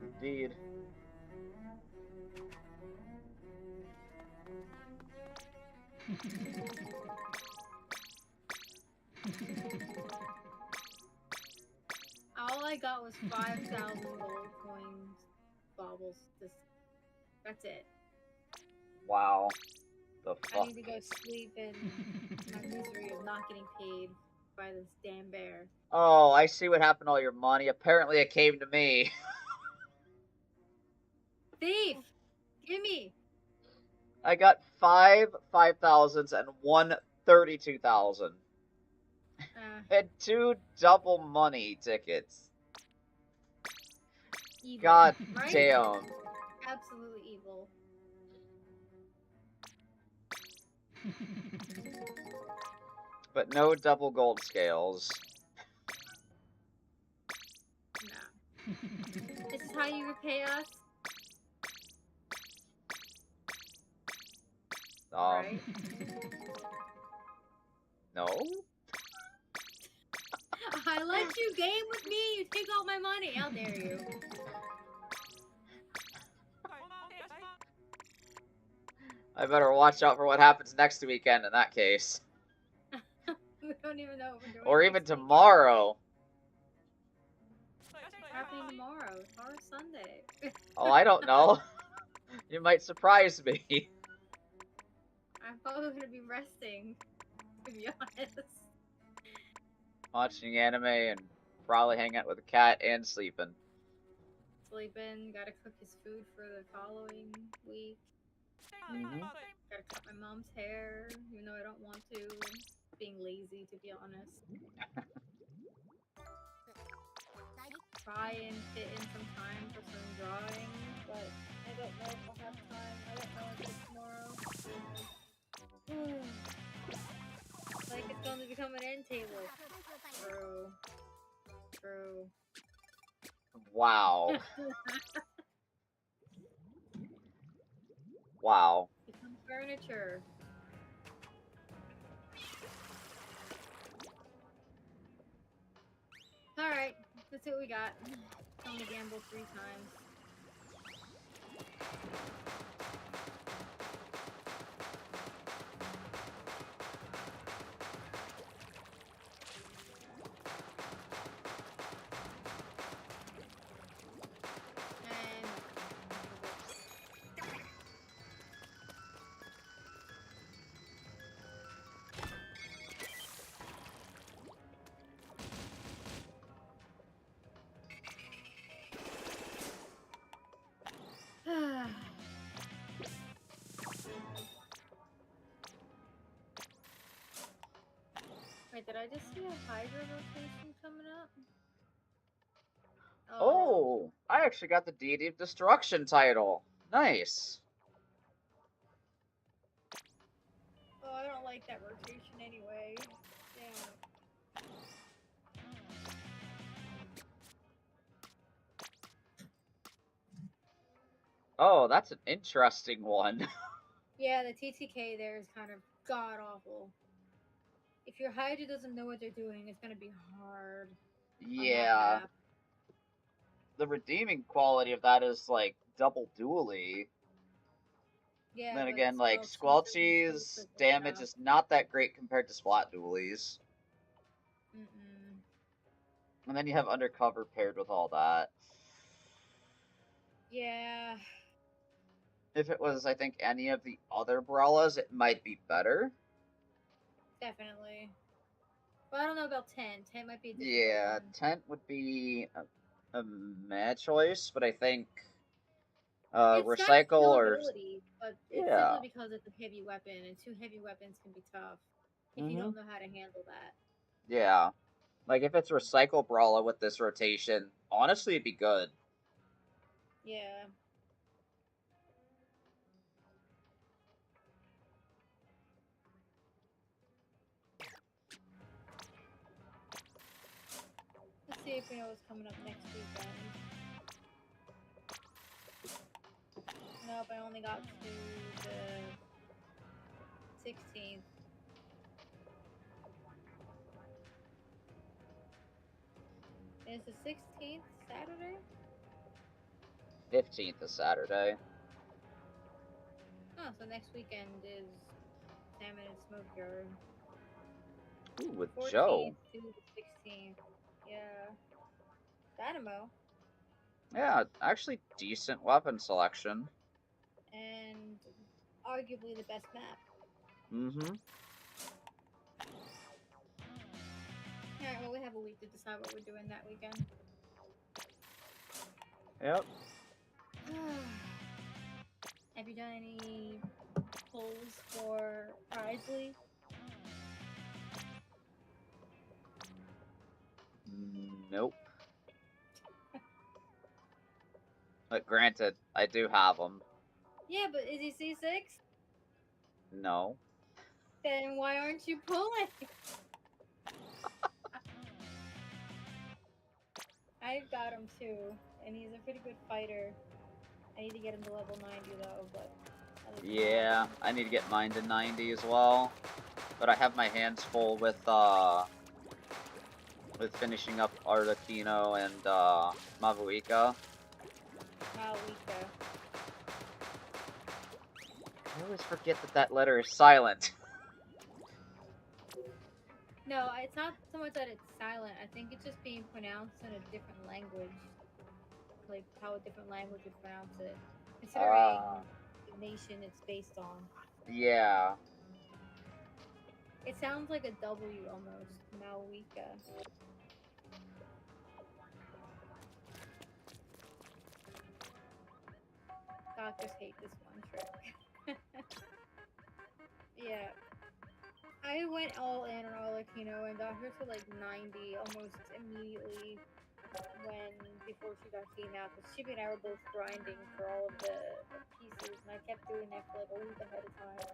Indeed. All I got was 5,000 gold coins, baubles. That's it. Wow. The I fuck? need to go sleep in my misery of not getting paid by this damn bear. Oh, I see what happened to all your money. Apparently it came to me. Thief! Gimme! I got 5,000s and 32,000. And 2 double money tickets. Evil. God right? damn. Absolutely evil. But no double gold scales. Nah. This is how you repay us? Right? No? I let you game with me, you take all my money. How dare you? I better watch out for what happens next weekend in that case. We don't even know what we're doing. Or even next weekend. tomorrow. What's happening tomorrow? Tomorrow's Sunday. Oh, I don't know. You might surprise me. I have probably gonna be resting, to be honest. Watching anime and probably hanging out with a cat and sleeping. Sleeping, gotta cook his food for the following week. Mm-hmm. Gotta cut my mom's hair, even though I don't want to. Being lazy, to be honest. Try and fit in some time for some drawing, but I don't know if I'll have time. I don't know until tomorrow. Like it's going to become an end table. True. True. Wow. Wow. Become furniture. Alright, let's see what we got. I'm gonna gamble 3 times. And wait, did I just see a Hydra rotation coming up? Oh, I actually got the Deity of Destruction title. Nice. Oh, I don't like that rotation anyway. Damn. Oh, that's an interesting one. Yeah, the TTK there is kind of god awful. If your Hydra doesn't know what they're doing, it's gonna be hard on that Yeah. map. The redeeming quality of that is like double dually. Yeah, Then but again, like Squelchy's damage is not that great compared to Splat dualies. Mm-mm. And then you have Undercover paired with all that. Yeah, If it was, I think, any of the other Brawlas, it might be better. definitely. But I don't know about 10. 10 might be a difficult Yeah, one. Tent would be a mad choice, but I think It's got Recycle or... killability, but it's Yeah. simply because it's a heavy weapon, and 2 heavy weapons can be tough if you Mm-hmm. don't know how to handle that. Yeah. Like, if it's Recycle Brawler with this rotation, honestly, it'd be good. Yeah. Let's see if we know what's coming up next weekend. Nope, I only got to the 16th. Is the 16th Saturday? 15th is Saturday. Oh, so next weekend is Salmon and Smokeyard. Ooh, with 14th Joe. to the 16th. Yeah. Dynamo. Yeah, actually decent weapon selection. And arguably the best map. Mm-hmm. Alright, well, we have a week to decide what we're doing that weekend. Yep. Have you done any polls for Prizely? Nope. But granted, I do have them. Yeah, but is he C6? No. Then why aren't you pulling? I've got him too, and he's a pretty good fighter. I need to get him to level 90 though, but... Yeah, I need to get mine to 90 as well. But I have my hands full with finishing up Arlecchino and Mavuika. Malika. I always forget that that letter is silent. No, it's not so much that it's silent. I think it's just being pronounced in a different language. Like how a different language would pronounce it. Considering the nation it's based on. Yeah. It sounds like a W almost. Malwika. Doctors hate this one trick. Yeah. I went all in on Arlecchino and got her to like 90 almost immediately when before she got clean out. Because Chibi and I were both grinding for all of the pieces, and I kept doing that for like a week ahead of time.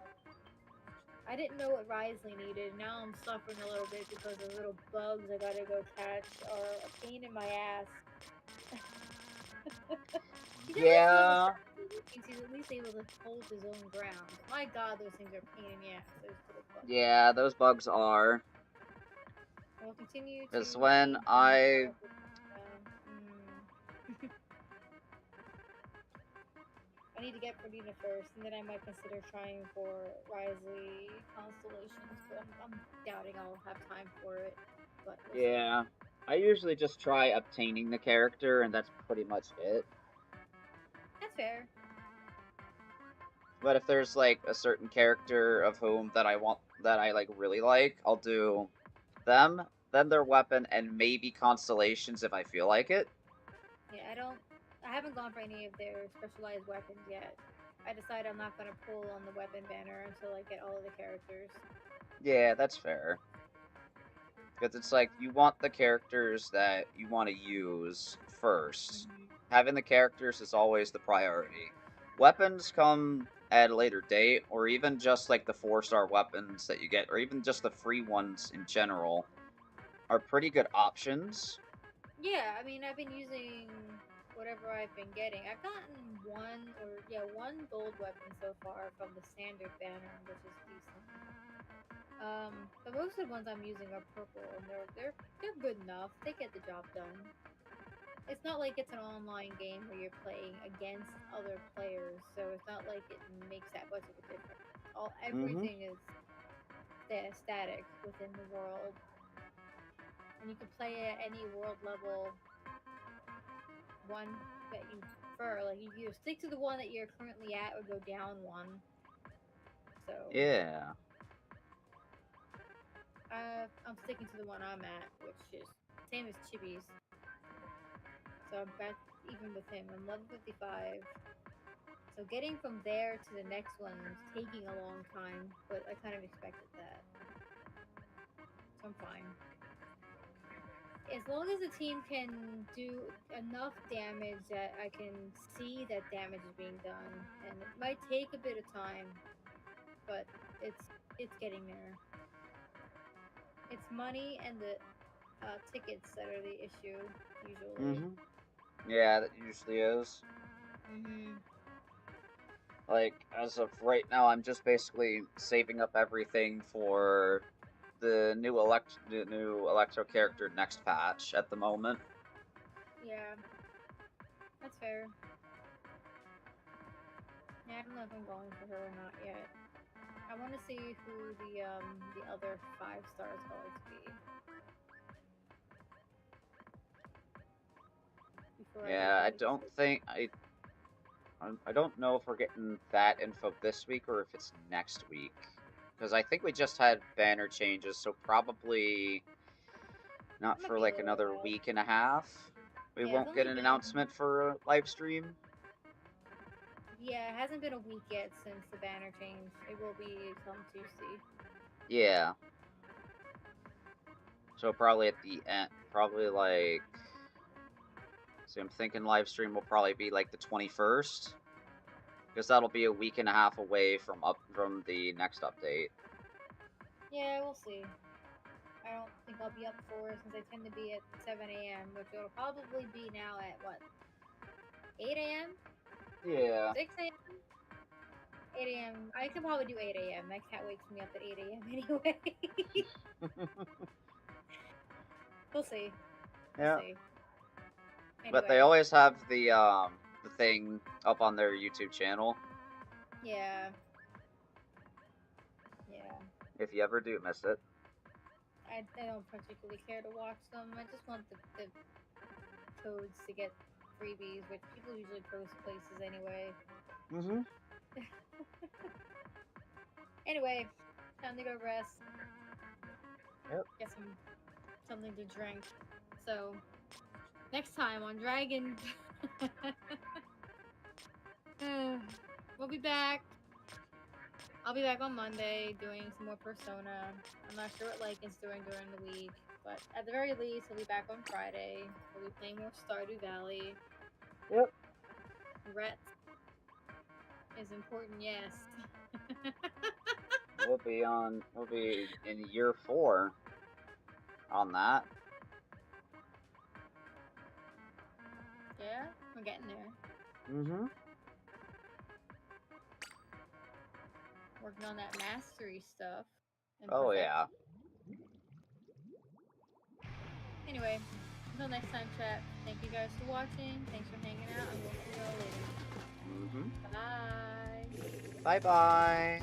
I didn't know what Risley needed. Now I'm suffering a little bit because the little bugs I gotta go catch are a pain in my ass. He's at least level Yeah. 7, which means he's at least able to hold his own ground. My god, those things are a pain in the ass. Those little bugs. Yeah, those bugs are. I will continue to Because when feed them I... until I get them down. I need to get Perdita first, and then I might consider trying for Risley Constellations, but I'm doubting I'll have time for it. But we'll see. Yeah. I usually just try obtaining the character, and that's pretty much it. That's fair. But if there's like a certain character of whom that I like really like, I'll do them, then their weapon, and maybe constellations if I feel like it. Yeah, I haven't gone for any of their specialized weapons yet. I decided I'm not gonna pull on the weapon banner until I get all of the characters. Yeah, that's fair. Because it's like you want the characters that you want to use 1st. Having the characters is always the priority. Weapons come at a later date, or even just like the 4-star weapons that you get, or even just the free ones in general, are pretty good options. Yeah, I mean, I've been using whatever I've been getting. I've gotten one gold weapon so far from the standard banner, which is decent. The most of the ones I'm using are purple, and they're good enough. They get the job done. It's not like it's an online game where you're playing against other players, so it's not like it makes that much of a difference. Mm-hmm. Everything is static within the world, and you can play at any world level one that you prefer. Like you either stick to the one that you're currently at or go down one. So Yeah. I'm sticking to the one I'm at, which is same as Chibi's. So I'm back even with him. I'm level 55. So getting from there to the next one is taking a long time, but I kind of expected that. So I'm fine. As long as the team can do enough damage that I can see that damage is being done, and it might take a bit of time, but it's getting there. It's money and the tickets that are the issue usually. Mm-hmm. Yeah, that usually is. Mhm. Like, as of right now, I'm just basically saving up everything for the new Electro character next patch at the moment. Yeah, that's fair. Yeah, I don't know if I'm going for her or not yet. I want to see who the other 5 stars going to be before I make Yeah, any decision. I don't know if we're getting that info this week or if it's next week. Because I think we just had banner changes, so probably not It might for be a like little another while. week and a half. We Yeah, it's won't get only an been announcement for a live stream. yeah, it hasn't been a week yet since the banner changed. It will be come Tuesday. Yeah. So probably at the end, probably like. So I'm thinking live stream will probably be like the 21st, because that'll be a week and a half away from the next update. Yeah, we'll see. I don't think I'll be up for it since I tend to be at 7 a.m., which it'll probably be now at what 8 a.m., Yeah. 6 a.m. 8 a.m. I could probably do 8 a.m. My cat wakes me up at 8 a.m. anyway. We'll see. We'll Yeah. see. But they Anyway, always have the thing up on their YouTube channel yeah. Yeah. if you ever do miss it. I don't particularly care to watch them. I just want the codes to get freebies, which people usually post places anyway. Mm-hmm. Anyway, Time to go rest. Yep. Get something to drink. So next time on Dragon, we'll be back. I'll be back on Monday doing some more Persona. I'm not sure what Lycan's doing during the week, but at the very least, we'll be back on Friday. We'll be playing more Stardew Valley. Yep. Ret is important, yes. We'll be in year 4 on that. Yeah, we're getting there. Mm-hmm. Working on that mastery stuff. And Oh yeah. Anyway, until next time, chat. Thank you guys for watching. Thanks for hanging out, and we'll see you all later. Mm-hmm. Bye. Bye-bye.